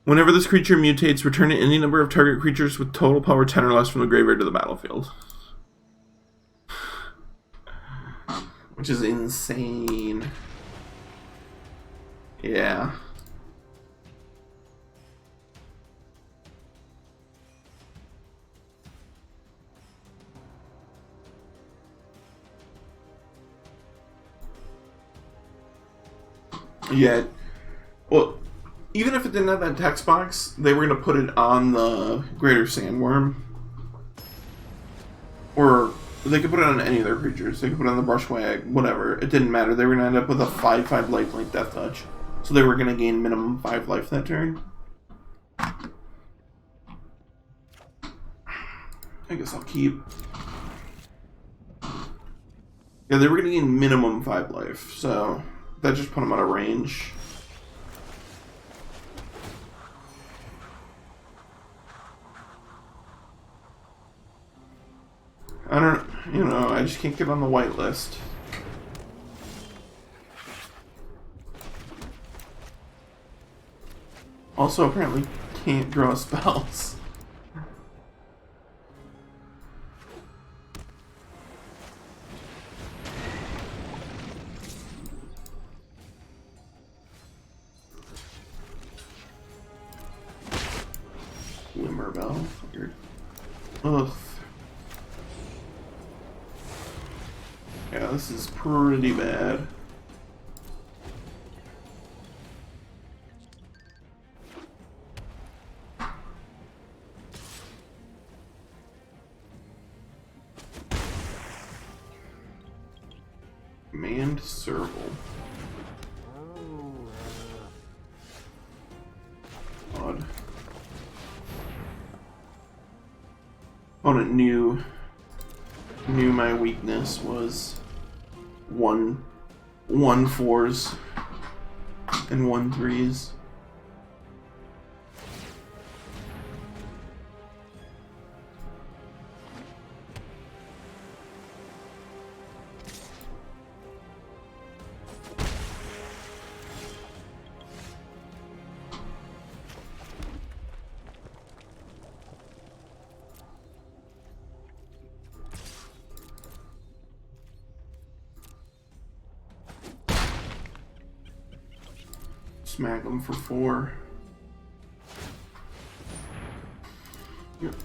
whenever this creature mutates, return any number of target creatures with total power 10 or less from the graveyard to the battlefield. Which is insane. Yeah. Yeah. Well, even if it didn't have that text box, they were going to put it on the Greater Sandworm. Or they could put it on any of their creatures. They could put it on the Brushwag, whatever. It didn't matter. They were going to end up with a 5/5 lifelink Death Touch. So they were going to gain minimum 5 life that turn. I guess I'll keep. Yeah, they were going to gain minimum 5 life, so that just put them out of range. I don't, you know, I just can't get on the white list. Also, apparently can't draw spells. Glimmerbell. Weird. Ugh. Yeah, this is pretty bad. Command Serval. Odd. Opponent knew my weakness was 1/4s and 1/3s. Smack them for 4. Yep.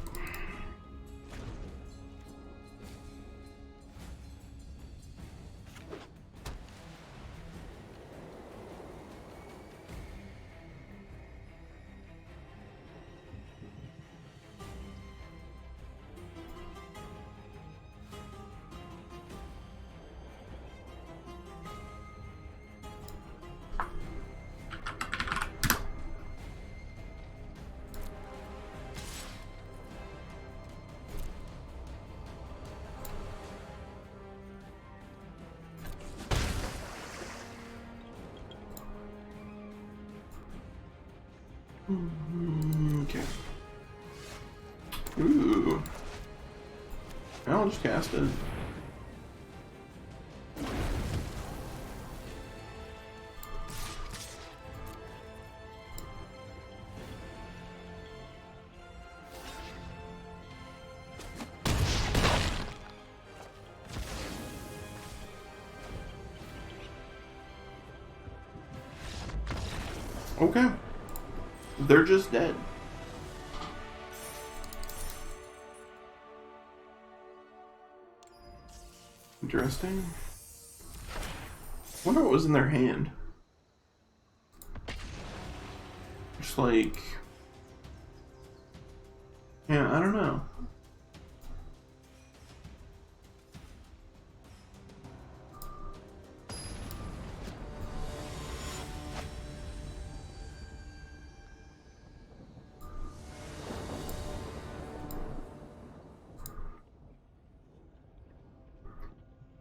Okay. Ooh. I'll just cast it. Okay. They're just dead. Interesting. Wonder what was in their hand. Just like... Yeah, I don't know.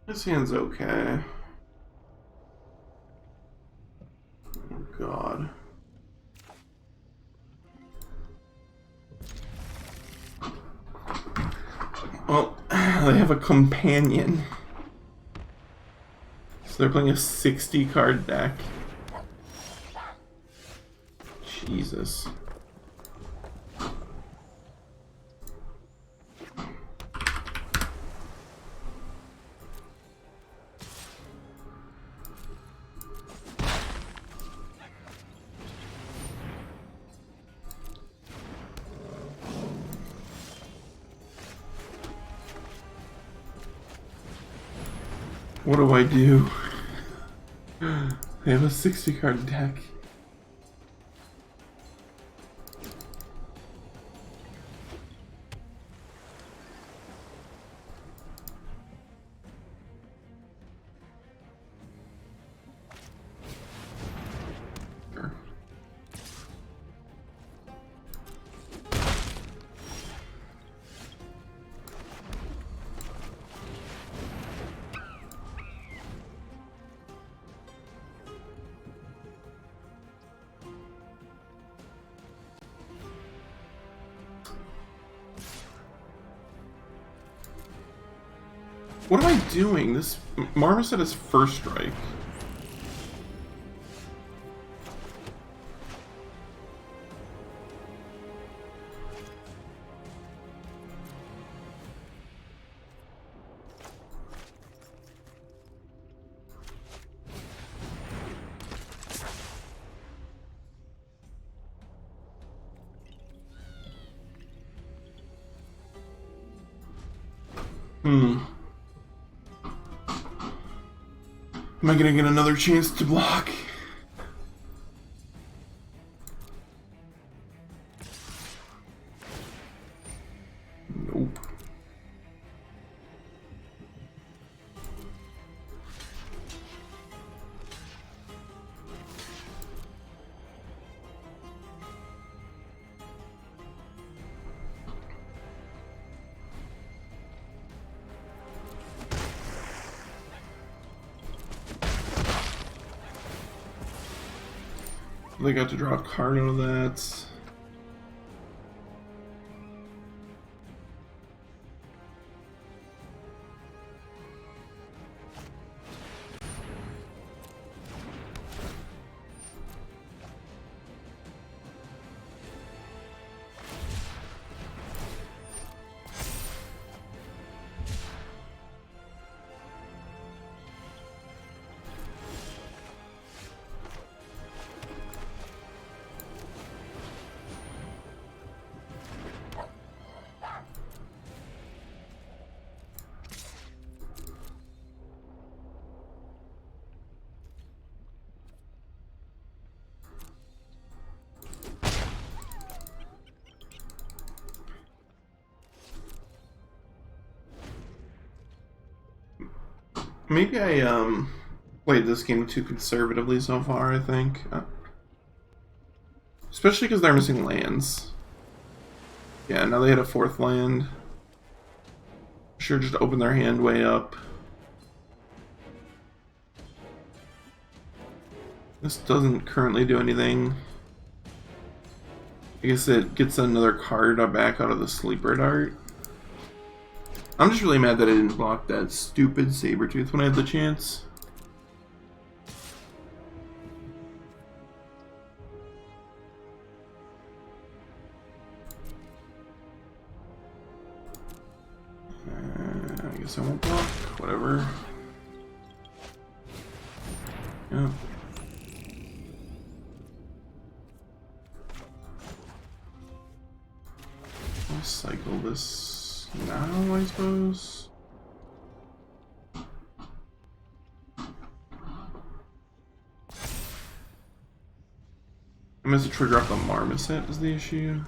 This hand's okay. Oh god. Well, they have a companion. So they're playing a 60 card deck. Jesus. What do I do? They have a 60 card deck. Sure. What am I doing? This Marmoset is first strike. Am I gonna get another chance to block? Nope. They got to draw a card out of that. Maybe I played this game too conservatively so far, I think. Especially because they're missing lands. Yeah, now they had a fourth land. Sure, just open their hand way up. This doesn't currently do anything. I guess it gets another card back out of the sleeper dart. I'm just really mad that I didn't block that stupid Sabretooth when I had the chance. I guess I won't block. Whatever. Yeah. I'll cycle this now, I suppose. I missed a trigger off the Marmoset is the issue.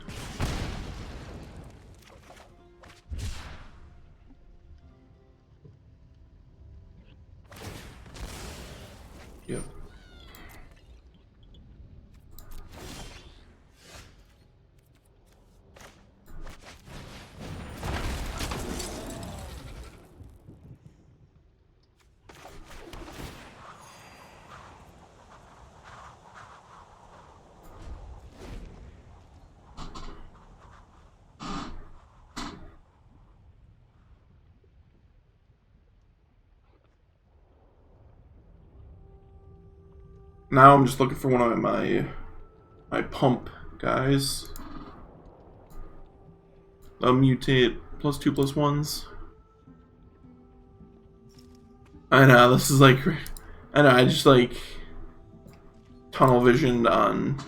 Yep. Now I'm just looking for one of my pump guys. Mutate +2/+1s. I know, this is like... I know, I just like... tunnel visioned on...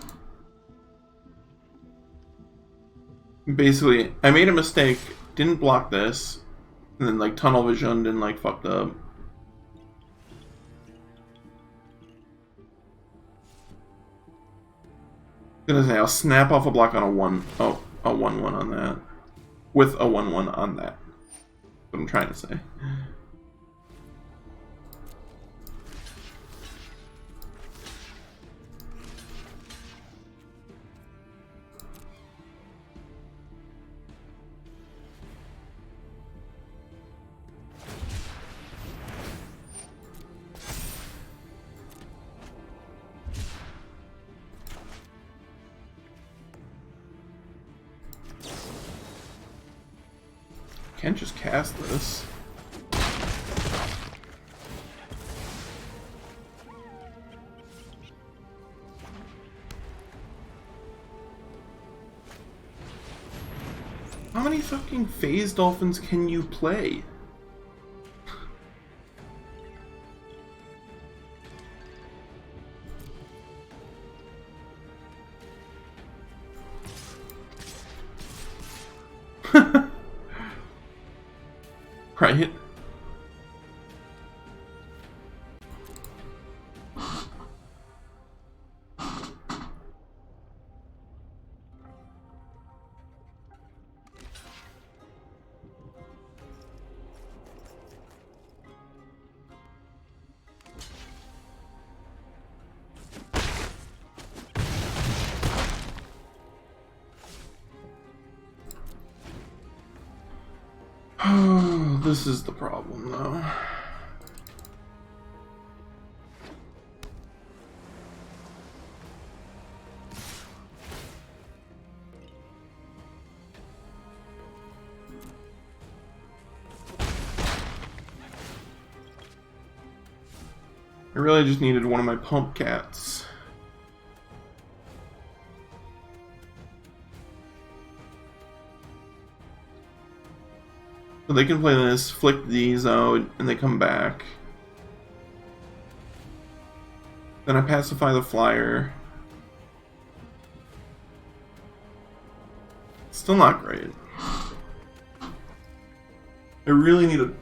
Basically, I made a mistake, didn't block this, and then like tunnel visioned and like fucked up. Gonna say I'll snap off a block on a 1/1 on that. With a 1/1 on that. That's what I'm trying to say. Can't just cast this. How many fucking phase dolphins can you play? Right? Oh, this is the problem, though. I really just needed one of my pump cats. So they can play this, flick these out, and they come back. Then I pacify the flyer. Still not great. I really need to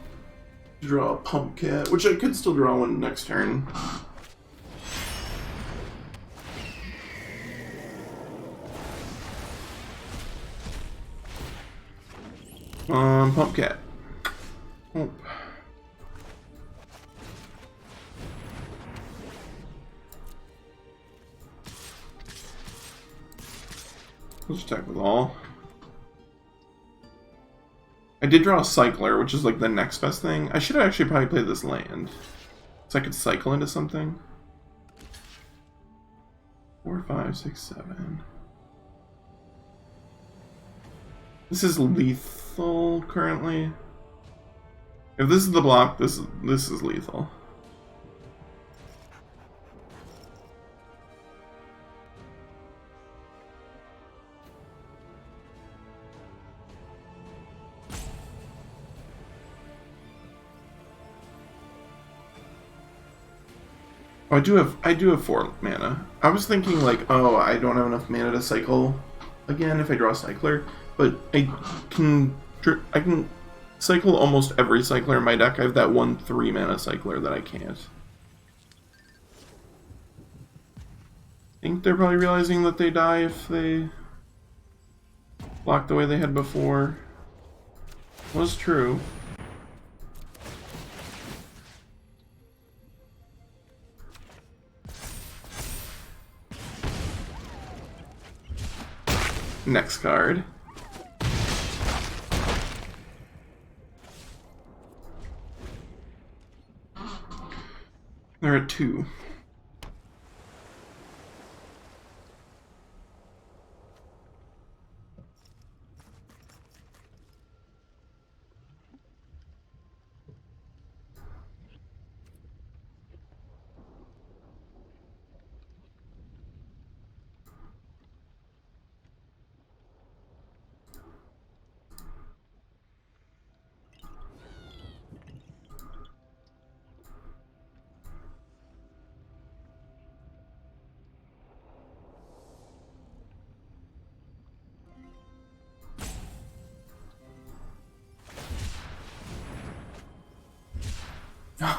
draw a pump cat, which I could still draw one next turn. Pump cat. Oh. Let's attack with all. I did draw a cycler, which is like the next best thing. I should have actually probably played this land, so I could cycle into something. 4, 5, 6, 7. This is lethal currently. If this is the block, this is lethal. Oh, I do have 4 mana. I was thinking like, oh, I don't have enough mana to cycle again if I draw a cycler, but I can cycle almost every cycler in my deck. I have that one 3 mana cycler that I can't. I think they're probably realizing that they die if they block the way they had before. Was true. Next card. They're at 2.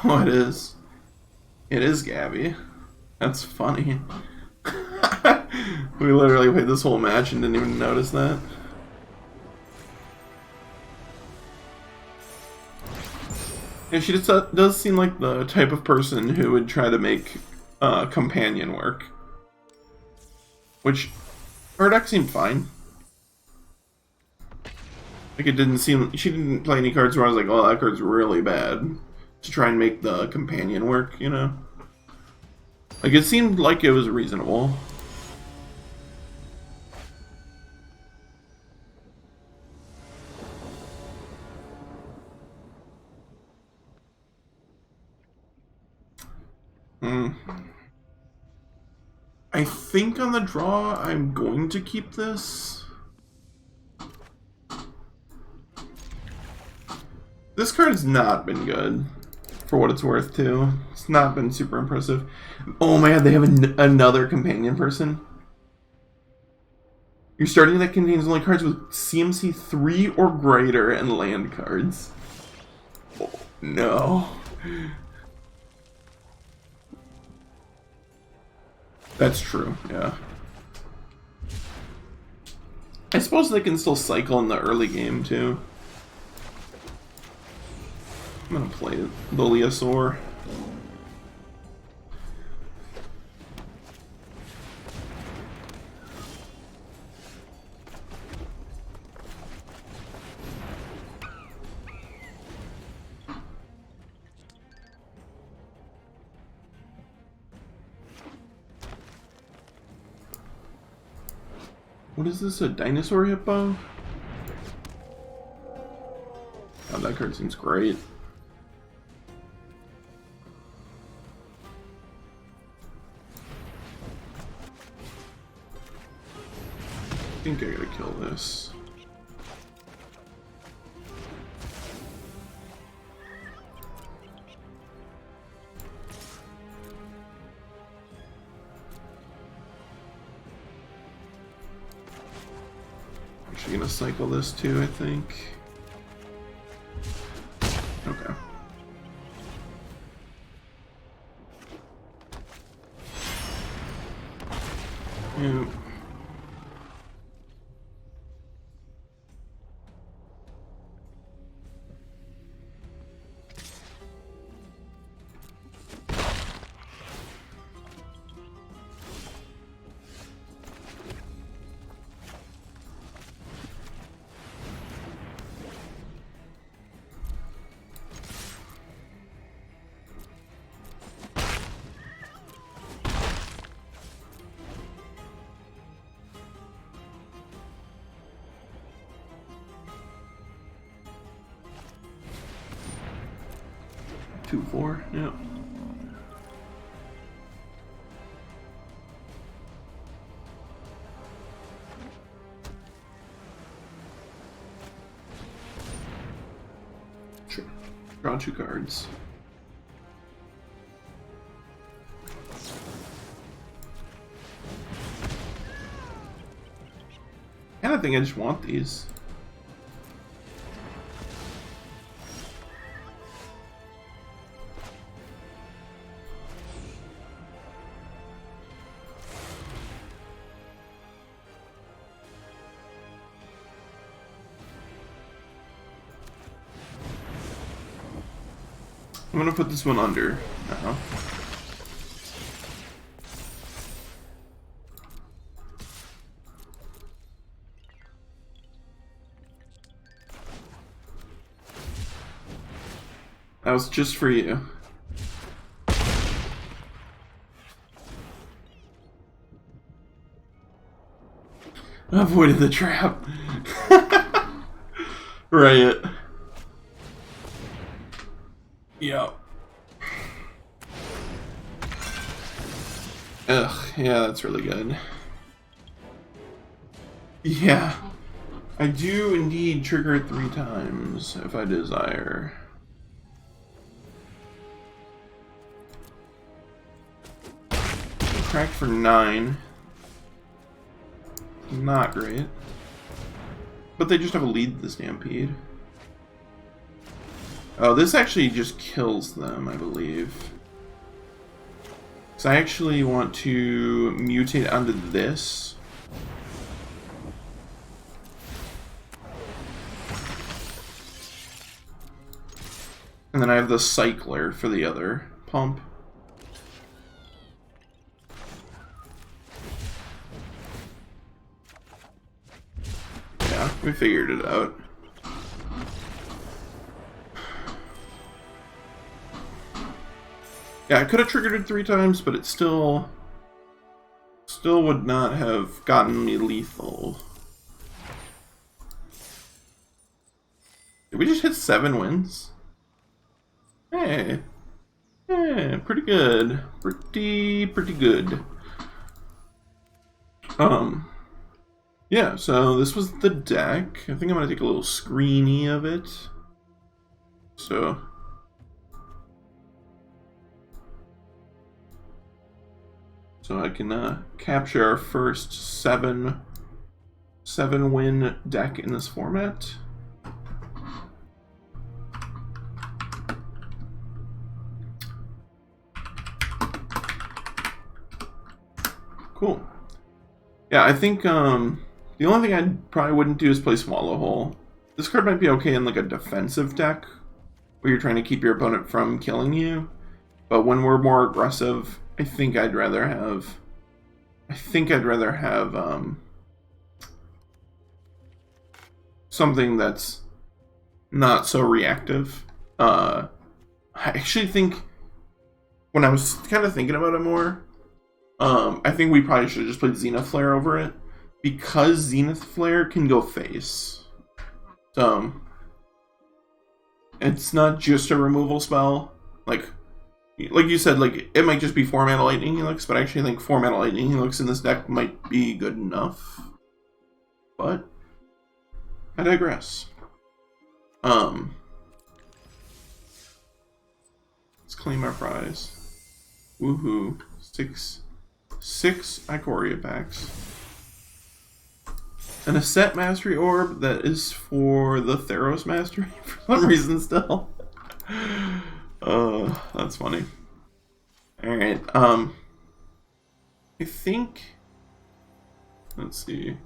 Oh, it is. It is Gabby. That's funny. We literally played this whole match and didn't even notice that. Yeah, she just does seem like the type of person who would try to make companion work. Which, her deck seemed fine. Like, it didn't seem... She didn't play any cards where I was like, oh, that card's really bad. To try and make the companion work, you know? Like, it seemed like it was reasonable. I think on the draw, I'm going to keep this. This card's not been good, for what it's worth, too. It's not been super impressive. Oh my god, they have another companion person. You're starting that contains only cards with CMC 3 or greater and land cards. Oh, no. That's true, yeah. I suppose they can still cycle in the early game, too. I'm gonna play the Leosaur. What is this, a dinosaur hippo? God, that card seems great. I think I gotta kill this. Actually gonna cycle this too, I think. Okay. Yeah. 2-4, yeah. Sure. Draw 2 cards. I kind of think I just want these. I'm gonna put this one under now. That was just for you. Avoided the trap. Right. Yep. Ugh, yeah, that's really good. Yeah. I do indeed trigger it 3 times if I desire. Cracked for 9. Not great. But they just have a lead to the Stampede. Oh, this actually just kills them, I believe. So I actually want to mutate onto this. And then I have the Cycler for the other pump. Yeah, we figured it out. Yeah, I could have triggered it 3 times, but it still would not have gotten me lethal. Did we just hit 7 wins? Hey. Hey, pretty good. Pretty good. Yeah, so this was the deck. I think I'm gonna take a little screeny of it. So I can capture our first 7 win deck in this format. Cool. Yeah, I think the only thing I probably wouldn't do is play Swallow Hole. This card might be okay in like a defensive deck where you're trying to keep your opponent from killing you. But when we're more aggressive, I think I'd rather have something that's not so reactive. I actually think when I was kind of thinking about it more, I think we probably should have just played Zenith Flare over it because Zenith Flare can go face. So it's not just a removal spell. Like you said, like it might just be 4 mana Lightning Helix, but I actually think 4 mana Lightning Helix in this deck might be good enough. But I digress. Let's claim our prize. Woohoo! 6 Ikoria packs. And a set mastery orb that is for the Theros mastery for some reason still. That's funny. Alright, I think, let's see.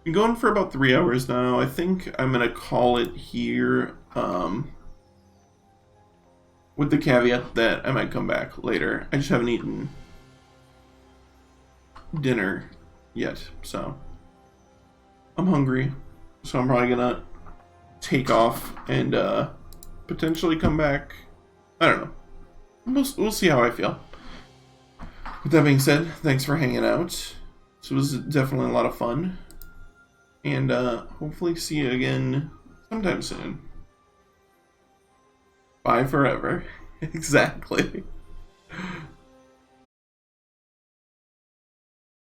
Been going for about 3 hours now. I think I'm gonna call it here, with the caveat that I might come back later. I just haven't eaten dinner yet, so I'm hungry. So I'm probably gonna take off and potentially come back. I don't know. We'll see how I feel. With that being said, thanks for hanging out. This was definitely a lot of fun. And hopefully see you again sometime soon. Bye forever. Exactly.